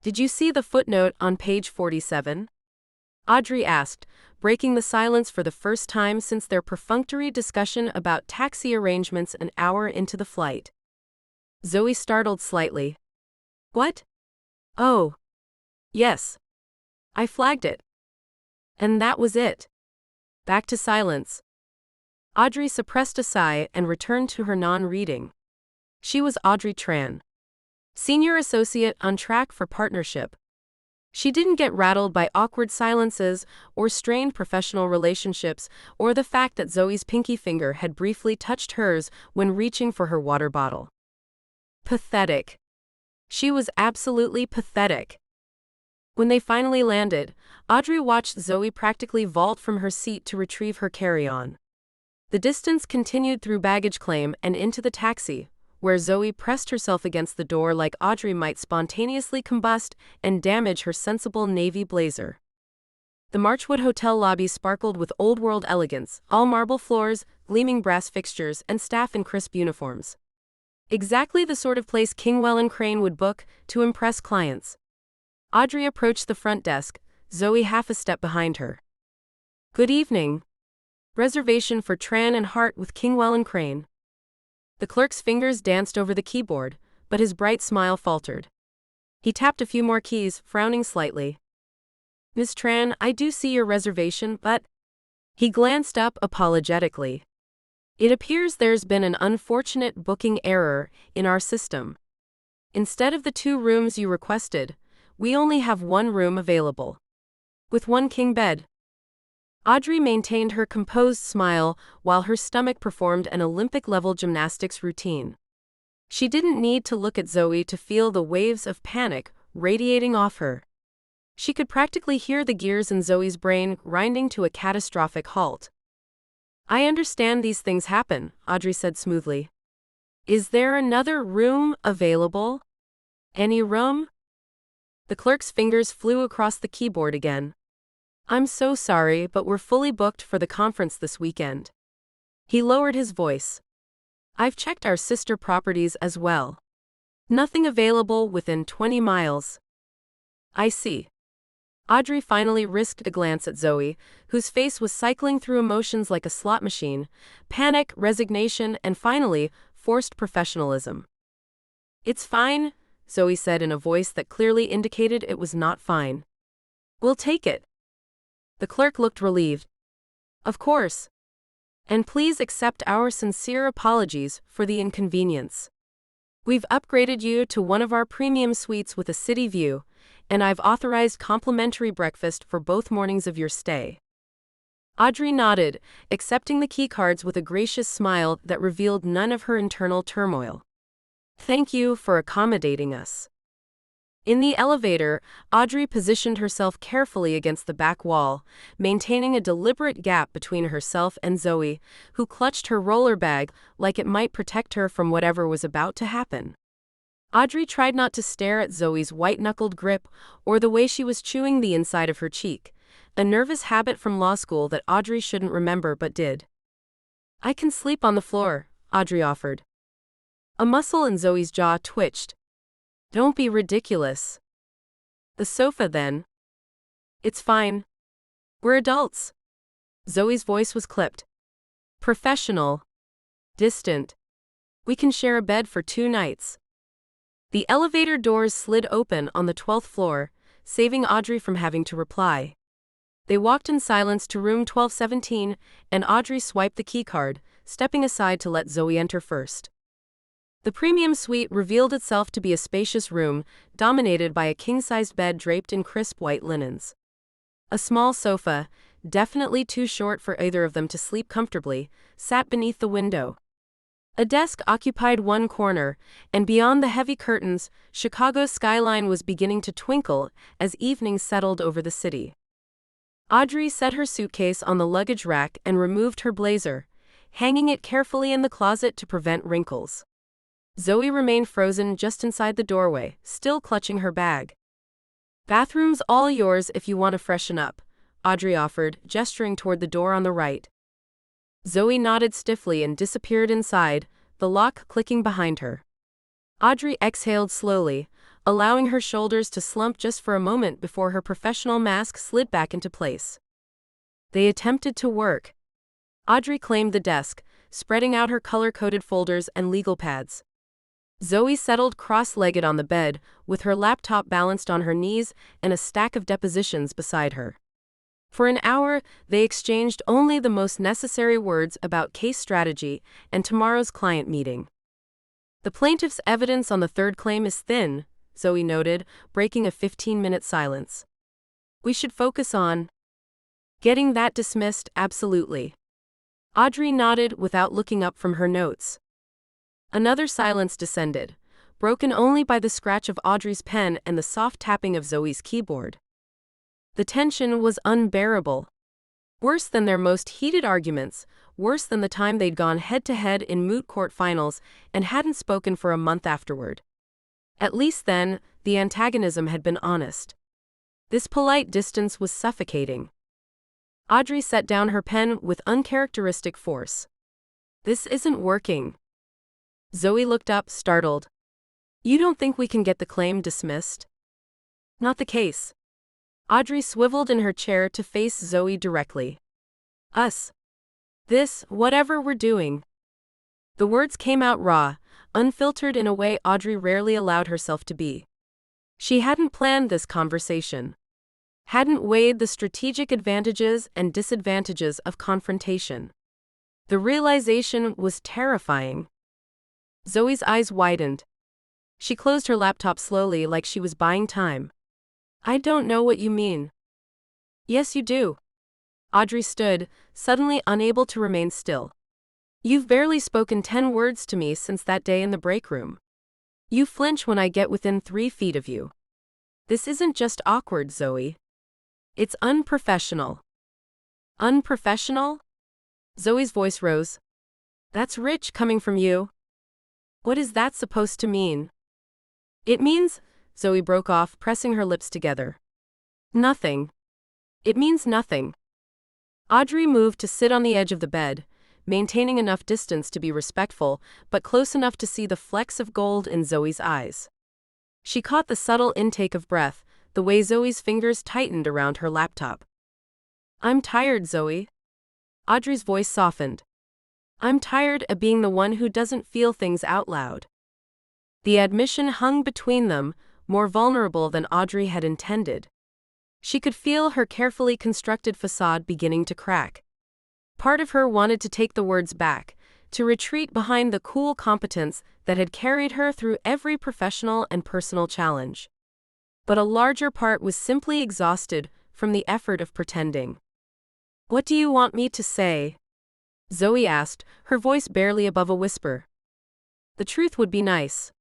Did you see the footnote on page 47? Audrey asked, breaking the silence for the first time since their perfunctory discussion about taxi arrangements an hour into the flight. Zoe startled slightly. What? Oh. Yes. I flagged it. And that was it. Back to silence. Audrey suppressed a sigh and returned to her non-reading. She was Audrey Tran, senior associate on track for partnership. She didn't get rattled by awkward silences or strained professional relationships or the fact that Zoe's pinky finger had briefly touched hers when reaching for her water bottle. Pathetic. She was absolutely pathetic. When they finally landed, Audrey watched Zoe practically vault from her seat to retrieve her carry-on. The distance continued through baggage claim and into the taxi, where Zoe pressed herself against the door like Audrey might spontaneously combust and damage her sensible navy blazer. The Marchwood Hotel lobby sparkled with old-world elegance, all marble floors, gleaming brass fixtures, and staff in crisp uniforms. Exactly the sort of place Kingwell and Crane would book to impress clients. Audrey approached the front desk, Zoe half a step behind her. "Good evening. Reservation for Tran and Hart with Kingwell and Crane." The clerk's fingers danced over the keyboard, but his bright smile faltered. He tapped a few more keys, frowning slightly. "Miss Tran, I do see your reservation, but—" He glanced up apologetically. "It appears there's been an unfortunate booking error in our system. Instead of the 2 rooms you requested, we only have 1 room available. With 1 king bed." Audrey maintained her composed smile while her stomach performed an Olympic-level gymnastics routine. She didn't need to look at Zoe to feel the waves of panic radiating off her. She could practically hear the gears in Zoe's brain grinding to a catastrophic halt. "I understand these things happen," Audrey said smoothly. "Is there another room available? Any room?" The clerk's fingers flew across the keyboard again. "I'm so sorry, but we're fully booked for the conference this weekend." He lowered his voice. "I've checked our sister properties as well. Nothing available within 20 miles. "I see." Audrey finally risked a glance at Zoe, whose face was cycling through emotions like a slot machine: panic, resignation, and finally, forced professionalism. "It's fine," Zoe said in a voice that clearly indicated it was not fine. "We'll take it." The clerk looked relieved. "Of course. And please accept our sincere apologies for the inconvenience. We've upgraded you to one of our premium suites with a city view, and I've authorized complimentary breakfast for both mornings of your stay." Audrey nodded, accepting the keycards with a gracious smile that revealed none of her internal turmoil. "Thank you for accommodating us." In the elevator, Audrey positioned herself carefully against the back wall, maintaining a deliberate gap between herself and Zoe, who clutched her roller bag like it might protect her from whatever was about to happen. Audrey tried not to stare at Zoe's white-knuckled grip or the way she was chewing the inside of her cheek, a nervous habit from law school that Audrey shouldn't remember but did. "I can sleep on the floor," Audrey offered. A muscle in Zoe's jaw twitched. "Don't be ridiculous." "The sofa, then." "It's fine. We're adults." Zoe's voice was clipped. "Professional. Distant. We can share a bed for 2 nights." The elevator doors slid open on the 12th floor, saving Audrey from having to reply. They walked in silence to room 1217, and Audrey swiped the keycard, stepping aside to let Zoe enter first. The premium suite revealed itself to be a spacious room, dominated by a king-sized bed draped in crisp white linens. A small sofa, definitely too short for either of them to sleep comfortably, sat beneath the window. A desk occupied one corner, and beyond the heavy curtains, Chicago's skyline was beginning to twinkle as evening settled over the city. Audrey set her suitcase on the luggage rack and removed her blazer, hanging it carefully in the closet to prevent wrinkles. Zoe remained frozen just inside the doorway, still clutching her bag. "Bathroom's all yours if you want to freshen up," Audrey offered, gesturing toward the door on the right. Zoe nodded stiffly and disappeared inside, the lock clicking behind her. Audrey exhaled slowly, allowing her shoulders to slump just for a moment before her professional mask slid back into place. They attempted to work. Audrey claimed the desk, spreading out her color-coded folders and legal pads. Zoe settled cross-legged on the bed, with her laptop balanced on her knees and a stack of depositions beside her. For an hour, they exchanged only the most necessary words about case strategy and tomorrow's client meeting. "The plaintiff's evidence on the third claim is thin," Zoe noted, breaking a 15-minute silence. "We should focus on getting that dismissed, absolutely." Audrey nodded without looking up from her notes. Another silence descended, broken only by the scratch of Audrey's pen and the soft tapping of Zoe's keyboard. The tension was unbearable. Worse than their most heated arguments, worse than the time they'd gone head-to-head in moot court finals and hadn't spoken for a month afterward. At least then, the antagonism had been honest. This polite distance was suffocating. Audrey set down her pen with uncharacteristic force. This isn't working. Zoe looked up, startled. You don't think we can get the claim dismissed? Not the case. Audrey swiveled in her chair to face Zoe directly. Us. This, whatever we're doing. The words came out raw, unfiltered in a way Audrey rarely allowed herself to be. She hadn't planned this conversation. Hadn't weighed the strategic advantages and disadvantages of confrontation. The realization was terrifying. Zoe's eyes widened. She closed her laptop slowly like she was buying time. I don't know what you mean. Yes, you do. Audrey stood, suddenly unable to remain still. You've barely spoken 10 words to me since that day in the break room. You flinch when I get within 3 feet of you. This isn't just awkward, Zoe. It's unprofessional. Unprofessional? Zoe's voice rose. That's rich coming from you. What is that supposed to mean? It means, Zoe broke off, pressing her lips together. Nothing. It means nothing. Audrey moved to sit on the edge of the bed, maintaining enough distance to be respectful, but close enough to see the flecks of gold in Zoe's eyes. She caught the subtle intake of breath, the way Zoe's fingers tightened around her laptop. I'm tired, Zoe. Audrey's voice softened. I'm tired of being the one who doesn't feel things out loud. The admission hung between them, more vulnerable than Audrey had intended. She could feel her carefully constructed facade beginning to crack. Part of her wanted to take the words back, to retreat behind the cool competence that had carried her through every professional and personal challenge. But a larger part was simply exhausted from the effort of pretending. What do you want me to say? Zoe asked, her voice barely above a whisper. The truth would be nice.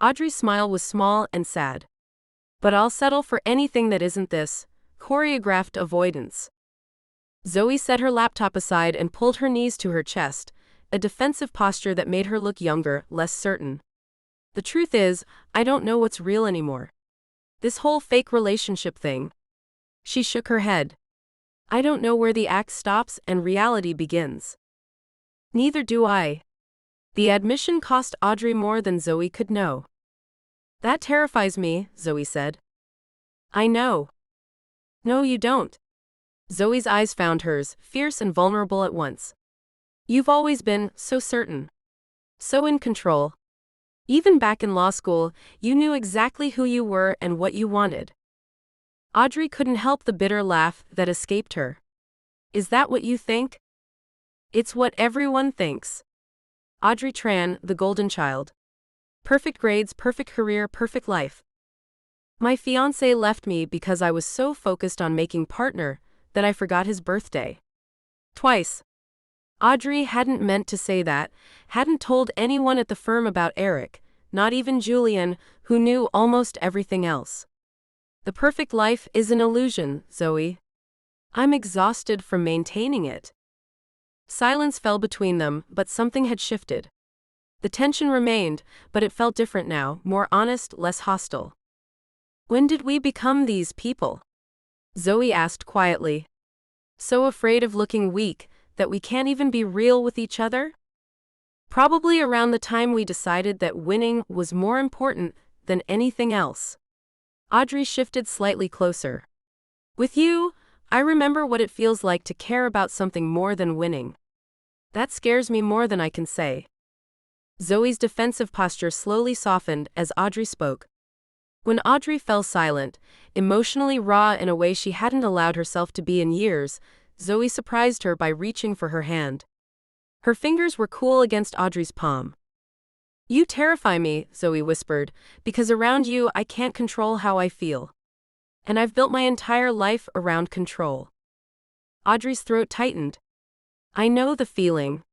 Audrey's smile was small and sad. But I'll settle for anything that isn't this, choreographed avoidance. Zoe set her laptop aside and pulled her knees to her chest, a defensive posture that made her look younger, less certain. The truth is, I don't know what's real anymore. This whole fake relationship thing. She shook her head. I don't know where the act stops and reality begins. Neither do I. The admission cost Audrey more than Zoe could know. That terrifies me, Zoe said. I know. No, you don't. Zoe's eyes found hers, fierce and vulnerable at once. You've always been so certain. So in control. Even back in law school, you knew exactly who you were and what you wanted. Audrey couldn't help the bitter laugh that escaped her. Is that what you think? It's what everyone thinks. Audrey Tran, the golden child. Perfect grades, perfect career, perfect life. My fiancé left me because I was so focused on making partner that I forgot his birthday. Twice. Audrey hadn't meant to say that, hadn't told anyone at the firm about Eric, not even Julian, who knew almost everything else. The perfect life is an illusion, Zoe. I'm exhausted from maintaining it. Silence fell between them, but something had shifted. The tension remained, but it felt different now, more honest, less hostile. When did we become these people? Zoe asked quietly. So afraid of looking weak that we can't even be real with each other? Probably around the time we decided that winning was more important than anything else. Audrey shifted slightly closer. With you, I remember what it feels like to care about something more than winning. That scares me more than I can say. Zoe's defensive posture slowly softened as Audrey spoke. When Audrey fell silent, emotionally raw in a way she hadn't allowed herself to be in years, Zoe surprised her by reaching for her hand. Her fingers were cool against Audrey's palm. You terrify me, Zoe whispered, because around you I can't control how I feel. And I've built my entire life around control. Audrey's throat tightened. I know the feeling.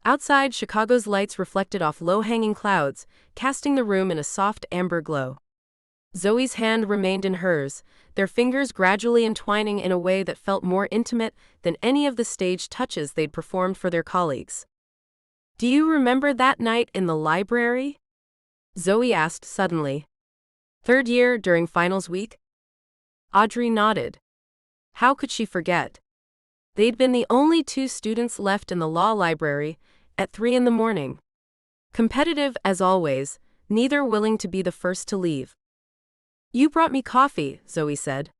Outside, Chicago's lights reflected off low-hanging clouds, casting the room in a soft amber glow. Zoe's hand remained in hers, their fingers gradually entwining in a way that felt more intimate than any of the stage touches they'd performed for their colleagues. "Do you remember that night in the library?" Zoe asked suddenly. "Third year during finals week?" Audrey nodded. How could she forget? They'd been the only two students left in the law library at 3 in the morning. Competitive as always, neither willing to be the first to leave. "You brought me coffee," Zoe said.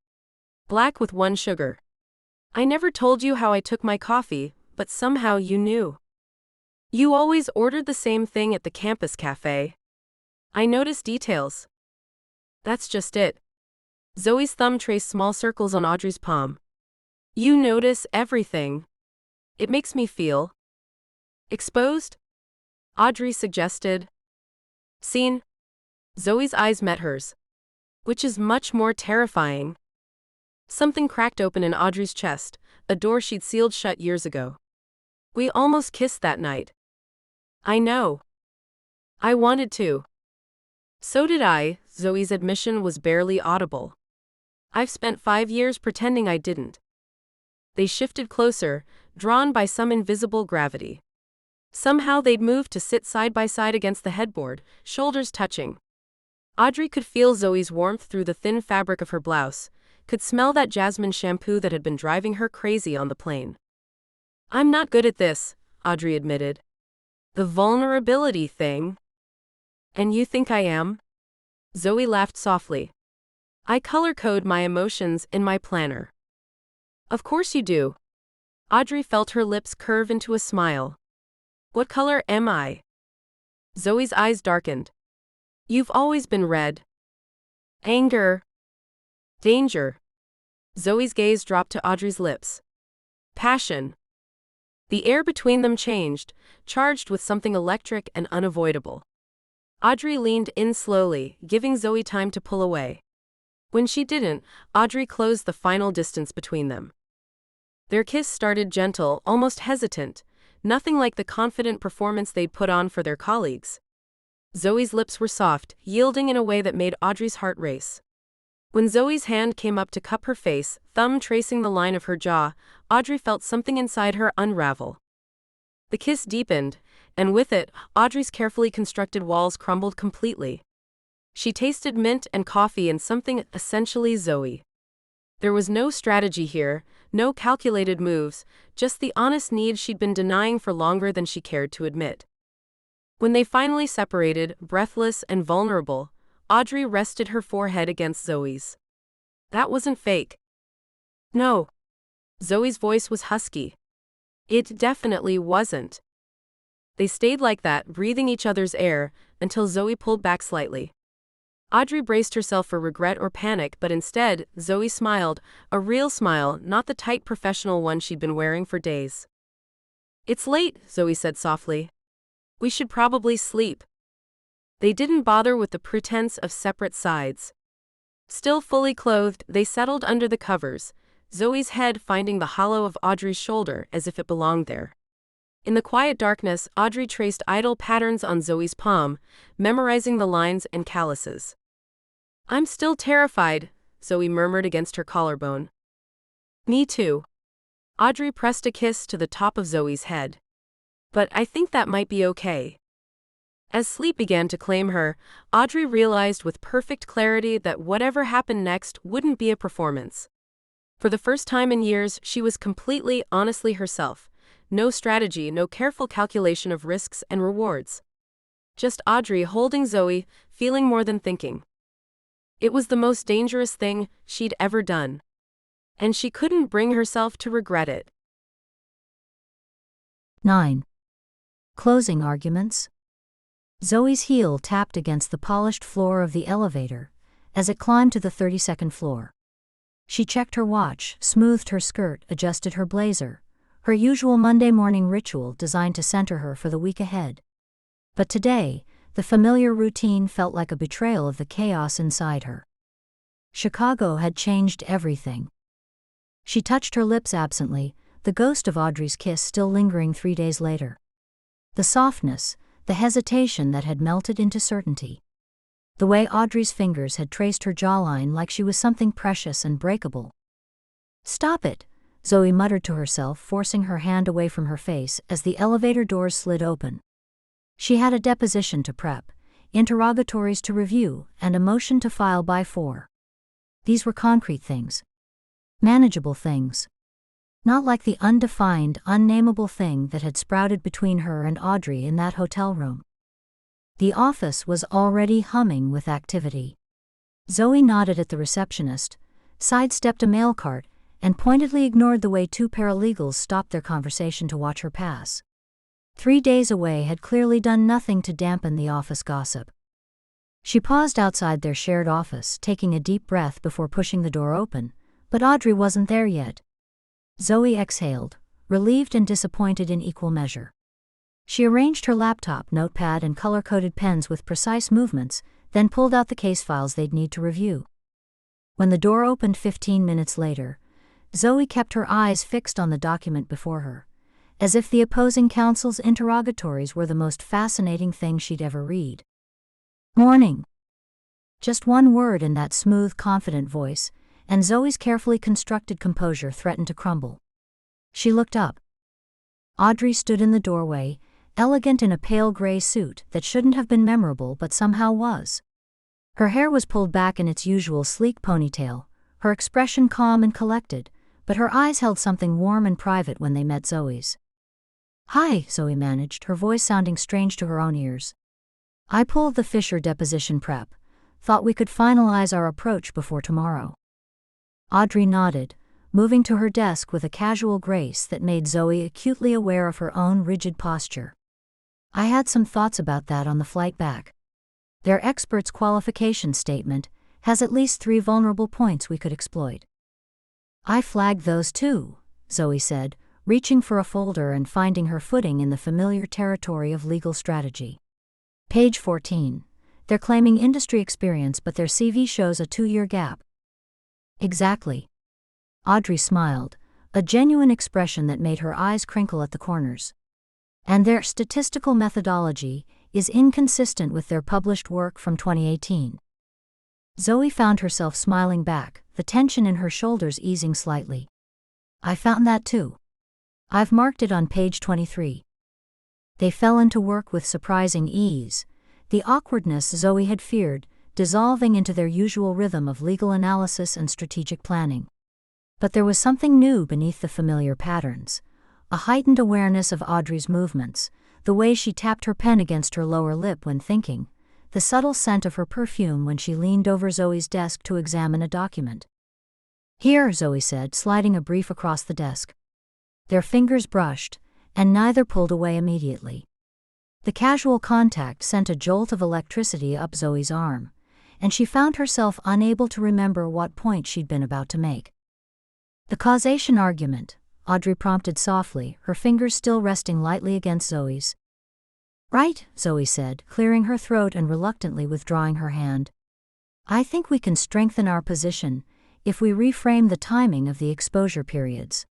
"Black with 1 sugar. I never told you how I took my coffee, but somehow you knew. You always ordered the same thing at the campus cafe. I notice details." "That's just it." Zoe's thumb traced small circles on Audrey's palm. "You notice everything. It makes me feel exposed?" Audrey suggested. "Seen?" Zoe's eyes met hers. "Which is much more terrifying." Something cracked open in Audrey's chest, a door she'd sealed shut years ago. "We almost kissed that night." "I know. I wanted to." "So did I," Zoe's admission was barely audible. "I've spent 5 years pretending I didn't." They shifted closer, drawn by some invisible gravity. Somehow they'd moved to sit side by side against the headboard, shoulders touching. Audrey could feel Zoe's warmth through the thin fabric of her blouse, could smell that jasmine shampoo that had been driving her crazy on the plane. "I'm not good at this," Audrey admitted. "The vulnerability thing." "And you think I am?" Zoe laughed softly. "I color code my emotions in my planner." "Of course you do." Audrey felt her lips curve into a smile. "What color am I?" Zoe's eyes darkened. "You've always been red." "Anger." "Danger." Zoe's gaze dropped to Audrey's lips. "Passion." The air between them changed, charged with something electric and unavoidable. Audrey leaned in slowly, giving Zoe time to pull away. When she didn't, Audrey closed the final distance between them. Their kiss started gentle, almost hesitant, nothing like the confident performance they'd put on for their colleagues. Zoe's lips were soft, yielding in a way that made Audrey's heart race. When Zoe's hand came up to cup her face, thumb tracing the line of her jaw, Audrey felt something inside her unravel. The kiss deepened, and with it, Audrey's carefully constructed walls crumbled completely. She tasted mint and coffee and something essentially Zoe. There was no strategy here, no calculated moves, just the honest need she'd been denying for longer than she cared to admit. When they finally separated, breathless and vulnerable, Audrey rested her forehead against Zoe's. "That wasn't fake." "No." Zoe's voice was husky. "It definitely wasn't." They stayed like that, breathing each other's air, until Zoe pulled back slightly. Audrey braced herself for regret or panic, but instead, Zoe smiled, a real smile, not the tight professional one she'd been wearing for days. "It's late," Zoe said softly. "We should probably sleep." They didn't bother with the pretense of separate sides. Still fully clothed, they settled under the covers, Zoe's head finding the hollow of Audrey's shoulder as if it belonged there. In the quiet darkness, Audrey traced idle patterns on Zoe's palm, memorizing the lines and calluses. "I'm still terrified," Zoe murmured against her collarbone. "Me too." Audrey pressed a kiss to the top of Zoe's head. "But I think that might be okay." As sleep began to claim her, Audrey realized with perfect clarity that whatever happened next wouldn't be a performance. For the first time in years, she was completely, honestly herself. No strategy, no careful calculation of risks and rewards. Just Audrey holding Zoe, feeling more than thinking. It was the most dangerous thing she'd ever done. And she couldn't bring herself to regret it. 9. Closing arguments. Zoe's heel tapped against the polished floor of the elevator as it climbed to the 32nd floor. She checked her watch, smoothed her skirt, adjusted her blazer, her usual Monday morning ritual designed to center her for the week ahead. But today, the familiar routine felt like a betrayal of the chaos inside her. Chicago had changed everything. She touched her lips absently, the ghost of Audrey's kiss still lingering 3 days later. The softness, the hesitation that had melted into certainty. the way Audrey's fingers had traced her jawline like she was something precious and breakable. "Stop it," Zoe muttered to herself, forcing her hand away from her face as the elevator doors slid open. She had a deposition to prep, interrogatories to review, and a motion to file by 4. These were concrete things. Manageable things. Not like the undefined, unnameable thing that had sprouted between her and Audrey in that hotel room. The office was already humming with activity. Zoe nodded at the receptionist, sidestepped a mail cart, and pointedly ignored the way 2 paralegals stopped their conversation to watch her pass. 3 days away had clearly done nothing to dampen the office gossip. She paused outside their shared office, taking a deep breath before pushing the door open, but Audrey wasn't there yet. Zoe exhaled, relieved and disappointed in equal measure. She arranged her laptop, notepad, and color-coded pens with precise movements, then pulled out the case files they'd need to review. When the door opened 15 minutes later, Zoe kept her eyes fixed on the document before her, as if the opposing counsel's interrogatories were the most fascinating thing she'd ever read. "Morning." Just one word in that smooth, confident voice, and Zoe's carefully constructed composure threatened to crumble. She looked up. Audrey stood in the doorway, elegant in a pale gray suit that shouldn't have been memorable but somehow was. Her hair was pulled back in its usual sleek ponytail, her expression calm and collected, but her eyes held something warm and private when they met Zoe's. "Hi," Zoe managed, her voice sounding strange to her own ears. "I pulled the Fisher deposition prep. Thought we could finalize our approach before tomorrow." Audrey nodded, moving to her desk with a casual grace that made Zoe acutely aware of her own rigid posture. "I had some thoughts about that on the flight back. Their expert's qualification statement has at least 3 vulnerable points we could exploit." "I flagged those too," Zoe said, reaching for a folder and finding her footing in the familiar territory of legal strategy. Page 14. "They're claiming industry experience, but their CV shows a 2-year gap." "Exactly." Audrey smiled, a genuine expression that made her eyes crinkle at the corners. "And their statistical methodology is inconsistent with their published work from 2018. Zoe found herself smiling back, the tension in her shoulders easing slightly. "I found that too. I've marked it on page 23. They fell into work with surprising ease, the awkwardness Zoe had feared dissolving into their usual rhythm of legal analysis and strategic planning. But there was something new beneath the familiar patterns, a heightened awareness of Audrey's movements, the way she tapped her pen against her lower lip when thinking, the subtle scent of her perfume when she leaned over Zoe's desk to examine a document. "Here," Zoe said, sliding a brief across the desk. Their fingers brushed, and neither pulled away immediately. The casual contact sent a jolt of electricity up Zoe's arm, and she found herself unable to remember what point she'd been about to make. "The causation argument," Audrey prompted softly, her fingers still resting lightly against Zoe's. "Right," Zoe said, clearing her throat and reluctantly withdrawing her hand. "I think we can strengthen our position if we reframe the timing of the exposure periods."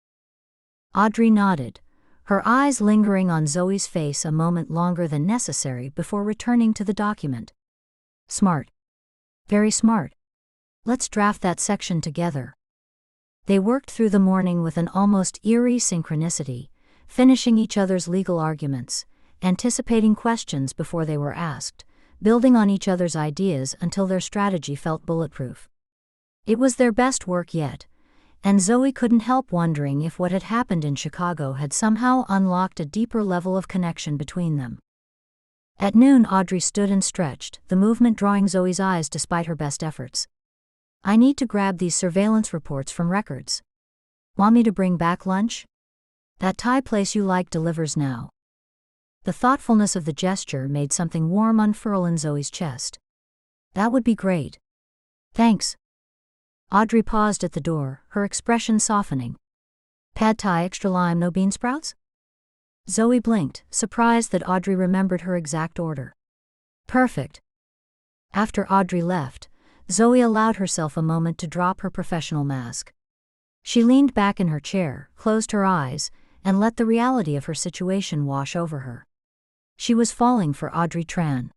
Audrey nodded, her eyes lingering on Zoe's face a moment longer than necessary before returning to the document. "Smart. Very smart. Let's draft that section together." They worked through the morning with an almost eerie synchronicity, finishing each other's legal arguments, anticipating questions before they were asked, building on each other's ideas until their strategy felt bulletproof. It was their best work yet, and Zoe couldn't help wondering if what had happened in Chicago had somehow unlocked a deeper level of connection between them. At noon, Audrey stood and stretched, the movement drawing Zoe's eyes despite her best efforts. "I need to grab these surveillance reports from records. Want me to bring back lunch? That Thai place you like delivers now." The thoughtfulness of the gesture made something warm unfurl in Zoe's chest. "That would be great. Thanks." Audrey paused at the door, her expression softening. "Pad Thai, extra lime, no bean sprouts?" Zoe blinked, surprised that Audrey remembered her exact order. "Perfect." After Audrey left, Zoe allowed herself a moment to drop her professional mask. She leaned back in her chair, closed her eyes, and let the reality of her situation wash over her. She was falling for Audrey Tran.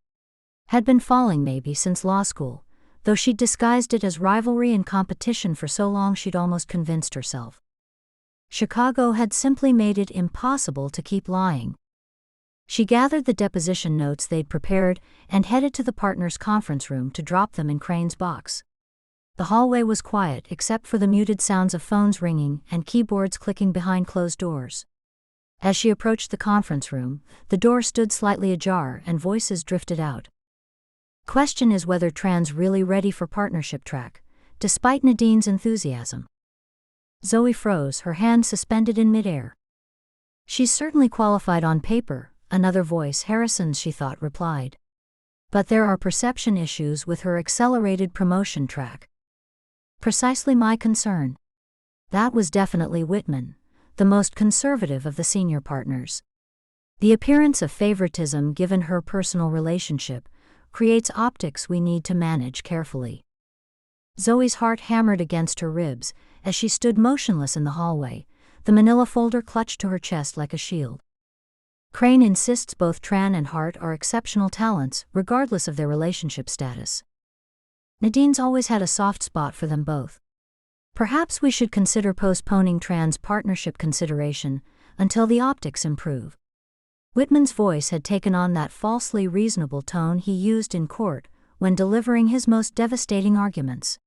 Had been falling maybe since law school, though she'd disguised it as rivalry and competition for so long she'd almost convinced herself. Chicago had simply made it impossible to keep lying. She gathered the deposition notes they'd prepared and headed to the partners' conference room to drop them in Crane's box. The hallway was quiet except for the muted sounds of phones ringing and keyboards clicking behind closed doors. As she approached the conference room, the door stood slightly ajar and voices drifted out. Question is whether Tran's really ready for partnership track, despite Nadine's enthusiasm. Zoe froze, her hand suspended in midair. She's certainly qualified on paper, another voice, Harrison's she thought, replied. But there are perception issues with her accelerated promotion track. Precisely my concern. That was definitely Whitman, the most conservative of the senior partners. The appearance of favoritism given her personal relationship creates optics we need to manage carefully. Zoe's heart hammered against her ribs as she stood motionless in the hallway, the manila folder clutched to her chest like a shield. Crane insists both Tran and Hart are exceptional talents, regardless of their relationship status. Nadine's always had a soft spot for them both. Perhaps we should consider postponing Tran's partnership consideration until the optics improve. Whitman's voice had taken on that falsely reasonable tone he used in court when delivering his most devastating arguments.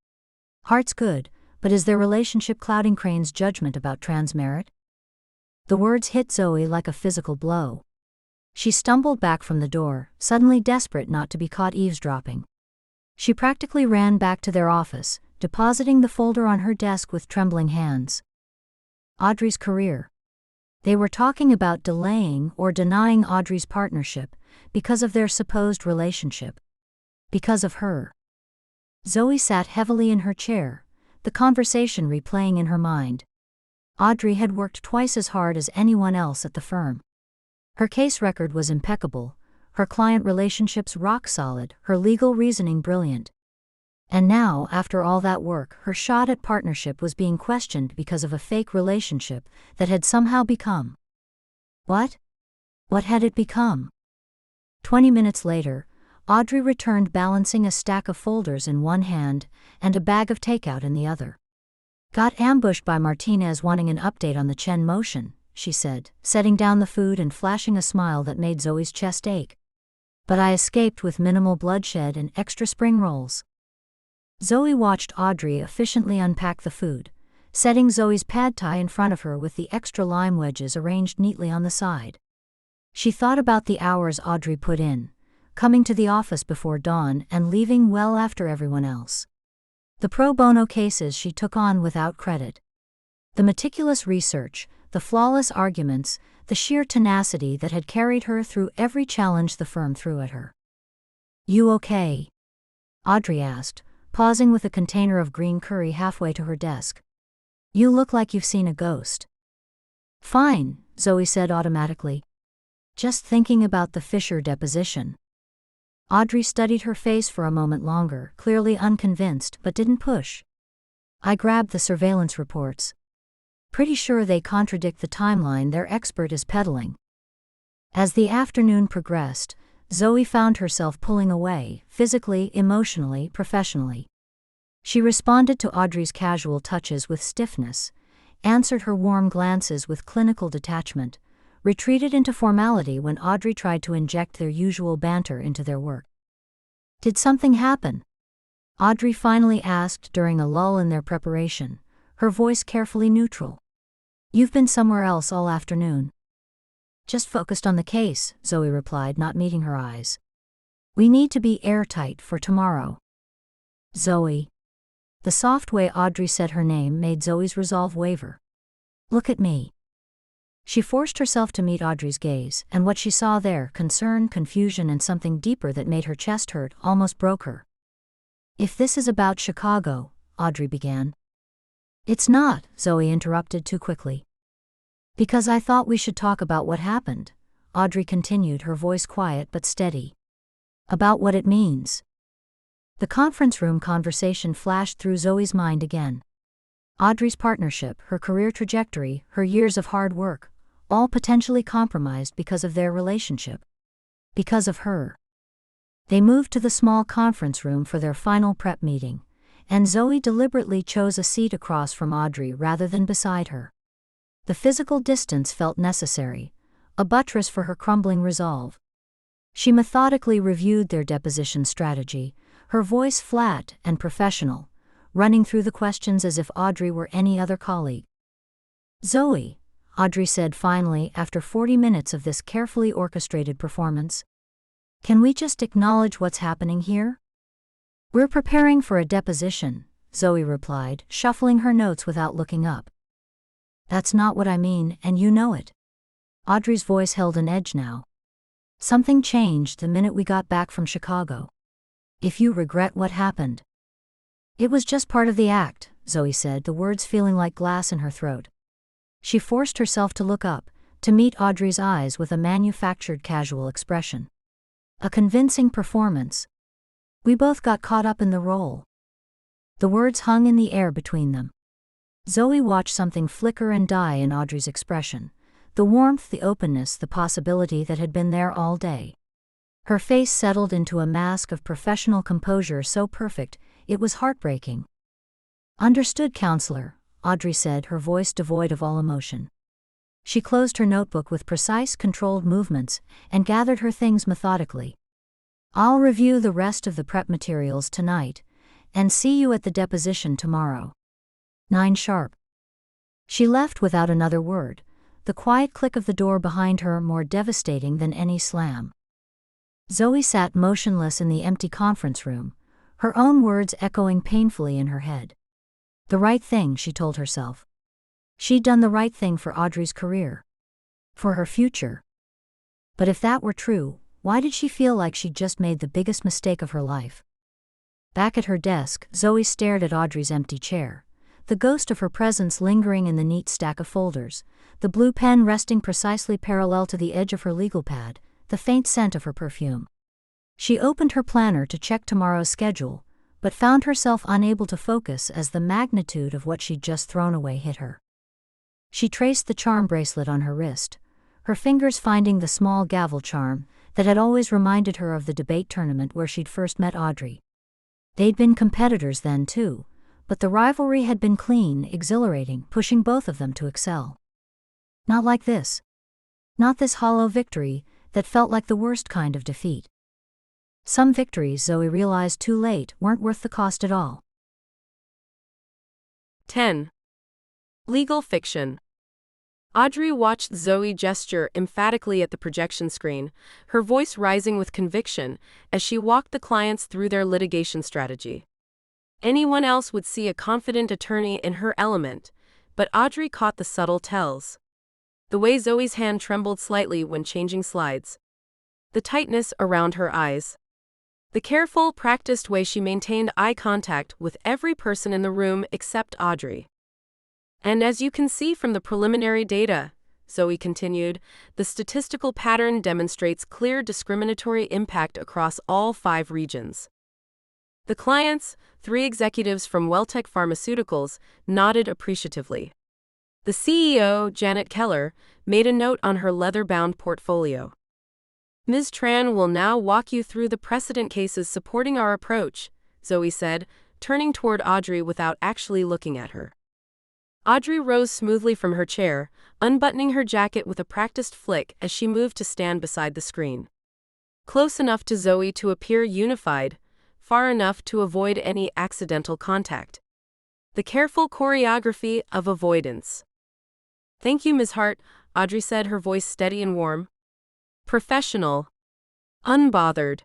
Hart's good, but is their relationship clouding Crane's judgment about Tran's merit? The words hit Zoe like a physical blow. She stumbled back from the door, suddenly desperate not to be caught eavesdropping. She practically ran back to their office, depositing the folder on her desk with trembling hands. Audrey's career. They were talking about delaying or denying Audrey's partnership because of their supposed relationship. Because of her. Zoe sat heavily in her chair, the conversation replaying in her mind. Audrey had worked twice as hard as anyone else at the firm. Her case record was impeccable, her client relationships rock solid, her legal reasoning brilliant. And now, after all that work, her shot at partnership was being questioned because of a fake relationship that had somehow become. What? What had it become? 20 minutes later, Audrey returned balancing a stack of folders in one hand and a bag of takeout in the other. Got ambushed by Martinez wanting an update on the Chen motion, she said, setting down the food and flashing a smile that made Zoe's chest ache. But I escaped with minimal bloodshed and extra spring rolls. Zoe watched Audrey efficiently unpack the food, setting Zoe's pad thai in front of her with the extra lime wedges arranged neatly on the side. She thought about the hours Audrey put in, coming to the office before dawn and leaving well after everyone else. The pro bono cases she took on without credit. The meticulous research, the flawless arguments, the sheer tenacity that had carried her through every challenge the firm threw at her. You okay? Audrey asked, pausing with a container of green curry halfway to her desk. You look like you've seen a ghost. Fine, Zoe said automatically. Just thinking about the Fisher deposition. Audrey studied her face for a moment longer, clearly unconvinced, but didn't push. I grabbed the surveillance reports. Pretty sure they contradict the timeline their expert is peddling. As the afternoon progressed, Zoe found herself pulling away, physically, emotionally, professionally. She responded to Audrey's casual touches with stiffness, answered her warm glances with clinical detachment, retreated into formality when Audrey tried to inject their usual banter into their work. Did something happen? Audrey finally asked during a lull in their preparation, her voice carefully neutral. You've been somewhere else all afternoon. Just focused on the case, Zoe replied, not meeting her eyes. We need to be airtight for tomorrow. Zoe. The soft way Audrey said her name made Zoe's resolve waver. Look at me. She forced herself to meet Audrey's gaze, and what she saw there, concern, confusion, and something deeper that made her chest hurt, almost broke her. If this is about Chicago, Audrey began. It's not, Zoe interrupted too quickly. Because I thought we should talk about what happened, Audrey continued, her voice quiet but steady. About what it means. The conference room conversation flashed through Zoe's mind again. Audrey's partnership, her career trajectory, her years of hard work, all potentially compromised because of their relationship. Because of her. They moved to the small conference room for their final prep meeting, and Zoe deliberately chose a seat across from Audrey rather than beside her. The physical distance felt necessary, a buttress for her crumbling resolve. She methodically reviewed their deposition strategy, her voice flat and professional, running through the questions as if Audrey were any other colleague. "Zoe," Audrey said finally after 40 minutes of this carefully orchestrated performance, "can we just acknowledge what's happening here?" "We're preparing for a deposition," Zoe replied, shuffling her notes without looking up. "That's not what I mean, and you know it." Audrey's voice held an edge now. "Something changed the minute we got back from Chicago. If you regret what happened." "It was just part of the act," Zoe said, the words feeling like glass in her throat. She forced herself to look up, to meet Audrey's eyes with a manufactured casual expression. "A convincing performance. We both got caught up in the role." The words hung in the air between them. Zoe watched something flicker and die in Audrey's expression, the warmth, the openness, the possibility that had been there all day. Her face settled into a mask of professional composure so perfect, it was heartbreaking. "Understood, counselor," Audrey said, her voice devoid of all emotion. She closed her notebook with precise, controlled movements and gathered her things methodically. "I'll review the rest of the prep materials tonight, and see you at the deposition tomorrow. 9 sharp." She left without another word, the quiet click of the door behind her more devastating than any slam. Zoe sat motionless in the empty conference room, her own words echoing painfully in her head. The right thing, she told herself. She'd done the right thing for Audrey's career. For her future. But if that were true, why did she feel like she'd just made the biggest mistake of her life? Back at her desk, Zoe stared at Audrey's empty chair, the ghost of her presence lingering in the neat stack of folders, the blue pen resting precisely parallel to the edge of her legal pad, the faint scent of her perfume. She opened her planner to check tomorrow's schedule, but found herself unable to focus as the magnitude of what she'd just thrown away hit her. She traced the charm bracelet on her wrist, her fingers finding the small gavel charm that had always reminded her of the debate tournament where she'd first met Audrey. They'd been competitors then too, but the rivalry had been clean, exhilarating, pushing both of them to excel. Not like this. Not this hollow victory that felt like the worst kind of defeat. Some victories, Zoe realized too late, weren't worth the cost at all. 10. Legal fiction. Audrey watched Zoe gesture emphatically at the projection screen, her voice rising with conviction as she walked the clients through their litigation strategy. Anyone else would see a confident attorney in her element, but Audrey caught the subtle tells. The way Zoe's hand trembled slightly when changing slides. The tightness around her eyes. The careful, practiced way she maintained eye contact with every person in the room except Audrey. "And as you can see from the preliminary data," Zoe continued, "the statistical pattern demonstrates clear discriminatory impact across all 5 regions." The clients, 3 executives from Welltech Pharmaceuticals, nodded appreciatively. The CEO, Janet Keller, made a note on her leather-bound portfolio. "Ms. Tran will now walk you through the precedent cases supporting our approach," Zoe said, turning toward Audrey without actually looking at her. Audrey rose smoothly from her chair, unbuttoning her jacket with a practiced flick as she moved to stand beside the screen. Close enough to Zoe to appear unified, far enough to avoid any accidental contact. The careful choreography of avoidance. "Thank you, Ms. Hart," Audrey said, her voice steady and warm. Professional. Unbothered.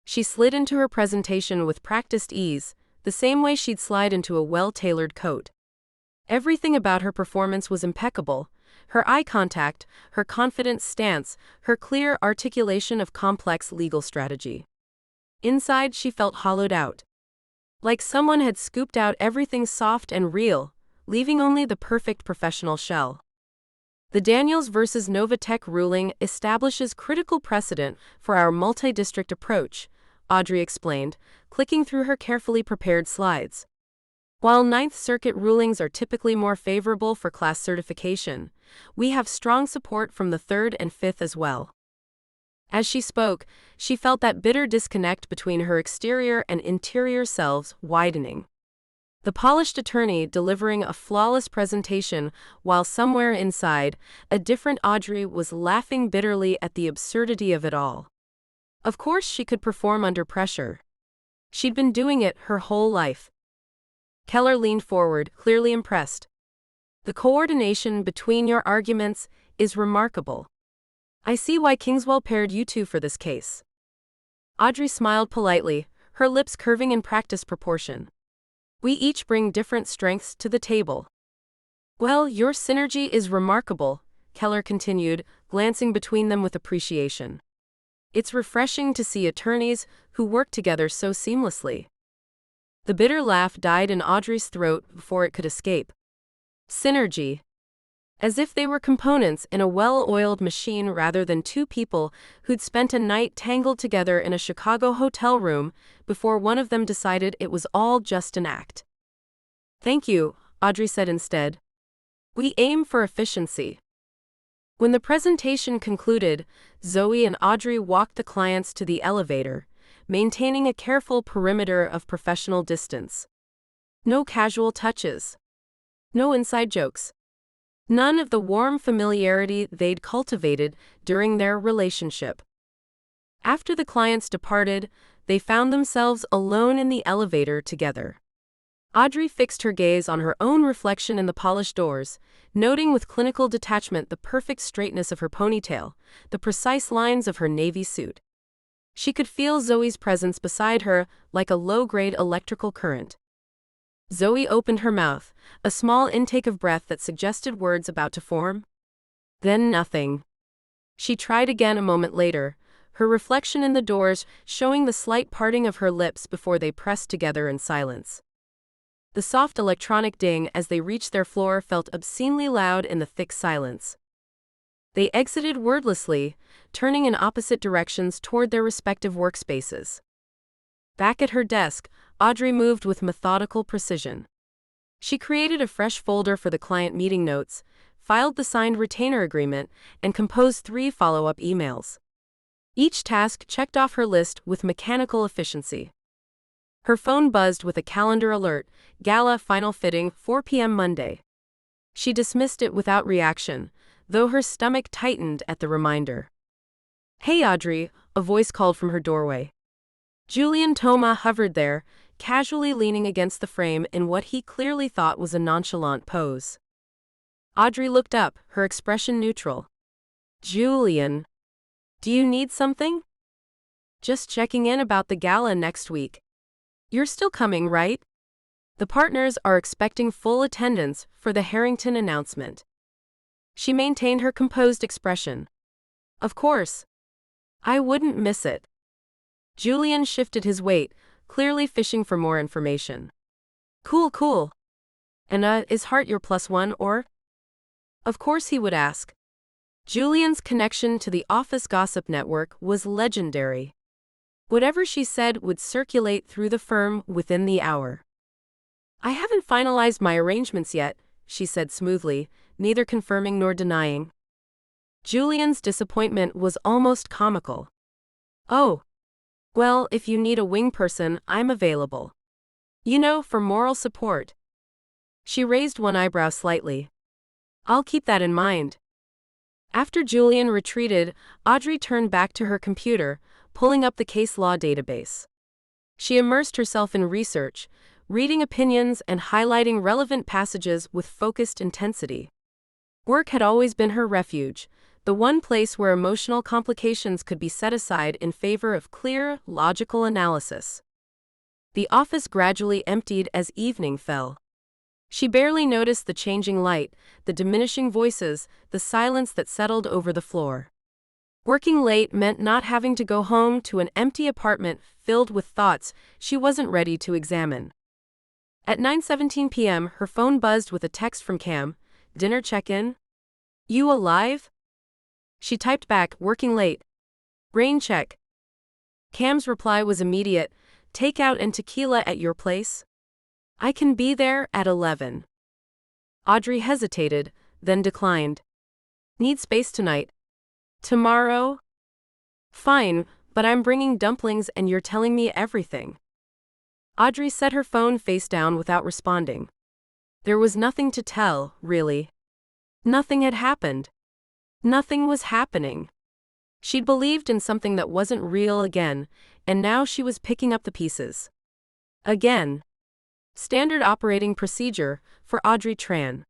She slid into her presentation with practiced ease, the same way she'd slide into a well-tailored coat. Everything about her performance was impeccable: her eye contact, her confident stance, her clear articulation of complex legal strategy. Inside, she felt hollowed out. Like someone had scooped out everything soft and real, leaving only the perfect professional shell. The Daniels versus Novatech ruling establishes critical precedent for our multi-district approach, Audrey explained, clicking through her carefully prepared slides. While Ninth Circuit rulings are typically more favorable for class certification, we have strong support from the 3rd and 5th as well. As she spoke, she felt that bitter disconnect between her exterior and interior selves widening. The polished attorney delivering a flawless presentation, while somewhere inside, a different Audrey was laughing bitterly at the absurdity of it all. Of course she could perform under pressure. She'd been doing it her whole life. Keller leaned forward, clearly impressed. The coordination between your arguments is remarkable. I see why Kingswell paired you two for this case. Audrey smiled politely, her lips curving in practiced proportion. We each bring different strengths to the table. Well, your synergy is remarkable, Keller continued, glancing between them with appreciation. It's refreshing to see attorneys who work together so seamlessly. The bitter laugh died in Audrey's throat before it could escape. Synergy. As if they were components in a well-oiled machine rather than two people who'd spent a night tangled together in a Chicago hotel room before one of them decided it was all just an act. Thank you, Audrey said instead. We aim for efficiency. When the presentation concluded, Zoe and Audrey walked the clients to the elevator, maintaining a careful perimeter of professional distance. No casual touches. No inside jokes. None of the warm familiarity they'd cultivated during their relationship. After the clients departed, they found themselves alone in the elevator together. Audrey fixed her gaze on her own reflection in the polished doors, noting with clinical detachment the perfect straightness of her ponytail, the precise lines of her navy suit. She could feel Zoe's presence beside her like a low-grade electrical current. Zoe opened her mouth, a small intake of breath that suggested words about to form. Then nothing. She tried again a moment later, her reflection in the doors showing the slight parting of her lips before they pressed together in silence. The soft electronic ding as they reached their floor felt obscenely loud in the thick silence. They exited wordlessly, turning in opposite directions toward their respective workspaces. Back at her desk, Audrey moved with methodical precision. She created a fresh folder for the client meeting notes, filed the signed retainer agreement, and composed 3 follow-up emails. Each task checked off her list with mechanical efficiency. Her phone buzzed with a calendar alert, Gala final fitting, 4 p.m. Monday. She dismissed it without reaction, though her stomach tightened at the reminder. Hey Audrey, a voice called from her doorway. Julian Toma hovered there, casually leaning against the frame in what he clearly thought was a nonchalant pose. Audrey looked up, her expression neutral. Julian. Do you need something? Just checking in about the gala next week. You're still coming, right? The partners are expecting full attendance for the Harrington announcement. She maintained her composed expression. Of course. I wouldn't miss it. Julian shifted his weight, clearly fishing for more information. Cool. And is Hart your +1 or? Of course he would ask. Julian's connection to the office gossip network was legendary. Whatever she said would circulate through the firm within the hour. I haven't finalized my arrangements yet, she said smoothly, neither confirming nor denying. Julian's disappointment was almost comical. Oh. Well, if you need a wing person, I'm available. You know, for moral support. She raised one eyebrow slightly. I'll keep that in mind. After Julian retreated, Audrey turned back to her computer, pulling up the case law database. She immersed herself in research, reading opinions and highlighting relevant passages with focused intensity. Work had always been her refuge, the one place where emotional complications could be set aside in favor of clear, logical analysis. The office gradually emptied as evening fell. She barely noticed the changing light, the diminishing voices, the silence that settled over the floor. Working late meant not having to go home to an empty apartment filled with thoughts she wasn't ready to examine. At 9:17 p.m., her phone buzzed with a text from Cam. Dinner check-in? You alive? She typed back, working late. Rain check. Cam's reply was immediate. Takeout and tequila at your place? I can be there at 11. Audrey hesitated, then declined. Need space tonight. Tomorrow? Fine, but I'm bringing dumplings and you're telling me everything. Audrey set her phone face down without responding. There was nothing to tell, really. Nothing had happened. Nothing was happening. She'd believed in something that wasn't real again, and now she was picking up the pieces. Again. Standard operating procedure for Audrey Tran.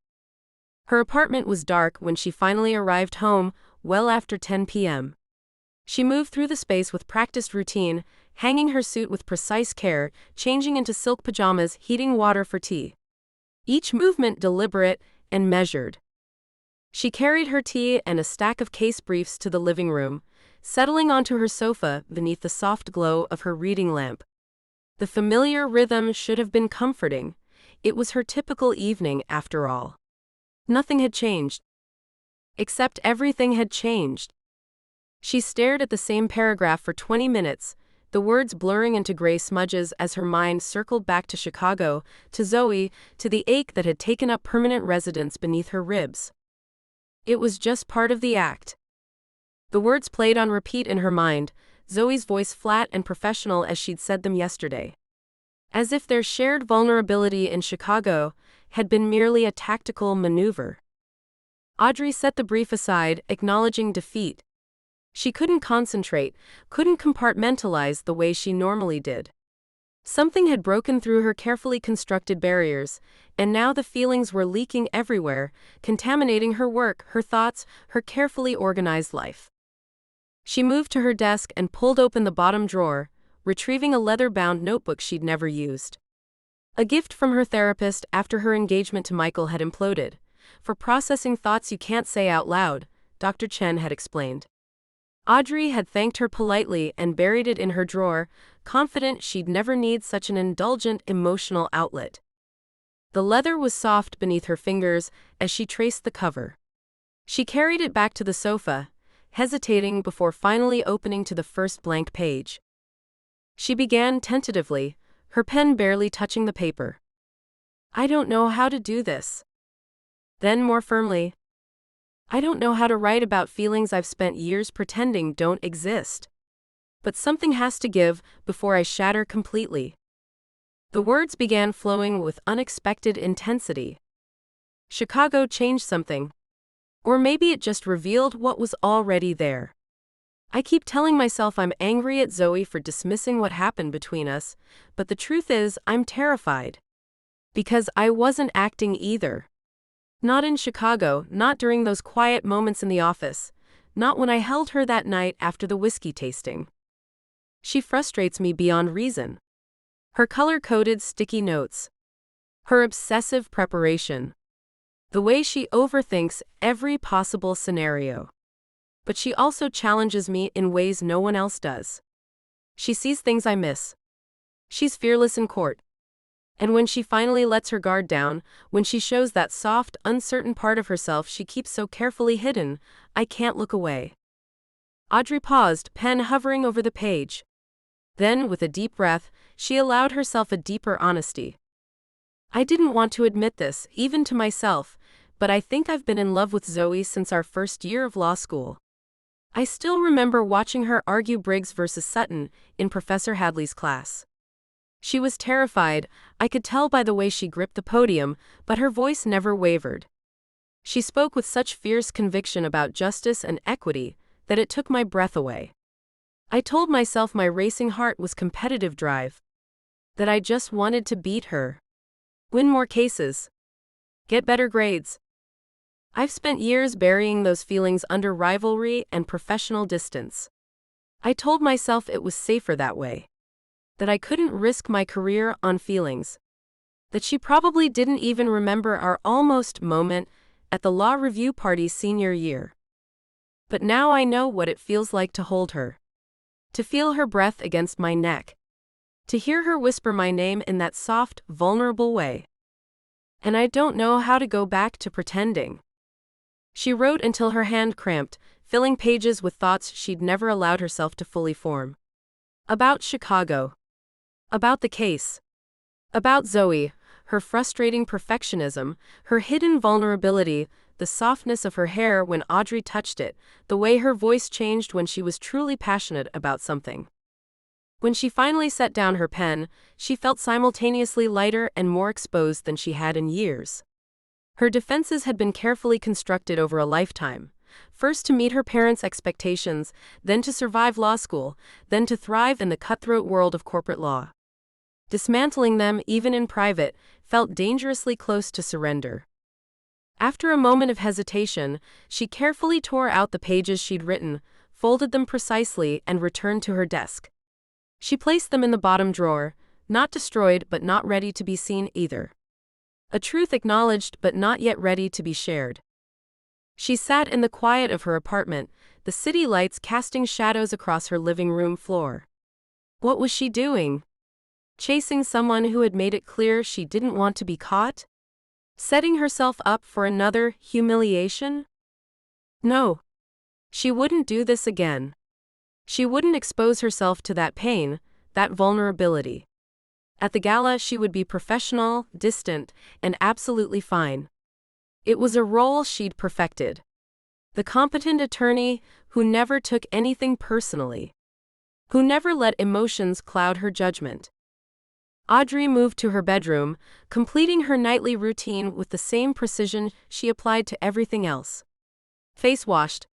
Her apartment was dark when she finally arrived home, well after 10 p.m. She moved through the space with practiced routine, hanging her suit with precise care, changing into silk pajamas, heating water for tea. Each movement deliberate and measured. She carried her tea and a stack of case briefs to the living room, settling onto her sofa beneath the soft glow of her reading lamp. The familiar rhythm should have been comforting. It was her typical evening, after all. Nothing had changed. Except everything had changed. She stared at the same paragraph for 20 minutes, the words blurring into gray smudges as her mind circled back to Chicago, to Zoe, to the ache that had taken up permanent residence beneath her ribs. It was just part of the act. The words played on repeat in her mind, Zoe's voice flat and professional as she'd said them yesterday. As if their shared vulnerability in Chicago had been merely a tactical maneuver. Audrey set the brief aside, acknowledging defeat. She couldn't concentrate, couldn't compartmentalize the way she normally did. Something had broken through her carefully constructed barriers, and now the feelings were leaking everywhere, contaminating her work, her thoughts, her carefully organized life. She moved to her desk and pulled open the bottom drawer, retrieving a leather-bound notebook she'd never used. A gift from her therapist after her engagement to Michael had imploded. For processing thoughts you can't say out loud, Dr. Chen had explained. Audrey had thanked her politely and buried it in her drawer, confident she'd never need such an indulgent emotional outlet. The leather was soft beneath her fingers as she traced the cover. She carried it back to the sofa, hesitating before finally opening to the first blank page. She began tentatively, her pen barely touching the paper. I don't know how to do this. Then more firmly, I don't know how to write about feelings I've spent years pretending don't exist. But something has to give before I shatter completely. The words began flowing with unexpected intensity. Chicago changed something. Or maybe it just revealed what was already there. I keep telling myself I'm angry at Zoe for dismissing what happened between us, but the truth is I'm terrified. Because I wasn't acting either. Not in Chicago, not during those quiet moments in the office, not when I held her that night after the whiskey tasting. She frustrates me beyond reason. Her color-coded sticky notes. Her obsessive preparation. The way she overthinks every possible scenario. But she also challenges me in ways no one else does. She sees things I miss. She's fearless in court. And when she finally lets her guard down, when she shows that soft, uncertain part of herself she keeps so carefully hidden, I can't look away. Audrey paused, pen hovering over the page. Then, with a deep breath, she allowed herself a deeper honesty. I didn't want to admit this, even to myself, but I think I've been in love with Zoe since our first year of law school. I still remember watching her argue Briggs versus Sutton in Professor Hadley's class. She was terrified, I could tell by the way she gripped the podium, but her voice never wavered. She spoke with such fierce conviction about justice and equity that it took my breath away. I told myself my racing heart was competitive drive. That I just wanted to beat her. Win more cases. Get better grades. I've spent years burying those feelings under rivalry and professional distance. I told myself it was safer that way. That I couldn't risk my career on feelings. That she probably didn't even remember our almost moment at the law review party senior year. But now I know what it feels like to hold her. To feel her breath against my neck. To hear her whisper my name in that soft, vulnerable way. And I don't know how to go back to pretending. She wrote until her hand cramped, filling pages with thoughts she'd never allowed herself to fully form. About Chicago. About the case. About Zoe, her frustrating perfectionism, her hidden vulnerability, the softness of her hair when Audrey touched it, the way her voice changed when she was truly passionate about something. When she finally set down her pen, she felt simultaneously lighter and more exposed than she had in years. Her defenses had been carefully constructed over a lifetime. First to meet her parents' expectations, then to survive law school, then to thrive in the cutthroat world of corporate law. Dismantling them, even in private, felt dangerously close to surrender. After a moment of hesitation, she carefully tore out the pages she'd written, folded them precisely, and returned to her desk. She placed them in the bottom drawer, not destroyed but not ready to be seen either. A truth acknowledged but not yet ready to be shared. She sat in the quiet of her apartment, the city lights casting shadows across her living room floor. What was she doing? Chasing someone who had made it clear she didn't want to be caught? Setting herself up for another humiliation? No. She wouldn't do this again. She wouldn't expose herself to that pain, that vulnerability. At the gala, she would be professional, distant, and absolutely fine. It was a role she'd perfected. The competent attorney who never took anything personally, who never let emotions cloud her judgment. Audrey moved to her bedroom, completing her nightly routine with the same precision she applied to everything else. Face washed,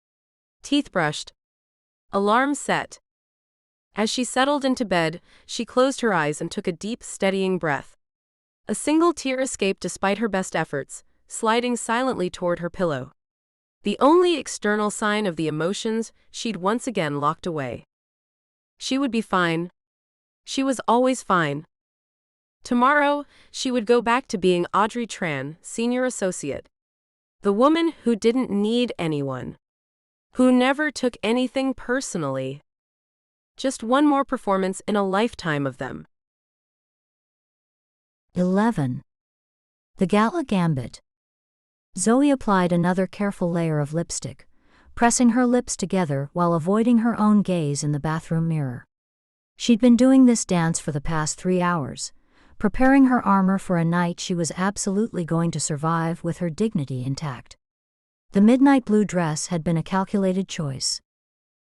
teeth brushed, alarm set. As she settled into bed, she closed her eyes and took a deep, steadying breath. A single tear escaped despite her best efforts, sliding silently toward her pillow. The only external sign of the emotions she'd once again locked away. She would be fine. She was always fine. Tomorrow, she would go back to being Audrey Tran, senior associate. The woman who didn't need anyone. Who never took anything personally. Just one more performance in a lifetime of them. 11. The Gala Gambit. Zoe applied another careful layer of lipstick, pressing her lips together while avoiding her own gaze in the bathroom mirror. She'd been doing this dance for the past 3 hours, preparing her armor for a night she was absolutely going to survive with her dignity intact. The midnight blue dress had been a calculated choice.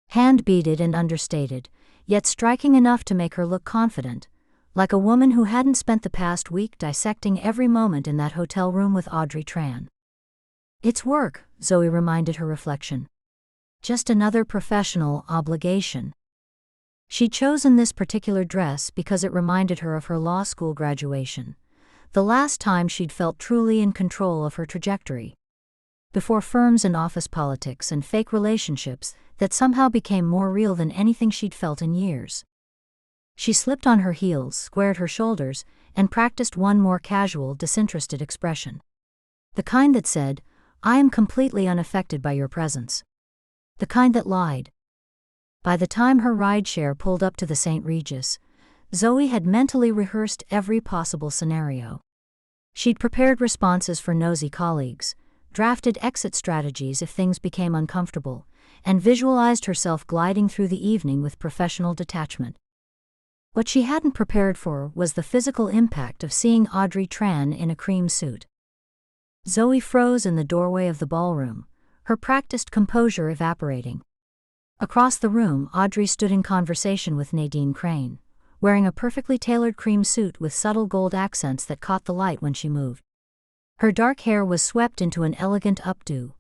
Hand-beaded and understated, yet striking enough to make her look confident, like a woman who hadn't spent the past week dissecting every moment in that hotel room with Audrey Tran. It's work, Zoe reminded her reflection. Just another professional obligation. She'd chosen this particular dress because it reminded her of her law school graduation, the last time she'd felt truly in control of her trajectory. Before firms and office politics and fake relationships that somehow became more real than anything she'd felt in years. She slipped on her heels, squared her shoulders, and practiced one more casual, disinterested expression. The kind that said, "I am completely unaffected by your presence." The kind that lied. By the time her rideshare pulled up to the St. Regis, Zoe had mentally rehearsed every possible scenario. She'd prepared responses for nosy colleagues, drafted exit strategies if things became uncomfortable, and visualized herself gliding through the evening with professional detachment. What she hadn't prepared for was the physical impact of seeing Audrey Tran in a cream suit. Zoe froze in the doorway of the ballroom, her practiced composure evaporating. Across the room, Audrey stood in conversation with Nadine Crane, wearing a perfectly tailored cream suit with subtle gold accents that caught the light when she moved. Her dark hair was swept into an elegant updo,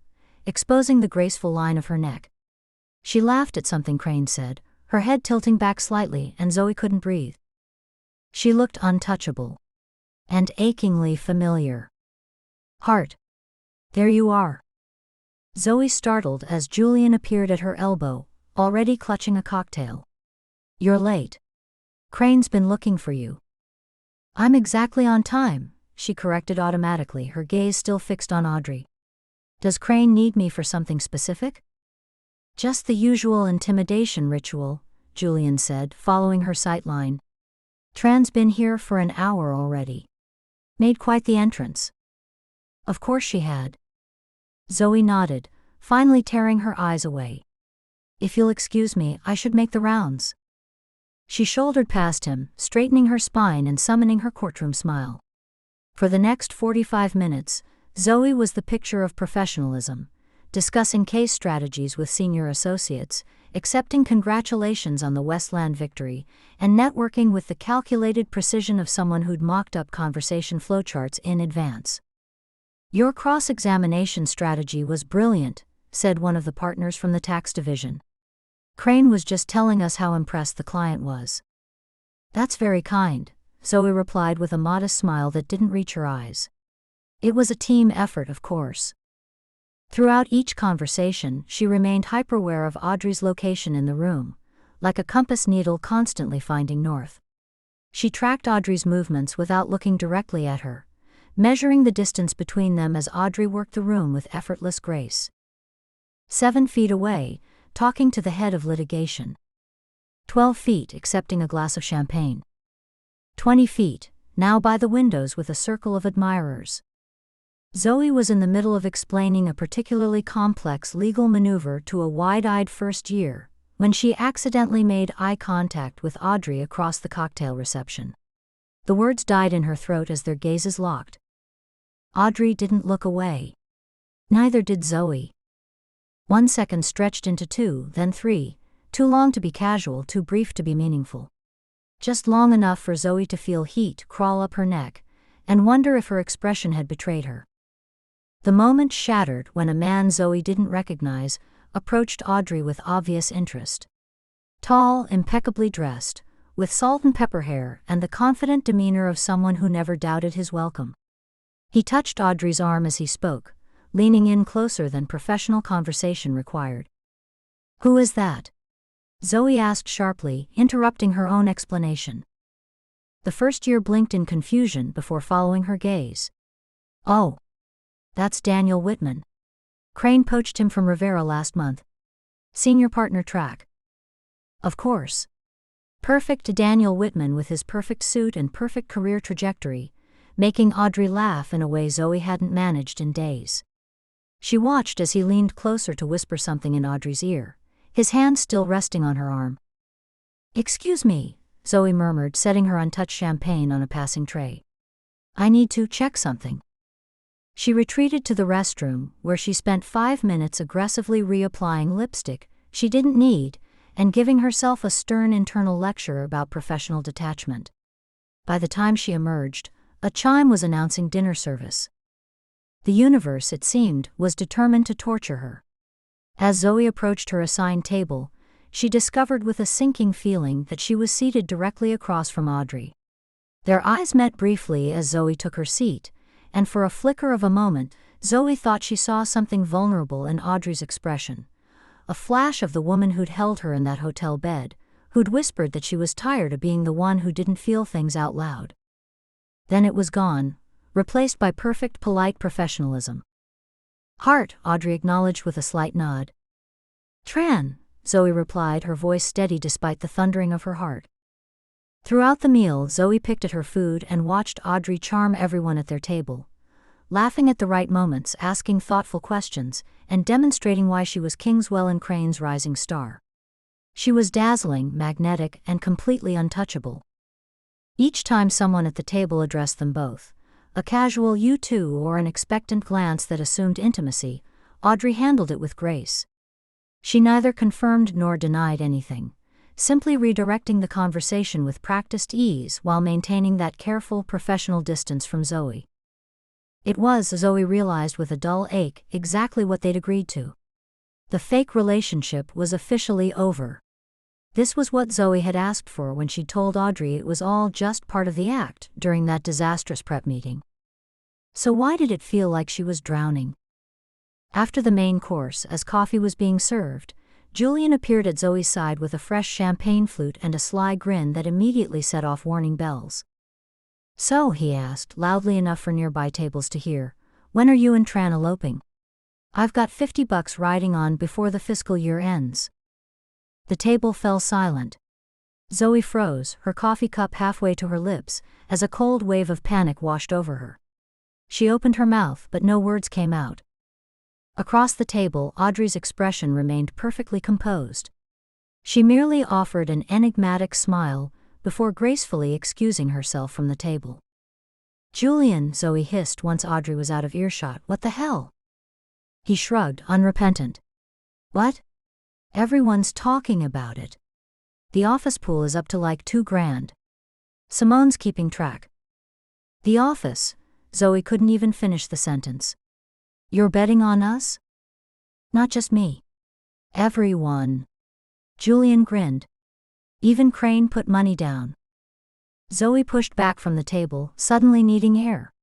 exposing the graceful line of her neck. She laughed at something Crane said, her head tilting back slightly, and Zoe couldn't breathe. She looked untouchable. And achingly familiar. "Hart. There you are." Zoe startled as Julian appeared at her elbow, already clutching a cocktail. "You're late. Crane's been looking for you." "I'm exactly on time," she corrected automatically, her gaze still fixed on Audrey. "Does Crane need me for something specific?" "Just the usual intimidation ritual," Julian said, following her sightline. "Tran's been here for an hour already. Made quite the entrance." Of course she had. Zoe nodded, finally tearing her eyes away. "If you'll excuse me, I should make the rounds." She shouldered past him, straightening her spine and summoning her courtroom smile. For the next 45 minutes, Zoe was the picture of professionalism, discussing case strategies with senior associates, accepting congratulations on the Westland victory, and networking with the calculated precision of someone who'd mocked up conversation flowcharts in advance. "Your cross-examination strategy was brilliant," said one of the partners from the tax division. "Crane was just telling us how impressed the client was." "That's very kind," Zoe replied with a modest smile that didn't reach her eyes. It was a team effort, of course. Throughout each conversation, she remained hyper-aware of Audrey's location in the room, like a compass needle constantly finding north. She tracked Audrey's movements without looking directly at her, measuring the distance between them as Audrey worked the room with effortless grace. 7 feet away, talking to the head of litigation. 12 feet, accepting a glass of champagne. 20 feet, now by the windows with a circle of admirers. Zoe was in the middle of explaining a particularly complex legal maneuver to a wide-eyed first year, when she accidentally made eye contact with Audrey across the cocktail reception. The words died in her throat as their gazes locked. Audrey didn't look away. Neither did Zoe. 1 second stretched into 2, then 3, too long to be casual, too brief to be meaningful. Just long enough for Zoe to feel heat crawl up her neck, and wonder if her expression had betrayed her. The moment shattered when a man Zoe didn't recognize approached Audrey with obvious interest. Tall, impeccably dressed, with salt and pepper hair and the confident demeanor of someone who never doubted his welcome. He touched Audrey's arm as he spoke, leaning in closer than professional conversation required. "Who is that?" Zoe asked sharply, interrupting her own explanation. The first year blinked in confusion before following her gaze. "Oh. That's Daniel Whitman. Crane poached him from Rivera last month. Senior partner track." Of course. Perfect Daniel Whitman with his perfect suit and perfect career trajectory, making Audrey laugh in a way Zoe hadn't managed in days. She watched as he leaned closer to whisper something in Audrey's ear, his hand still resting on her arm. "Excuse me," Zoe murmured, setting her untouched champagne on a passing tray. "I need to check something." She retreated to the restroom, where she spent 5 minutes aggressively reapplying lipstick she didn't need and giving herself a stern internal lecture about professional detachment. By the time she emerged, a chime was announcing dinner service. The universe, it seemed, was determined to torture her. As Zoe approached her assigned table, she discovered with a sinking feeling that she was seated directly across from Audrey. Their eyes met briefly as Zoe took her seat, and for a flicker of a moment, Zoe thought she saw something vulnerable in Audrey's expression. A flash of the woman who'd held her in that hotel bed, who'd whispered that she was tired of being the one who didn't feel things out loud. Then it was gone, replaced by perfect polite professionalism. "Heart," Audrey acknowledged with a slight nod. "Tran," Zoe replied, her voice steady despite the thundering of her heart. Throughout the meal, Zoe picked at her food and watched Audrey charm everyone at their table, laughing at the right moments, asking thoughtful questions, and demonstrating why she was Kingswell and Crane's rising star. She was dazzling, magnetic, and completely untouchable. Each time someone at the table addressed them both, a casual "you too" or an expectant glance that assumed intimacy, Audrey handled it with grace. She neither confirmed nor denied anything, simply redirecting the conversation with practiced ease while maintaining that careful professional distance from Zoe. It was, Zoe realized with a dull ache, exactly what they'd agreed to. The fake relationship was officially over. This was what Zoe had asked for when she told Audrey it was all just part of the act during that disastrous prep meeting. So why did it feel like she was drowning? After the main course, as coffee was being served, Julian appeared at Zoe's side with a fresh champagne flute and a sly grin that immediately set off warning bells. "So," he asked, loudly enough for nearby tables to hear, "when are you and Tran eloping? I've got $50 riding on before the fiscal year ends." The table fell silent. Zoe froze, her coffee cup halfway to her lips, as a cold wave of panic washed over her. She opened her mouth, but no words came out. Across the table, Audrey's expression remained perfectly composed. She merely offered an enigmatic smile before gracefully excusing herself from the table. "Julian," Zoe hissed once Audrey was out of earshot, "what the hell?" He shrugged, unrepentant. "What? Everyone's talking about it. The office pool is up to like $2,000. Simone's keeping track." "The office?" Zoe couldn't even finish the sentence. "You're betting on us?" "Not just me. Everyone." Julian grinned. "Even Crane put money down." Zoe pushed back from the table, suddenly needing air.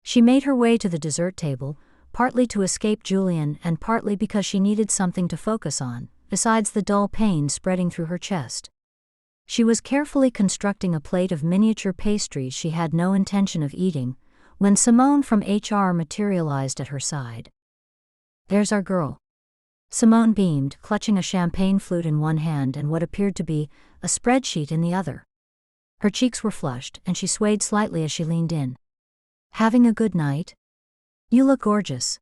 She made her way to the dessert table, partly to escape Julian and partly because she needed something to focus on, besides the dull pain spreading through her chest. She was carefully constructing a plate of miniature pastries she had no intention of eating, when Simone from HR materialized at her side. "There's our girl." Simone beamed, clutching a champagne flute in one hand and what appeared to be a spreadsheet in the other. Her cheeks were flushed, and she swayed slightly as she leaned in. "Having a good night? You look gorgeous.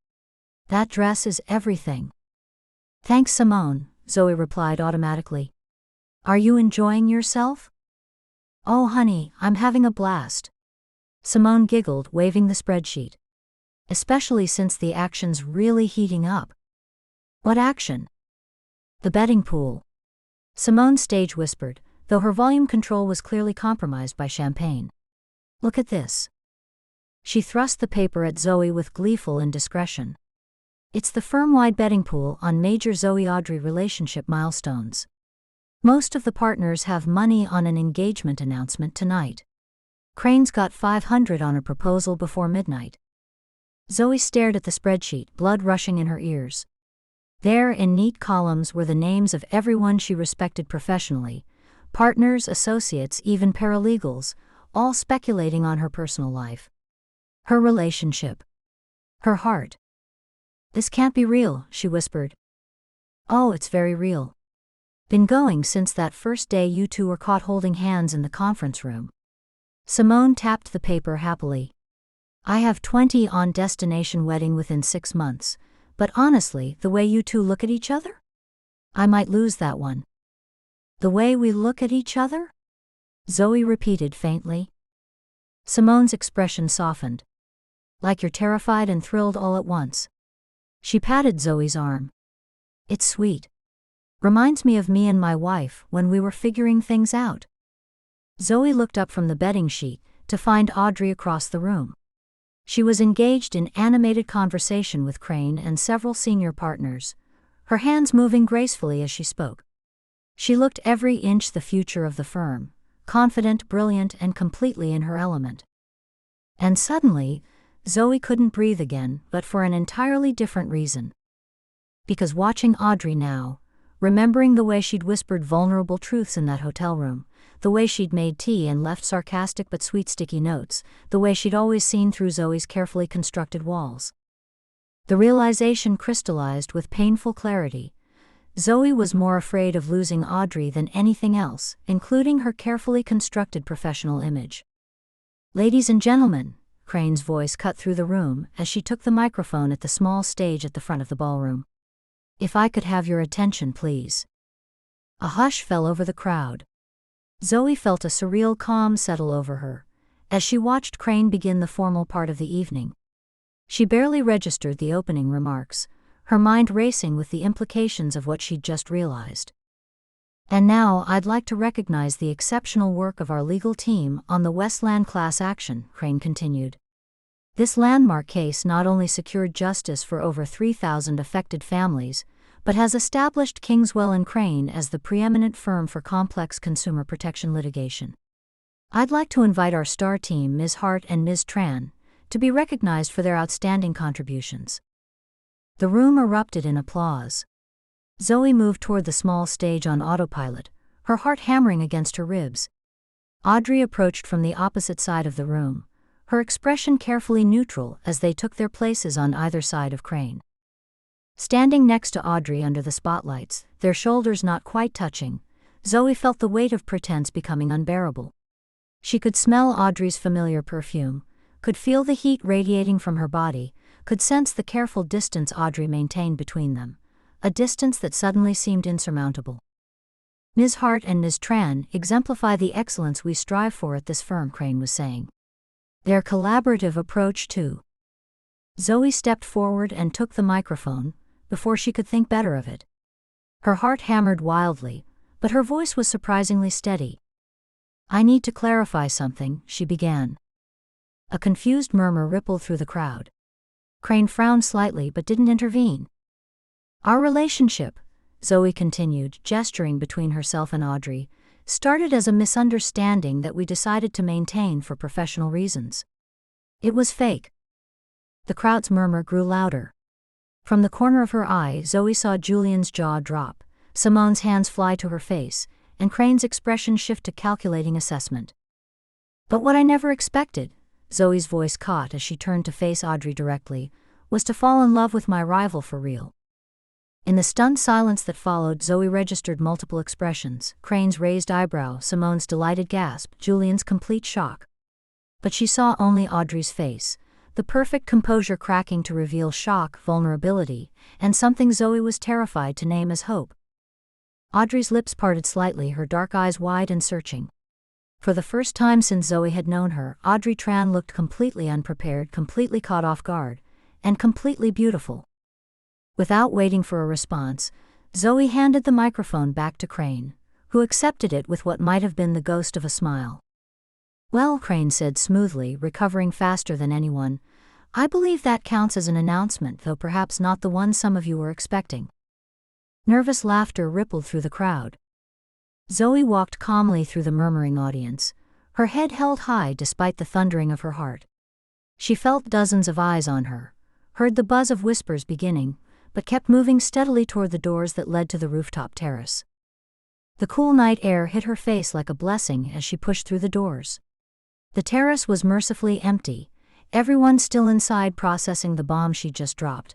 That dress is everything." "Thanks, Simone," Zoe replied automatically. "Are you enjoying yourself?" "Oh honey, I'm having a blast." Simone giggled, waving the spreadsheet. "Especially since the action's really heating up." "What action?" "The betting pool." Simone stage whispered, though her volume control was clearly compromised by champagne. "Look at this." She thrust the paper at Zoe with gleeful indiscretion. "It's the firm-wide betting pool on major Zoe-Audrey relationship milestones. Most of the partners have money on an engagement announcement tonight. Crane's got $500 on a proposal before midnight." Zoe stared at the spreadsheet, blood rushing in her ears. There, in neat columns, were the names of everyone she respected professionally: partners, associates, even paralegals, all speculating on her personal life. Her relationship. Her heart. "This can't be real," she whispered. "Oh, it's very real. Been going since that first day you two were caught holding hands in the conference room." Simone tapped the paper happily. "I have 20 on destination wedding within 6 months, but honestly, the way you two look at each other? I might lose that one." "The way we look at each other?" Zoe repeated faintly. Simone's expression softened. "Like you're terrified and thrilled all at once." She patted Zoe's arm. "It's sweet. Reminds me of me and my wife when we were figuring things out." Zoe looked up from the betting sheet to find Audrey across the room. She was engaged in animated conversation with Crane and several senior partners, her hands moving gracefully as she spoke. She looked every inch the future of the firm, confident, brilliant, and completely in her element. And suddenly, Zoe couldn't breathe again, but for an entirely different reason. Because watching Audrey now, remembering the way she'd whispered vulnerable truths in that hotel room, the way she'd made tea and left sarcastic but sweet sticky notes, the way she'd always seen through Zoe's carefully constructed walls. The realization crystallized with painful clarity. Zoe was more afraid of losing Audrey than anything else, including her carefully constructed professional image. "Ladies and gentlemen," Crane's voice cut through the room as she took the microphone at the small stage at the front of the ballroom. "If I could have your attention, please." A hush fell over the crowd. Zoe felt a surreal calm settle over her as she watched Crane begin the formal part of the evening. She barely registered the opening remarks, her mind racing with the implications of what she'd just realized. "And now I'd like to recognize the exceptional work of our legal team on the Westland class action," Crane continued. "This landmark case not only secured justice for over 3,000 affected families, but has established Kingswell and Crane as the preeminent firm for complex consumer protection litigation. I'd like to invite our star team, Ms. Hart and Ms. Tran, to be recognized for their outstanding contributions." The room erupted in applause. Zoe moved toward the small stage on autopilot, her heart hammering against her ribs. Audrey approached from the opposite side of the room, her expression carefully neutral as they took their places on either side of Crane. Standing next to Audrey under the spotlights, their shoulders not quite touching, Zoe felt the weight of pretense becoming unbearable. She could smell Audrey's familiar perfume, could feel the heat radiating from her body, could sense the careful distance Audrey maintained between them, a distance that suddenly seemed insurmountable. "Ms. Hart and Ms. Tran exemplify the excellence we strive for at this firm," Crane was saying. Their collaborative approach too. Zoe stepped forward and took the microphone, before she could think better of it. Her heart hammered wildly, but her voice was surprisingly steady. "I need to clarify something," she began. A confused murmur rippled through the crowd. Crane frowned slightly but didn't intervene. "Our relationship," Zoe continued, gesturing between herself and Audrey, "started as a misunderstanding that we decided to maintain for professional reasons. It was fake." The crowd's murmur grew louder. From the corner of her eye, Zoe saw Julian's jaw drop, Simone's hands fly to her face, and Crane's expression shift to calculating assessment. "But what I never expected," Zoe's voice caught as she turned to face Audrey directly, "was to fall in love with my rival for real." In the stunned silence that followed, Zoe registered multiple expressions: Crane's raised eyebrow, Simone's delighted gasp, Julian's complete shock. But she saw only Audrey's face, the perfect composure cracking to reveal shock, vulnerability, and something Zoe was terrified to name as hope. Audrey's lips parted slightly, her dark eyes wide and searching. For the first time since Zoe had known her, Audrey Tran looked completely unprepared, completely caught off guard, and completely beautiful. Without waiting for a response, Zoe handed the microphone back to Crane, who accepted it with what might have been the ghost of a smile. "Well," Crane said smoothly, recovering faster than anyone, "I believe that counts as an announcement, though perhaps not the one some of you were expecting." Nervous laughter rippled through the crowd. Zoe walked calmly through the murmuring audience, her head held high despite the thundering of her heart. She felt dozens of eyes on her, heard the buzz of whispers beginning, but kept moving steadily toward the doors that led to the rooftop terrace. The cool night air hit her face like a blessing as she pushed through the doors. The terrace was mercifully empty, everyone still inside processing the bomb she'd just dropped.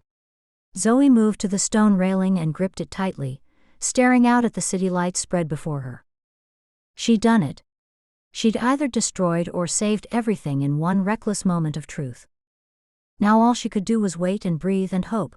Zoe moved to the stone railing and gripped it tightly, staring out at the city lights spread before her. She'd done it. She'd either destroyed or saved everything in one reckless moment of truth. Now all she could do was wait and breathe and hope.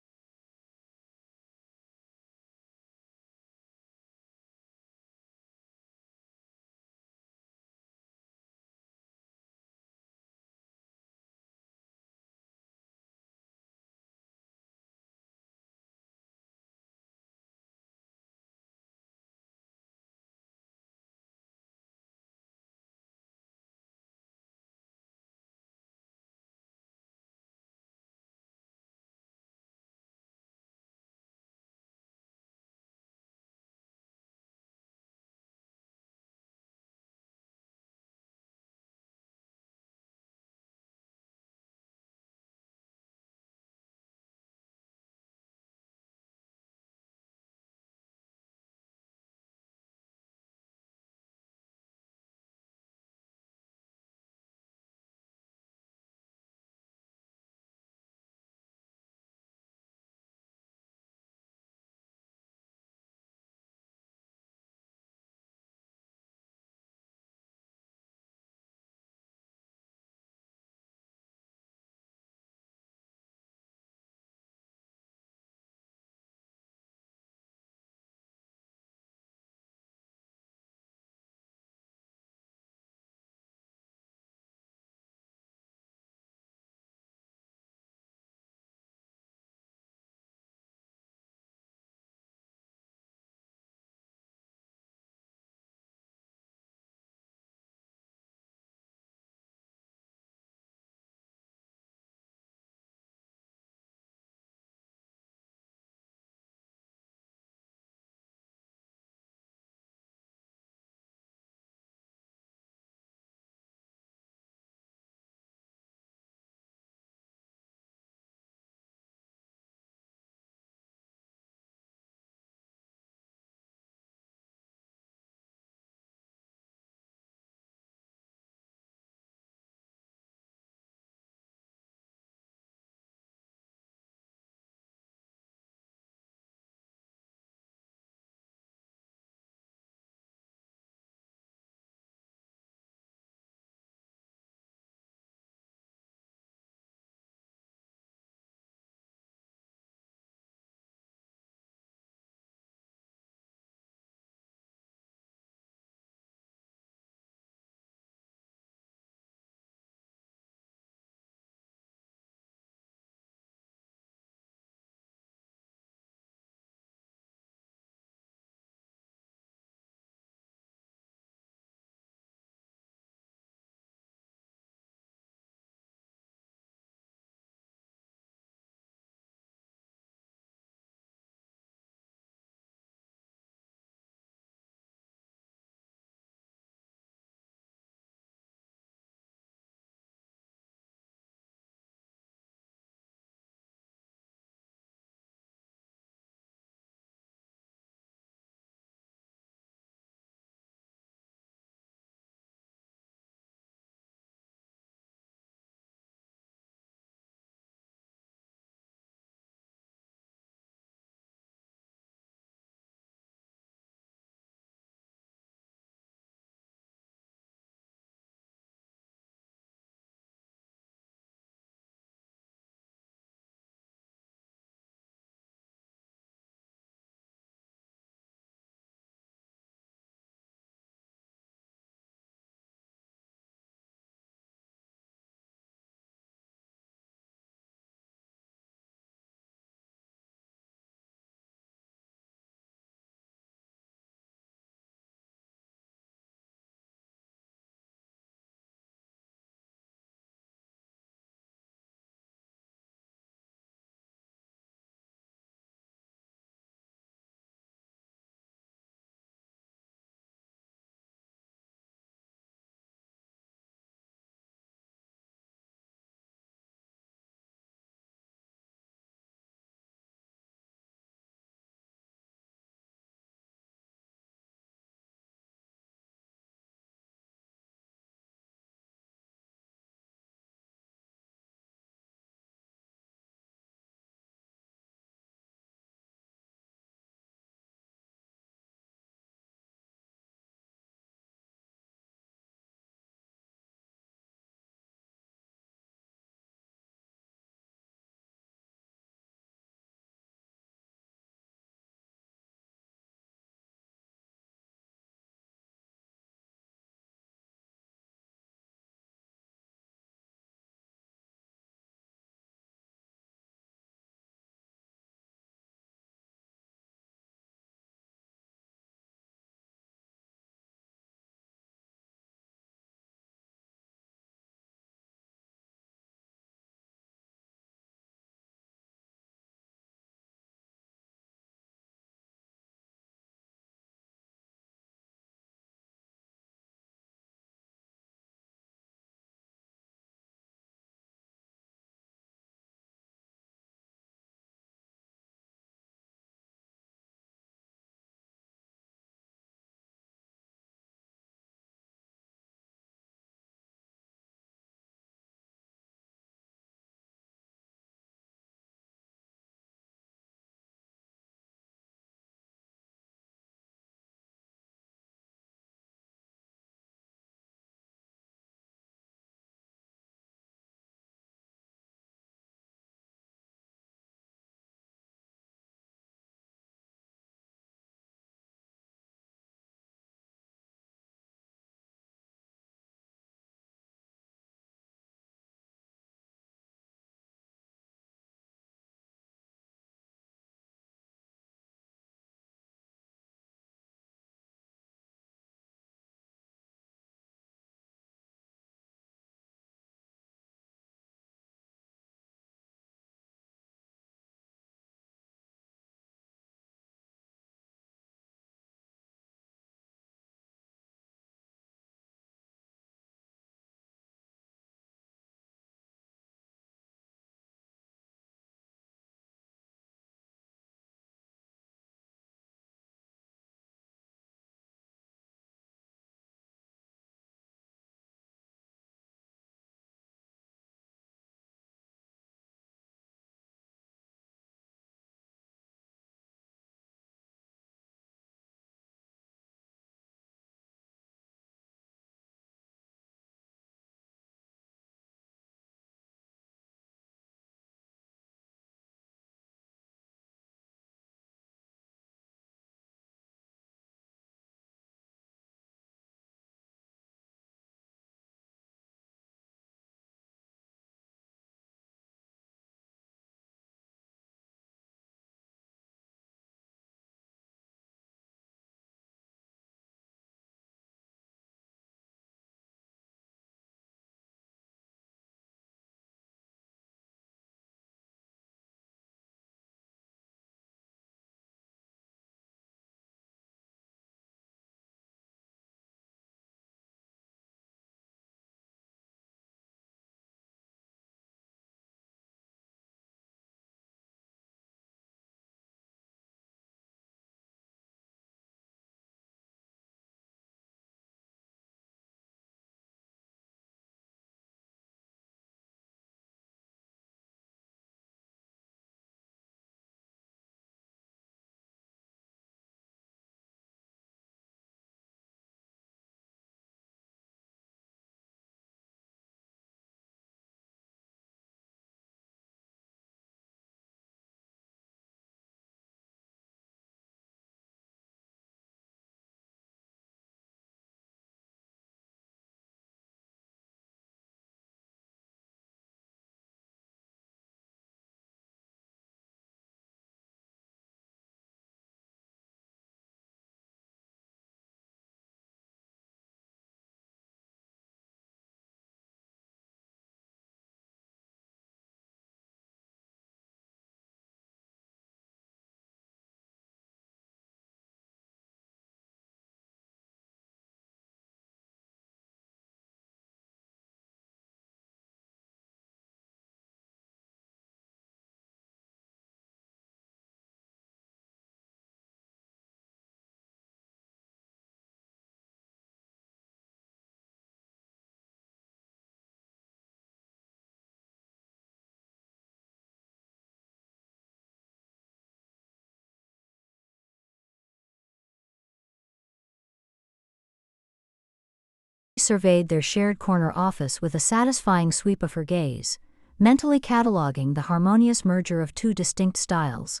surveyed their shared corner office with a satisfying sweep of her gaze, mentally cataloging the harmonious merger of two distinct styles.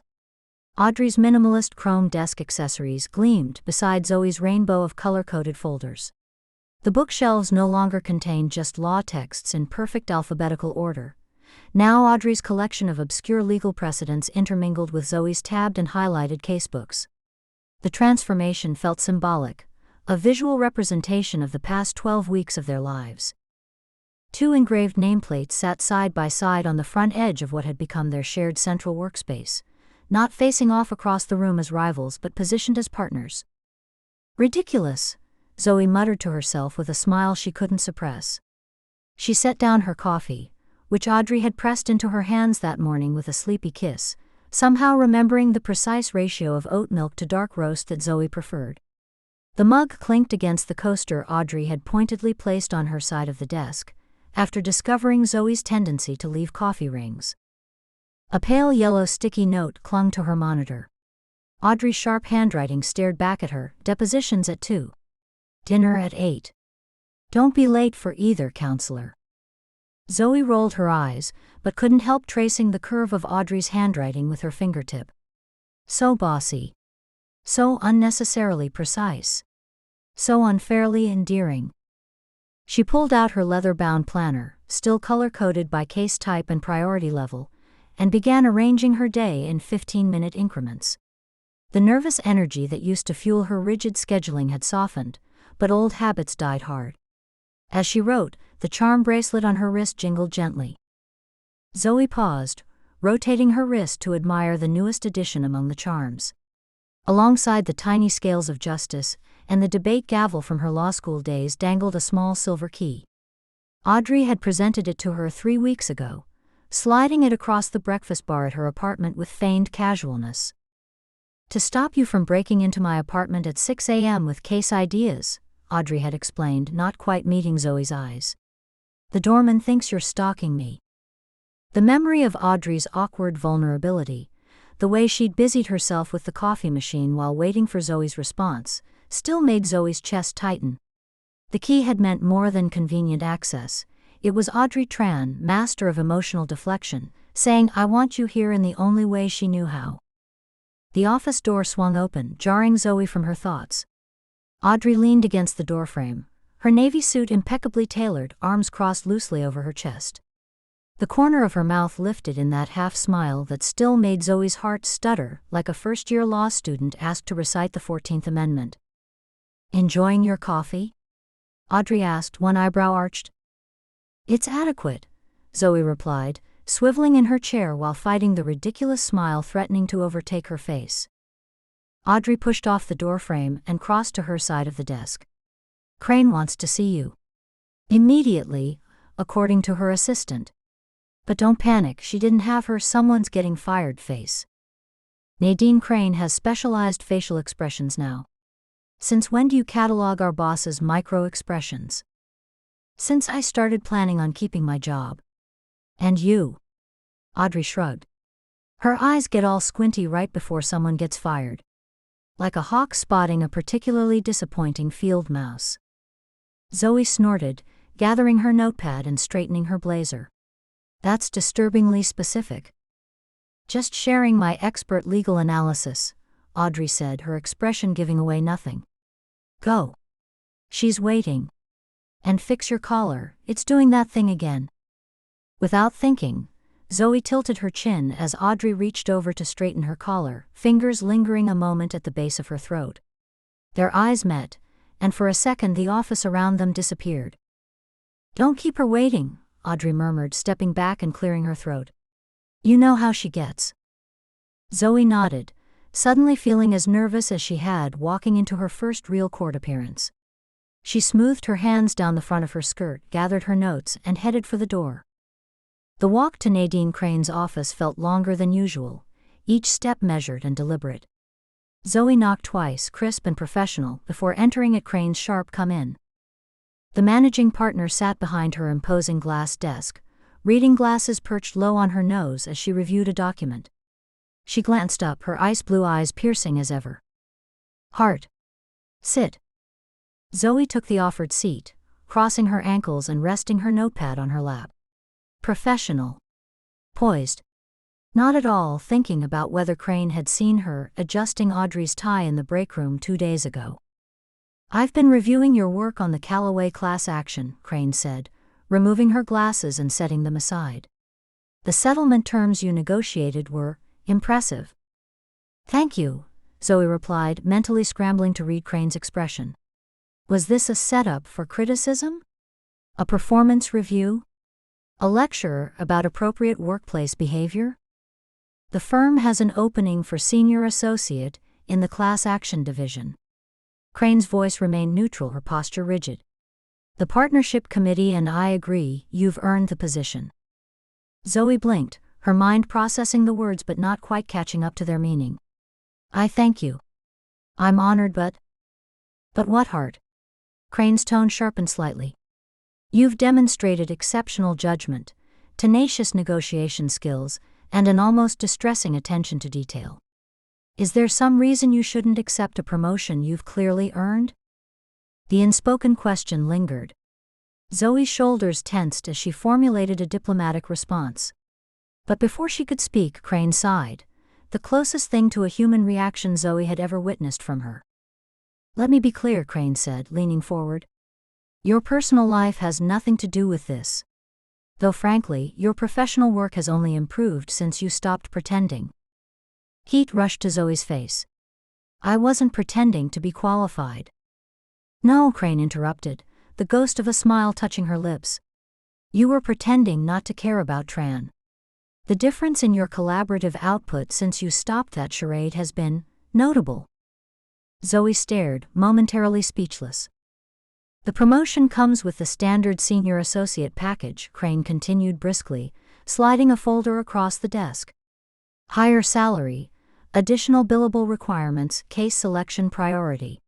Audrey's minimalist chrome desk accessories gleamed beside Zoe's rainbow of color-coded folders. The bookshelves no longer contained just law texts in perfect alphabetical order. Now Audrey's collection of obscure legal precedents intermingled with Zoe's tabbed and highlighted casebooks. The transformation felt symbolic, a visual representation of the past 12 weeks of their lives. Two engraved nameplates sat side by side on the front edge of what had become their shared central workspace, not facing off across the room as rivals but positioned as partners. Ridiculous, Zoe muttered to herself with a smile she couldn't suppress. She set down her coffee, which Audrey had pressed into her hands that morning with a sleepy kiss, somehow remembering the precise ratio of oat milk to dark roast that Zoe preferred. The mug clinked against the coaster Audrey had pointedly placed on her side of the desk, after discovering Zoe's tendency to leave coffee rings. A pale yellow sticky note clung to her monitor. Audrey's sharp handwriting stared back at her, depositions at 2. Dinner at 8. Don't be late for either, counselor. Zoe rolled her eyes, but couldn't help tracing the curve of Audrey's handwriting with her fingertip. So bossy. So unnecessarily precise. So unfairly endearing. She pulled out her leather-bound planner, still color-coded by case type and priority level, and began arranging her day in 15-minute increments. The nervous energy that used to fuel her rigid scheduling had softened, but old habits died hard. As she wrote, the charm bracelet on her wrist jingled gently. Zoe paused, rotating her wrist to admire the newest addition among the charms. Alongside the tiny scales of justice and the debate gavel from her law school days dangled a small silver key. Audrey had presented it to her 3 weeks ago, sliding it across the breakfast bar at her apartment with feigned casualness. To stop you from breaking into my apartment at 6 a.m. with case ideas, Audrey had explained, not quite meeting Zoe's eyes. The doorman thinks you're stalking me. The memory of Audrey's awkward vulnerability, the way she'd busied herself with the coffee machine while waiting for Zoe's response, still made Zoe's chest tighten. The key had meant more than convenient access. It was Audrey Tran, master of emotional deflection, saying, "I want you here," in the only way she knew how. The office door swung open, jarring Zoe from her thoughts. Audrey leaned against the doorframe, her navy suit impeccably tailored, arms crossed loosely over her chest. The corner of her mouth lifted in that half-smile that still made Zoe's heart stutter, like a first-year law student asked to recite the 14th Amendment. "Enjoying your coffee?" Audrey asked, one eyebrow arched. "It's adequate," Zoe replied, swiveling in her chair while fighting the ridiculous smile threatening to overtake her face. Audrey pushed off the doorframe and crossed to her side of the desk. "Crane wants to see you." Immediately, according to her assistant. But don't panic, she didn't have her "someone's getting fired" face. Nadine Crane has specialized facial expressions now. "Since when do you catalog our boss's micro-expressions?" "Since I started planning on keeping my job." "And you?" Audrey shrugged. Her eyes get all squinty right before someone gets fired. Like a hawk spotting a particularly disappointing field mouse. Zoe snorted, gathering her notepad and straightening her blazer. "That's disturbingly specific." "Just sharing my expert legal analysis," Audrey said, her expression giving away nothing. "Go. She's waiting. And fix your collar, it's doing that thing again." Without thinking, Zoe tilted her chin as Audrey reached over to straighten her collar, fingers lingering a moment at the base of her throat. Their eyes met, and for a second the office around them disappeared. "Don't keep her waiting," Audrey murmured, stepping back and clearing her throat. "You know how she gets." Zoe nodded, suddenly feeling as nervous as she had walking into her first real court appearance. She smoothed her hands down the front of her skirt, gathered her notes, and headed for the door. The walk to Nadine Crane's office felt longer than usual, each step measured and deliberate. Zoe knocked twice, crisp and professional, before entering at Crane's sharp "come in." The managing partner sat behind her imposing glass desk, reading glasses perched low on her nose as she reviewed a document. She glanced up, her ice blue eyes piercing as ever. "Hart. Sit." Zoe took the offered seat, crossing her ankles and resting her notepad on her lap. Professional. Poised. Not at all thinking about whether Crane had seen her adjusting Audrey's tie in the break room 2 days ago. "I've been reviewing your work on the Callaway class action," Crane said, removing her glasses and setting them aside. "The settlement terms you negotiated were impressive." "Thank you," Zoe replied, mentally scrambling to read Crane's expression. Was this a setup for criticism? A performance review? A lecture about appropriate workplace behavior? "The firm has an opening for senior associate in the class action division." Crane's voice remained neutral, her posture rigid. "The partnership committee and I agree you've earned the position." Zoe blinked, her mind processing the words but not quite catching up to their meaning. "I thank you. I'm honored, but what, Hart?" Crane's tone sharpened slightly. "You've demonstrated exceptional judgment, tenacious negotiation skills, and an almost distressing attention to detail. Is there some reason you shouldn't accept a promotion you've clearly earned?" The unspoken question lingered. Zoe's shoulders tensed as she formulated a diplomatic response. But before she could speak, Crane sighed, the closest thing to a human reaction Zoe had ever witnessed from her. "Let me be clear," Crane said, leaning forward. "Your personal life has nothing to do with this. Though frankly, your professional work has only improved since you stopped pretending." Heat rushed to Zoe's face. "I wasn't pretending to be qualified." "No," Crane interrupted, the ghost of a smile touching her lips. "You were pretending not to care about Tran. The difference in your collaborative output since you stopped that charade has been notable." Zoe stared, momentarily speechless. "The promotion comes with the standard senior associate package," Crane continued briskly, sliding a folder across the desk. "Higher salary, additional billable requirements, case selection priority.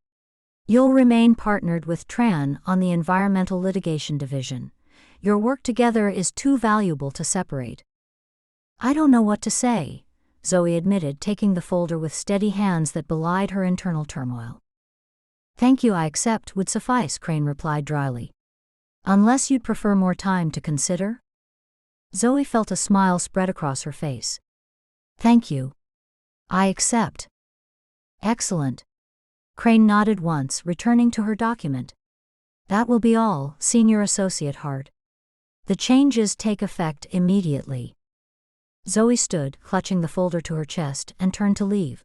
You'll remain partnered with Tran on the Environmental Litigation Division. Your work together is too valuable to separate." "I don't know what to say," Zoe admitted, taking the folder with steady hands that belied her internal turmoil. "Thank you, I accept would suffice," Crane replied dryly. "Unless you'd prefer more time to consider?" Zoe felt a smile spread across her face. "Thank you. I accept." "Excellent." Crane nodded once, returning to her document. "That will be all, Senior Associate Hart. The changes take effect immediately." Zoe stood, clutching the folder to her chest, and turned to leave.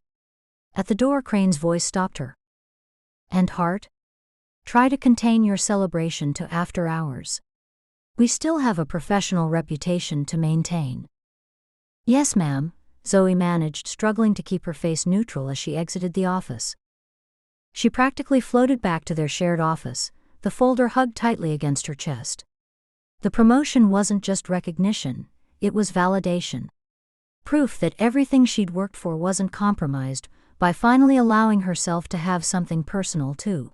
At the door, Crane's voice stopped her. "And Hart? Try to contain your celebration to after hours. We still have a professional reputation to maintain." "Yes, ma'am," Zoe managed, struggling to keep her face neutral as she exited the office. She practically floated back to their shared office, the folder hugged tightly against her chest. The promotion wasn't just recognition, it was validation. Proof that everything she'd worked for wasn't compromised by finally allowing herself to have something personal too.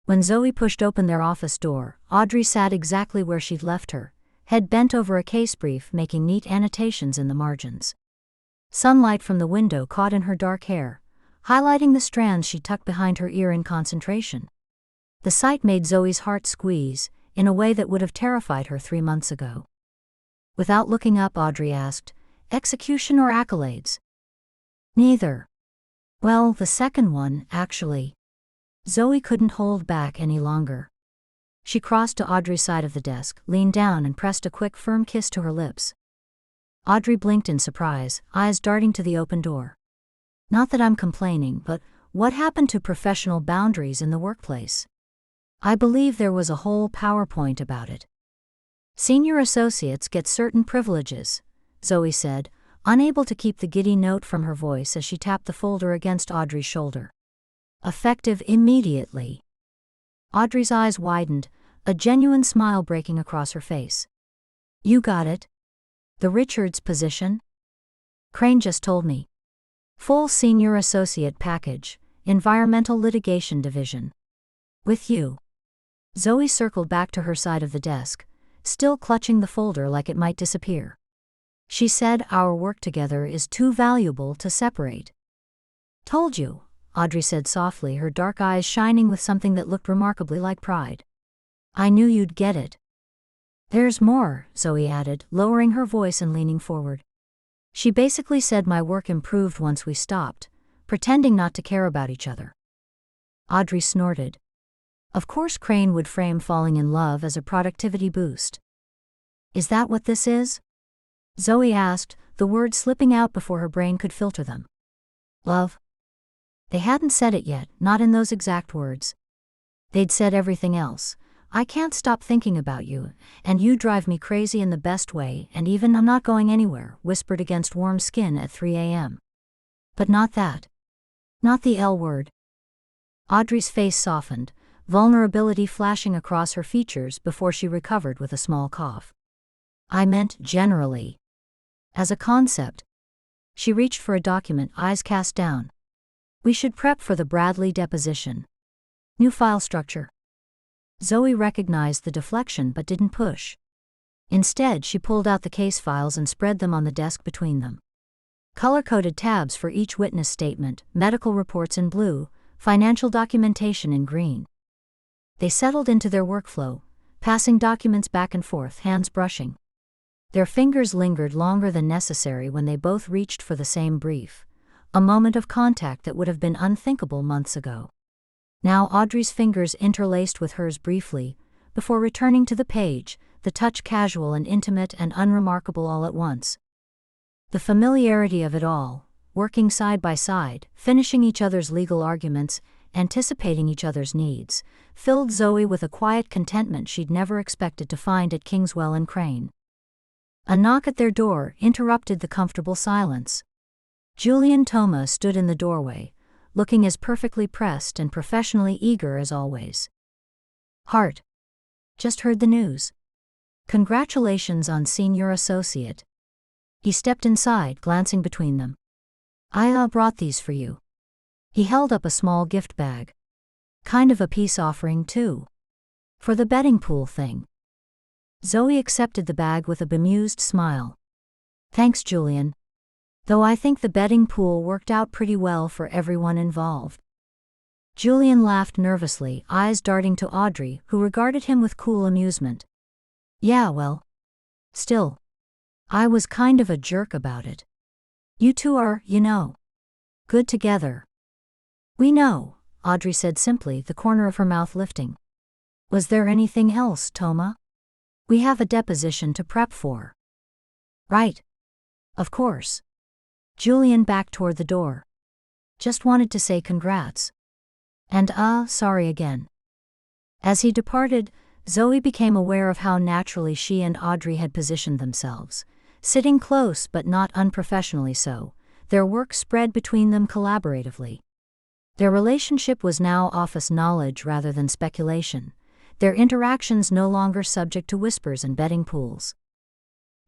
When Zoe pushed open their office door, Audrey sat exactly where she'd left her, head bent over a case brief, making neat annotations in the margins. Sunlight from the window caught in her dark hair, highlighting the strands she tucked behind her ear in concentration. The sight made Zoe's heart squeeze, in a way that would have terrified her 3 months ago. Without looking up, Audrey asked, "Execution or accolades?" "Neither." "Well, the second one, actually." Zoe couldn't hold back any longer. She crossed to Audrey's side of the desk, leaned down and pressed a quick, firm kiss to her lips. Audrey blinked in surprise, eyes darting to the open door. "Not that I'm complaining, but what happened to professional boundaries in the workplace? I believe there was a whole PowerPoint about it." "Senior associates get certain privileges," Zoe said, unable to keep the giddy note from her voice as she tapped the folder against Audrey's shoulder. "Effective immediately." Audrey's eyes widened, a genuine smile breaking across her face. "You got it? The Richards position?" "Crane just told me. Full senior associate package, Environmental Litigation Division. With you." Zoe circled back to her side of the desk, still clutching the folder like it might disappear. "She said our work together is too valuable to separate." "Told you," Audrey said softly, her dark eyes shining with something that looked remarkably like pride. I knew you'd get it. There's more, Zoe added, lowering her voice and leaning forward. She basically said my work improved once we stopped, pretending not to care about each other. Audrey snorted. Of course Crane would frame falling in love as a productivity boost. Is that what this is? Zoe asked, the words slipping out before her brain could filter them. Love? They hadn't said it yet, not in those exact words. They'd said everything else. I can't stop thinking about you, and you drive me crazy in the best way, and even I'm not going anywhere, whispered against warm skin at 3 a.m. But not that. Not the L word. Audrey's face softened, vulnerability flashing across her features before she recovered with a small cough. I meant generally. As a concept. She reached for a document, eyes cast down. We should prep for the Bradley deposition. New file structure. Zoe recognized the deflection but didn't push. Instead, she pulled out the case files and spread them on the desk between them. Color-coded tabs for each witness statement, medical reports in blue, financial documentation in green. They settled into their workflow, passing documents back and forth, hands brushing. Their fingers lingered longer than necessary when they both reached for the same brief, a moment of contact that would have been unthinkable months ago. Now Audrey's fingers interlaced with hers briefly, before returning to the page, the touch casual and intimate and unremarkable all at once. The familiarity of it all, working side by side, finishing each other's legal arguments, anticipating each other's needs, filled Zoe with a quiet contentment she'd never expected to find at Kingswell and Crane. A knock at their door interrupted the comfortable silence. Julian Toma stood in the doorway, looking as perfectly pressed and professionally eager as always. Hart. Just heard the news. Congratulations on senior associate. He stepped inside, glancing between them. I brought these for you. He held up a small gift bag. Kind of a peace offering, too. For the betting pool thing. Zoe accepted the bag with a bemused smile. Thanks, Julian. Though I think the betting pool worked out pretty well for everyone involved. Julian laughed nervously, eyes darting to Audrey, who regarded him with cool amusement. Yeah, well. Still. I was kind of a jerk about it. You two are, good together. We know, Audrey said simply, the corner of her mouth lifting. Was there anything else, Toma? We have a deposition to prep for. Right. Of course. Julian backed toward the door. Just wanted to say congrats. And sorry again. As he departed, Zoe became aware of how naturally she and Audrey had positioned themselves, sitting close but not unprofessionally so, their work spread between them collaboratively. Their relationship was now office knowledge rather than speculation, their interactions no longer subject to whispers and betting pools.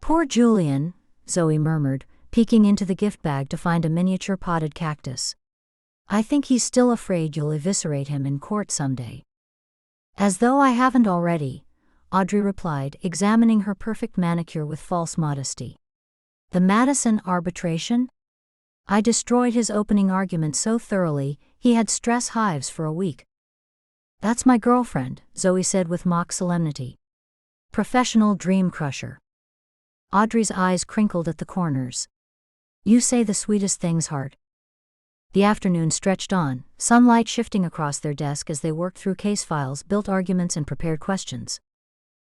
Poor Julian, Zoe murmured, peeking into the gift bag to find a miniature potted cactus. I think he's still afraid you'll eviscerate him in court someday. As though I haven't already, Audrey replied, examining her perfect manicure with false modesty. The Madison arbitration? I destroyed his opening argument so thoroughly, he had stress hives for a week. That's my girlfriend, Zoe said with mock solemnity. Professional dream crusher. Audrey's eyes crinkled at the corners. You say the sweetest things, Hart. The afternoon stretched on, sunlight shifting across their desk as they worked through case files, built arguments and prepared questions.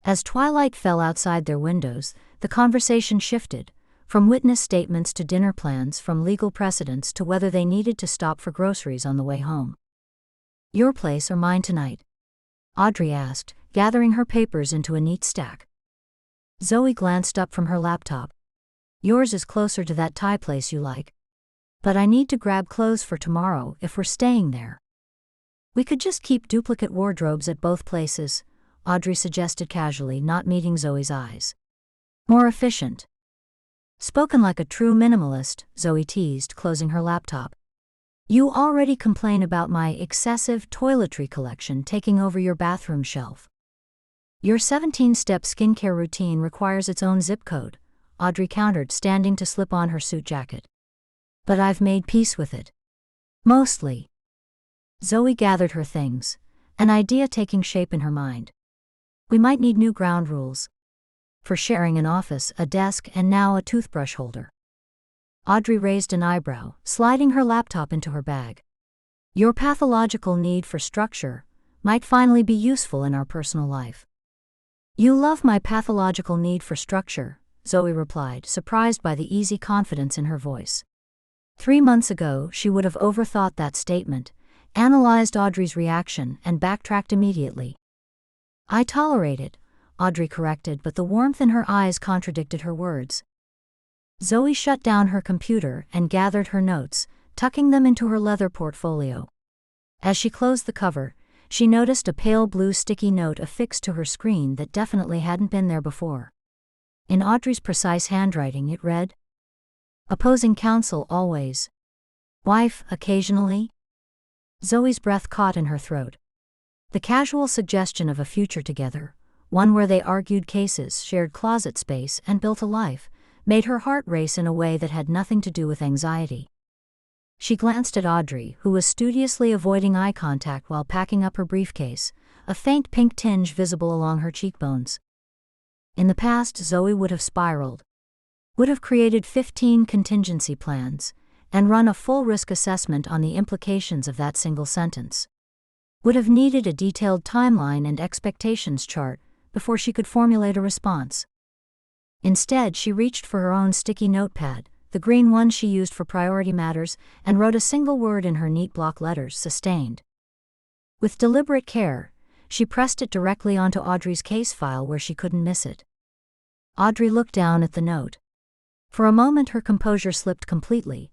As twilight fell outside their windows, the conversation shifted, from witness statements to dinner plans, from legal precedents to whether they needed to stop for groceries on the way home. Your place or mine tonight? Audrey asked, gathering her papers into a neat stack. Zoe glanced up from her laptop. Yours is closer to that Thai place you like. But I need to grab clothes for tomorrow if we're staying there. We could just keep duplicate wardrobes at both places, Audrey suggested casually, not meeting Zoe's eyes. More efficient. Spoken like a true minimalist, Zoe teased, closing her laptop. You already complain about my excessive toiletry collection taking over your bathroom shelf. Your 17-step skincare routine requires its own zip code, Audrey countered, standing to slip on her suit jacket. But I've made peace with it. Mostly. Zoe gathered her things, an idea taking shape in her mind. We might need new ground rules. For sharing an office, a desk, and now a toothbrush holder. Audrey raised an eyebrow, sliding her laptop into her bag. Your pathological need for structure might finally be useful in our personal life. You love my pathological need for structure, Zoe replied, surprised by the easy confidence in her voice. 3 months ago, she would have overthought that statement, analyzed Audrey's reaction, and backtracked immediately. I tolerate it, Audrey corrected, but the warmth in her eyes contradicted her words. Zoe shut down her computer and gathered her notes, tucking them into her leather portfolio. As she closed the cover, she noticed a pale blue sticky note affixed to her screen that definitely hadn't been there before. In Audrey's precise handwriting it read, "Opposing counsel always. Wife occasionally." Zoe's breath caught in her throat. The casual suggestion of a future together, one where they argued cases, shared closet space, and built a life, made her heart race in a way that had nothing to do with anxiety. She glanced at Audrey, who was studiously avoiding eye contact while packing up her briefcase, a faint pink tinge visible along her cheekbones. In the past, Zoe would have spiraled. Would have created 15 contingency plans, and run a full risk assessment on the implications of that single sentence. Would have needed a detailed timeline and expectations chart before she could formulate a response. Instead, she reached for her own sticky notepad, the green one she used for priority matters, and wrote a single word in her neat block letters, sustained. With deliberate care, she pressed it directly onto Audrey's case file where she couldn't miss it. Audrey looked down at the note. For a moment her composure slipped completely,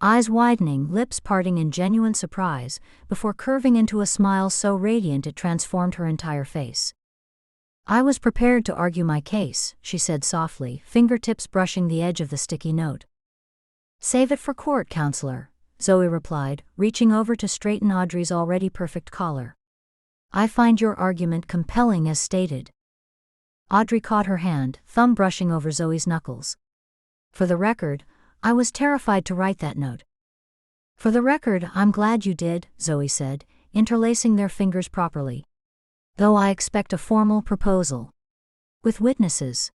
eyes widening, lips parting in genuine surprise, before curving into a smile so radiant it transformed her entire face. I was prepared to argue my case, she said softly, fingertips brushing the edge of the sticky note. Save it for court, counselor, Zoe replied, reaching over to straighten Audrey's already perfect collar. I find your argument compelling as stated. Audrey caught her hand, thumb brushing over Zoe's knuckles. For the record, I was terrified to write that note. For the record, I'm glad you did, Zoe said, interlacing their fingers properly. Though I expect a formal proposal. With witnesses.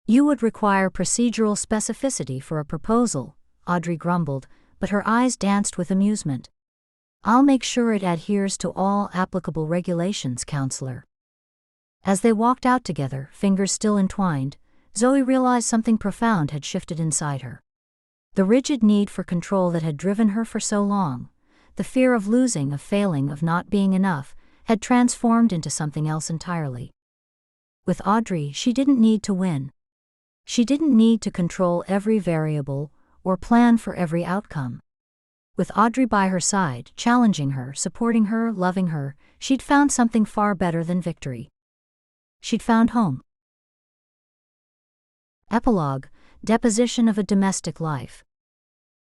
You would require procedural specificity for a proposal, Audrey grumbled, but her eyes danced with amusement. I'll make sure it adheres to all applicable regulations, counselor. As they walked out together, fingers still entwined, Zoe realized something profound had shifted inside her. The rigid need for control that had driven her for so long, the fear of losing, of failing, of not being enough, had transformed into something else entirely. With Audrey, she didn't need to win. She didn't need to control every variable or plan for every outcome. With Audrey by her side, challenging her, supporting her, loving her, she'd found something far better than victory. She'd found home. Epilogue: Deposition of a domestic life.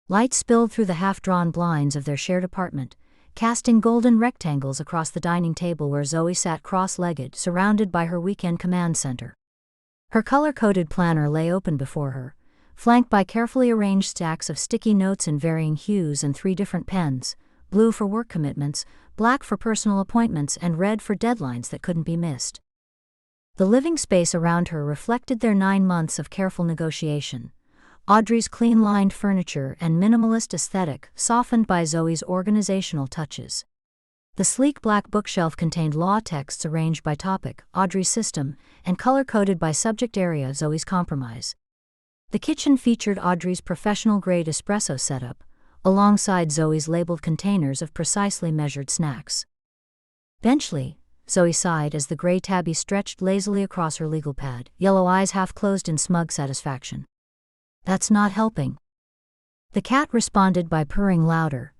Light spilled through the half-drawn blinds of their shared apartment, casting golden rectangles across the dining table where Zoe sat cross-legged, surrounded by her weekend command center. Her color-coded planner lay open before her, flanked by carefully arranged stacks of sticky notes in varying hues and 3 different pens, blue for work commitments, black for personal appointments, and red for deadlines that couldn't be missed. The living space around her reflected their 9 months of careful negotiation. Audrey's clean-lined furniture and minimalist aesthetic softened by Zoe's organizational touches. The sleek black bookshelf contained law texts arranged by topic, Audrey's system, and color-coded by subject area, Zoe's compromise. The kitchen featured Audrey's professional-grade espresso setup, alongside Zoe's labeled containers of precisely measured snacks. Benchly, Zoe sighed as the gray tabby stretched lazily across her legal pad, yellow eyes half closed in smug satisfaction. That's not helping. The cat responded by purring louder,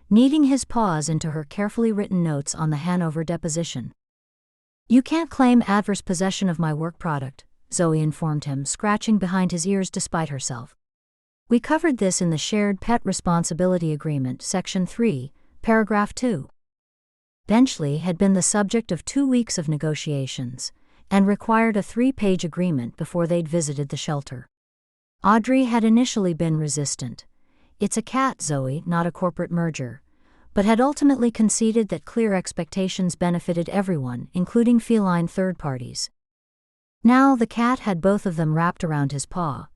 kneading his paws into her carefully written notes on the Hanover deposition. You can't claim adverse possession of my work product, Zoe informed him, scratching behind his ears despite herself. We covered this in the Shared Pet Responsibility Agreement, Section 3, Paragraph 2. Benchly had been the subject of 2 weeks of negotiations, and required a 3-page agreement before they'd visited the shelter. Audrey had initially been resistant. It's a cat, Zoe, not a corporate merger. but had ultimately conceded that clear expectations benefited everyone, including feline third parties. Now the cat had both of them wrapped around his paw,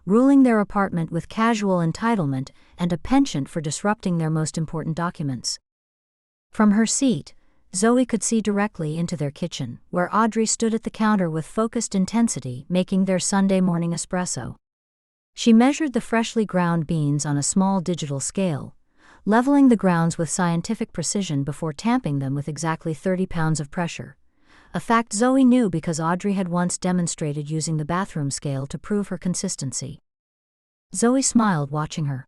ruling their apartment with casual entitlement and a penchant for disrupting their most important documents. From her seat, Zoe could see directly into their kitchen, where Audrey stood at the counter with focused intensity, making their Sunday morning espresso. She measured the freshly ground beans on a small digital scale, leveling the grounds with scientific precision before tamping them with exactly 30 pounds of pressure, a fact Zoe knew because Audrey had once demonstrated using the bathroom scale to prove her consistency. Zoe smiled watching her.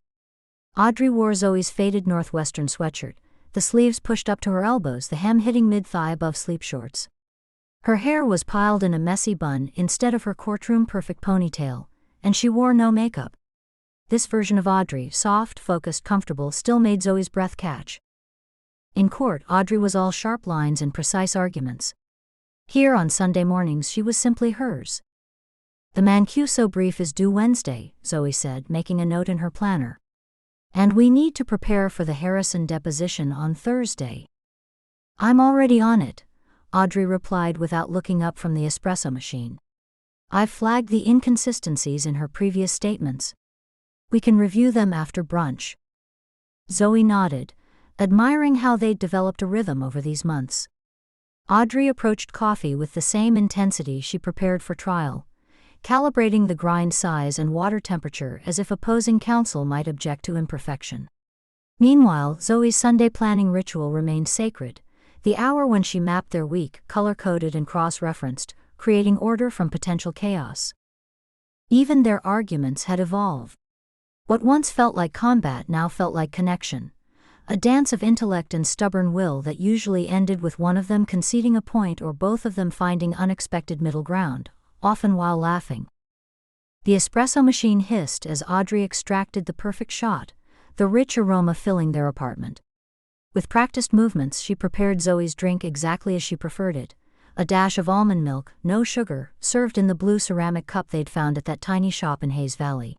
Audrey wore Zoe's faded northwestern sweatshirt, the sleeves pushed up to her elbows, the hem hitting mid-thigh above sleep shorts. Her hair was piled in a messy bun instead of her courtroom-perfect ponytail, and she wore no makeup. This version of Audrey, soft, focused, comfortable, still made Zoe's breath catch. In court, Audrey was all sharp lines and precise arguments. Here on Sunday mornings she was simply hers. "The Mancuso brief is due Wednesday," Zoe said, making a note in her planner. "And we need to prepare for the Harrison deposition on Thursday." "I'm already on it," Audrey replied without looking up from the espresso machine. "I've flagged the inconsistencies in her previous statements. We can review them after brunch." Zoe nodded, admiring how they'd developed a rhythm over these months. Audrey approached coffee with the same intensity she prepared for trial, calibrating the grind size and water temperature as if opposing counsel might object to imperfection. Meanwhile, Zoe's Sunday planning ritual remained sacred, the hour when she mapped their week, color-coded and cross-referenced, creating order from potential chaos. Even their arguments had evolved. What once felt like combat now felt like connection, a dance of intellect and stubborn will that usually ended with one of them conceding a point or both of them finding unexpected middle ground, often while laughing. The espresso machine hissed as Audrey extracted the perfect shot, the rich aroma filling their apartment. With practiced movements she prepared Zoe's drink exactly as she preferred it, a dash of almond milk, no sugar, served in the blue ceramic cup they'd found at that tiny shop in Hayes Valley.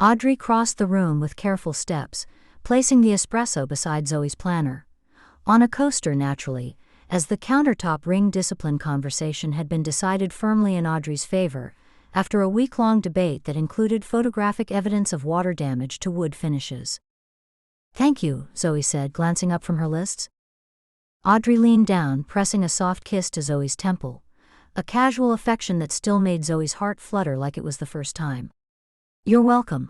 Audrey crossed the room with careful steps, placing the espresso beside Zoe's planner. On a coaster naturally, as the countertop ring discipline conversation had been decided firmly in Audrey's favor, after a week-long debate that included photographic evidence of water damage to wood finishes. "Thank you," Zoe said, glancing up from her lists. Audrey leaned down, pressing a soft kiss to Zoe's temple, a casual affection that still made Zoe's heart flutter like it was the first time. "You're welcome.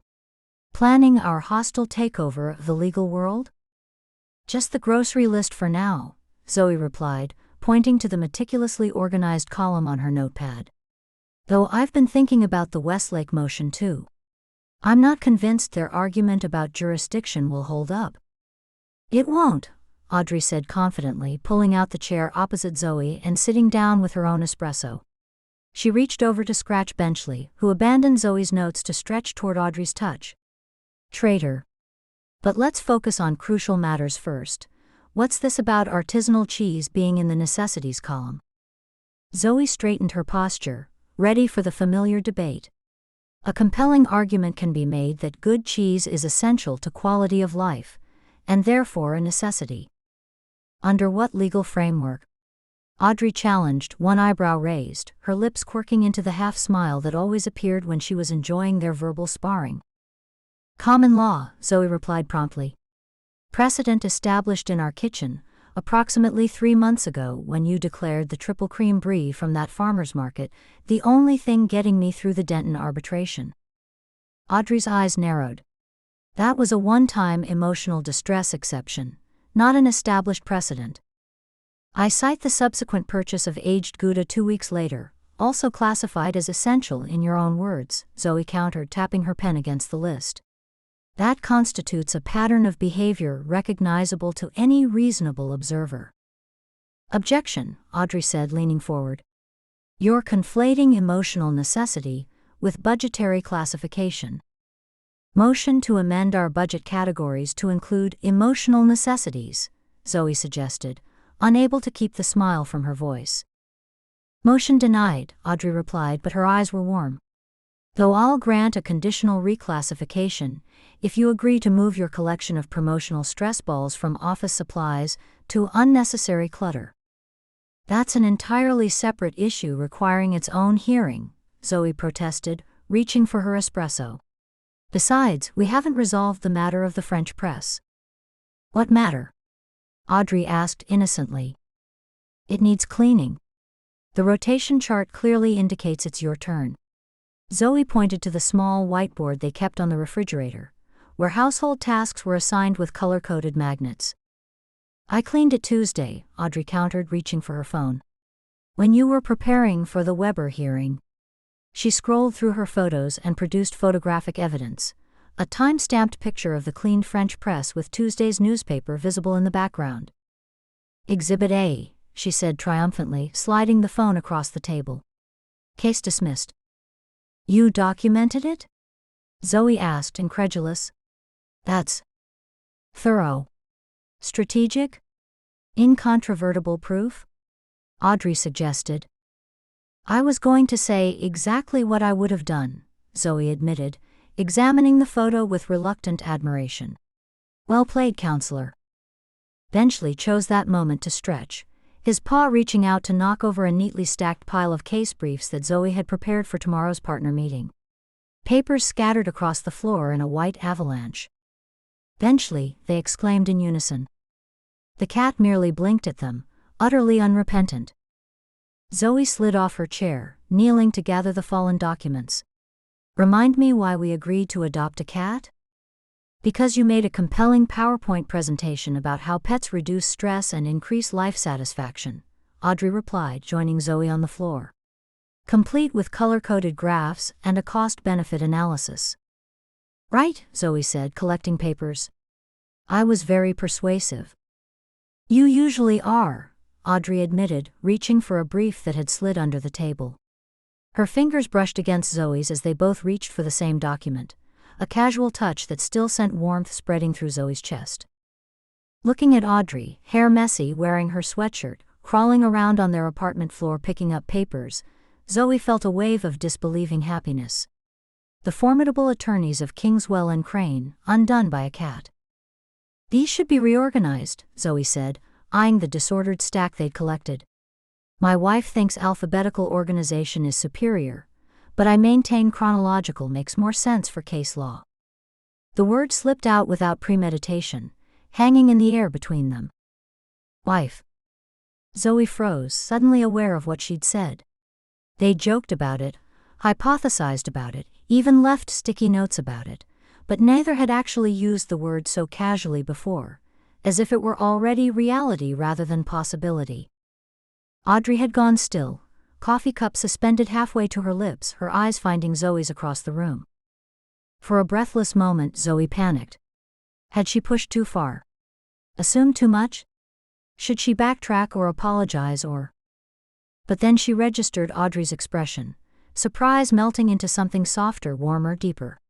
Planning our hostile takeover of the legal world?" "Just the grocery list for now," Zoe replied, pointing to the meticulously organized column on her notepad. "Though I've been thinking about the Westlake motion too. I'm not convinced their argument about jurisdiction will hold up." "It won't," Audrey said confidently, pulling out the chair opposite Zoe and sitting down with her own espresso. She reached over to scratch Benchley, who abandoned Zoe's notes to stretch toward Audrey's touch. "Traitor. But let's focus on crucial matters first. What's this about artisanal cheese being in the necessities column?" Zoe straightened her posture, ready for the familiar debate. A compelling argument can be made that good cheese is essential to quality of life, and therefore a necessity. Under what legal framework? Audrey challenged, one eyebrow raised, her lips quirking into the half-smile that always appeared when she was enjoying their verbal sparring. "Common law," Zoe replied promptly. "Precedent established in our kitchen, approximately 3 months ago when you declared the triple cream brie from that farmer's market the only thing getting me through the Denton arbitration." Audrey's eyes narrowed. That was a one-time emotional distress exception, not an established precedent. "I cite the subsequent purchase of aged Gouda 2 weeks later, also classified as essential in your own words," Zoe countered, tapping her pen against the list. "That constitutes a pattern of behavior recognizable to any reasonable observer." "Objection," Audrey said, leaning forward. "You're conflating emotional necessity with budgetary classification." "Motion to amend our budget categories to include emotional necessities," Zoe suggested, unable to keep the smile from her voice. "Motion denied," Audrey replied, but her eyes were warm. Though I'll grant a conditional reclassification if you agree to move your collection of promotional stress balls from office supplies to unnecessary clutter. That's an entirely separate issue requiring its own hearing, Zoe protested, reaching for her espresso. Besides, we haven't resolved the matter of the French press. What matter? Audrey asked innocently. It needs cleaning. The rotation chart clearly indicates it's your turn. Zoe pointed to the small whiteboard they kept on the refrigerator, where household tasks were assigned with color-coded magnets. I cleaned it Tuesday, Audrey countered, reaching for her phone. When you were preparing for the Weber hearing. She scrolled through her photos and produced photographic evidence, a time-stamped picture of the cleaned French press with Tuesday's newspaper visible in the background. Exhibit A, she said triumphantly, sliding the phone across the table. Case dismissed. You documented it? Zoe asked, incredulous. That's thorough. Strategic? Incontrovertible proof? Audrey suggested. I was going to say exactly what I would have done, Zoe admitted, examining the photo with reluctant admiration. Well played, counselor. Benchley chose that moment to stretch, his paw reaching out to knock over a neatly stacked pile of case briefs that Zoe had prepared for tomorrow's partner meeting. Papers scattered across the floor in a white avalanche. Benchley, they exclaimed in unison. The cat merely blinked at them, utterly unrepentant. Zoe slid off her chair, kneeling to gather the fallen documents. Remind me why we agreed to adopt a cat? Because you made a compelling PowerPoint presentation about how pets reduce stress and increase life satisfaction, Audrey replied, joining Zoe on the floor. Complete with color-coded graphs and a cost-benefit analysis. Right, Zoe said, collecting papers. I was very persuasive. You usually are, Audrey admitted, reaching for a brief that had slid under the table. Her fingers brushed against Zoe's as they both reached for the same document, a casual touch that still sent warmth spreading through Zoe's chest. Looking at Audrey, hair messy, wearing her sweatshirt, crawling around on their apartment floor picking up papers, Zoe felt a wave of disbelieving happiness. The formidable attorneys of Kingswell and Crane, undone by a cat. These should be reorganized, Zoe said, eyeing the disordered stack they'd collected. My wife thinks alphabetical organization is superior, but I maintain chronological makes more sense for case law. The word slipped out without premeditation, hanging in the air between them. Wife. Zoe froze, suddenly aware of what she'd said. They joked about it, hypothesized about it, even left sticky notes about it, but neither had actually used the word so casually before, as if it were already reality rather than possibility. Audrey had gone still, coffee cup suspended halfway to her lips, her eyes finding Zoe's across the room. For a breathless moment, Zoe panicked. Had she pushed too far? Assumed too much? Should she backtrack or apologize or? But then she registered Audrey's expression, surprise melting into something softer, warmer, deeper.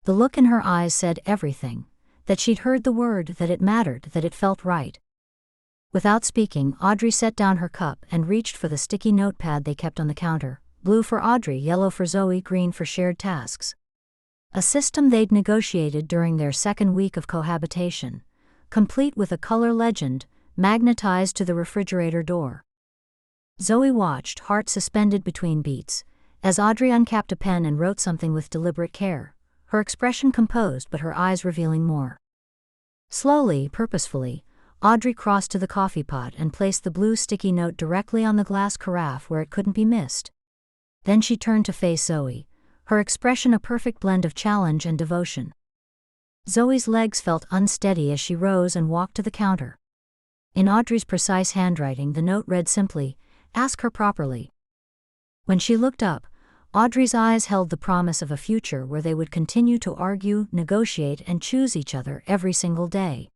The look in her eyes said everything, that she'd heard the word, that it mattered, that it felt right. Without speaking, Audrey set down her cup and reached for the sticky notepad they kept on the counter, blue for Audrey, yellow for Zoe, green for shared tasks. A system they'd negotiated during their second week of cohabitation, complete with a color legend, magnetized to the refrigerator door. Zoe watched, heart suspended between beats, as Audrey uncapped a pen and wrote something with deliberate care, her expression composed but her eyes revealing more. Slowly, purposefully, Audrey crossed to the coffee pot and placed the blue sticky note directly on the glass carafe where it couldn't be missed. Then she turned to face Zoe, her expression a perfect blend of challenge and devotion. Zoe's legs felt unsteady as she rose and walked to the counter. In Audrey's precise handwriting, the note read simply, "Ask her properly." When she looked up, Audrey's eyes held the promise of a future where they would continue to argue, negotiate, and choose each other every single day.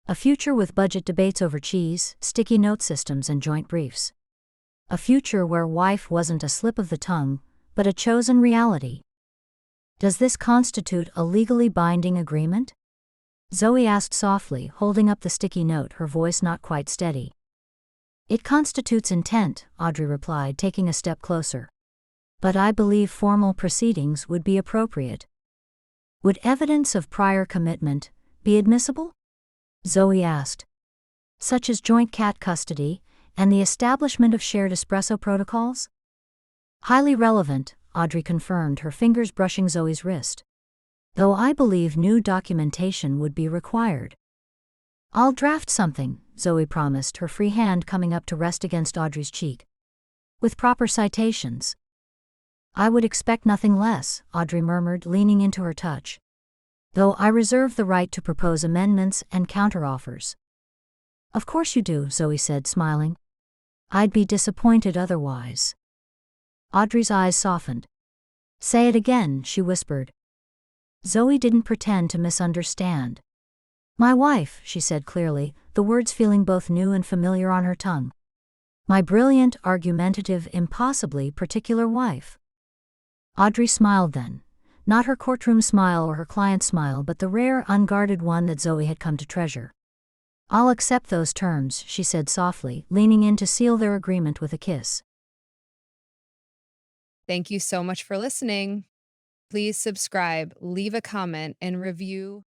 A future with budget debates over cheese, sticky note systems, and joint briefs. A future where wife wasn't a slip of the tongue, but a chosen reality. Does this constitute a legally binding agreement? Zoe asked softly, holding up the sticky note, her voice not quite steady. It constitutes intent, Audrey replied, taking a step closer. but I believe formal proceedings would be appropriate. Would evidence of prior commitment be admissible? Zoe asked. Such as joint cat custody and the establishment of shared espresso protocols? Highly relevant, Audrey confirmed, her fingers brushing Zoe's wrist. Though I believe new documentation would be required. I'll draft something, Zoe promised, her free hand coming up to rest against Audrey's cheek. With proper citations. I would expect nothing less, Audrey murmured, leaning into her touch. Though I reserve the right to propose amendments and counteroffers. Of course you do, Zoe said, smiling. I'd be disappointed otherwise. Audrey's eyes softened. Say it again, she whispered. Zoe didn't pretend to misunderstand. My wife, she said clearly, the words feeling both new and familiar on her tongue. My brilliant, argumentative, impossibly particular wife. Audrey smiled then. Not her courtroom smile or her client's smile, but the rare, unguarded one that Zoe had come to treasure. I'll accept those terms, she said softly, leaning in to seal their agreement with a kiss. Thank you so much for listening. Please subscribe, leave a comment, and review.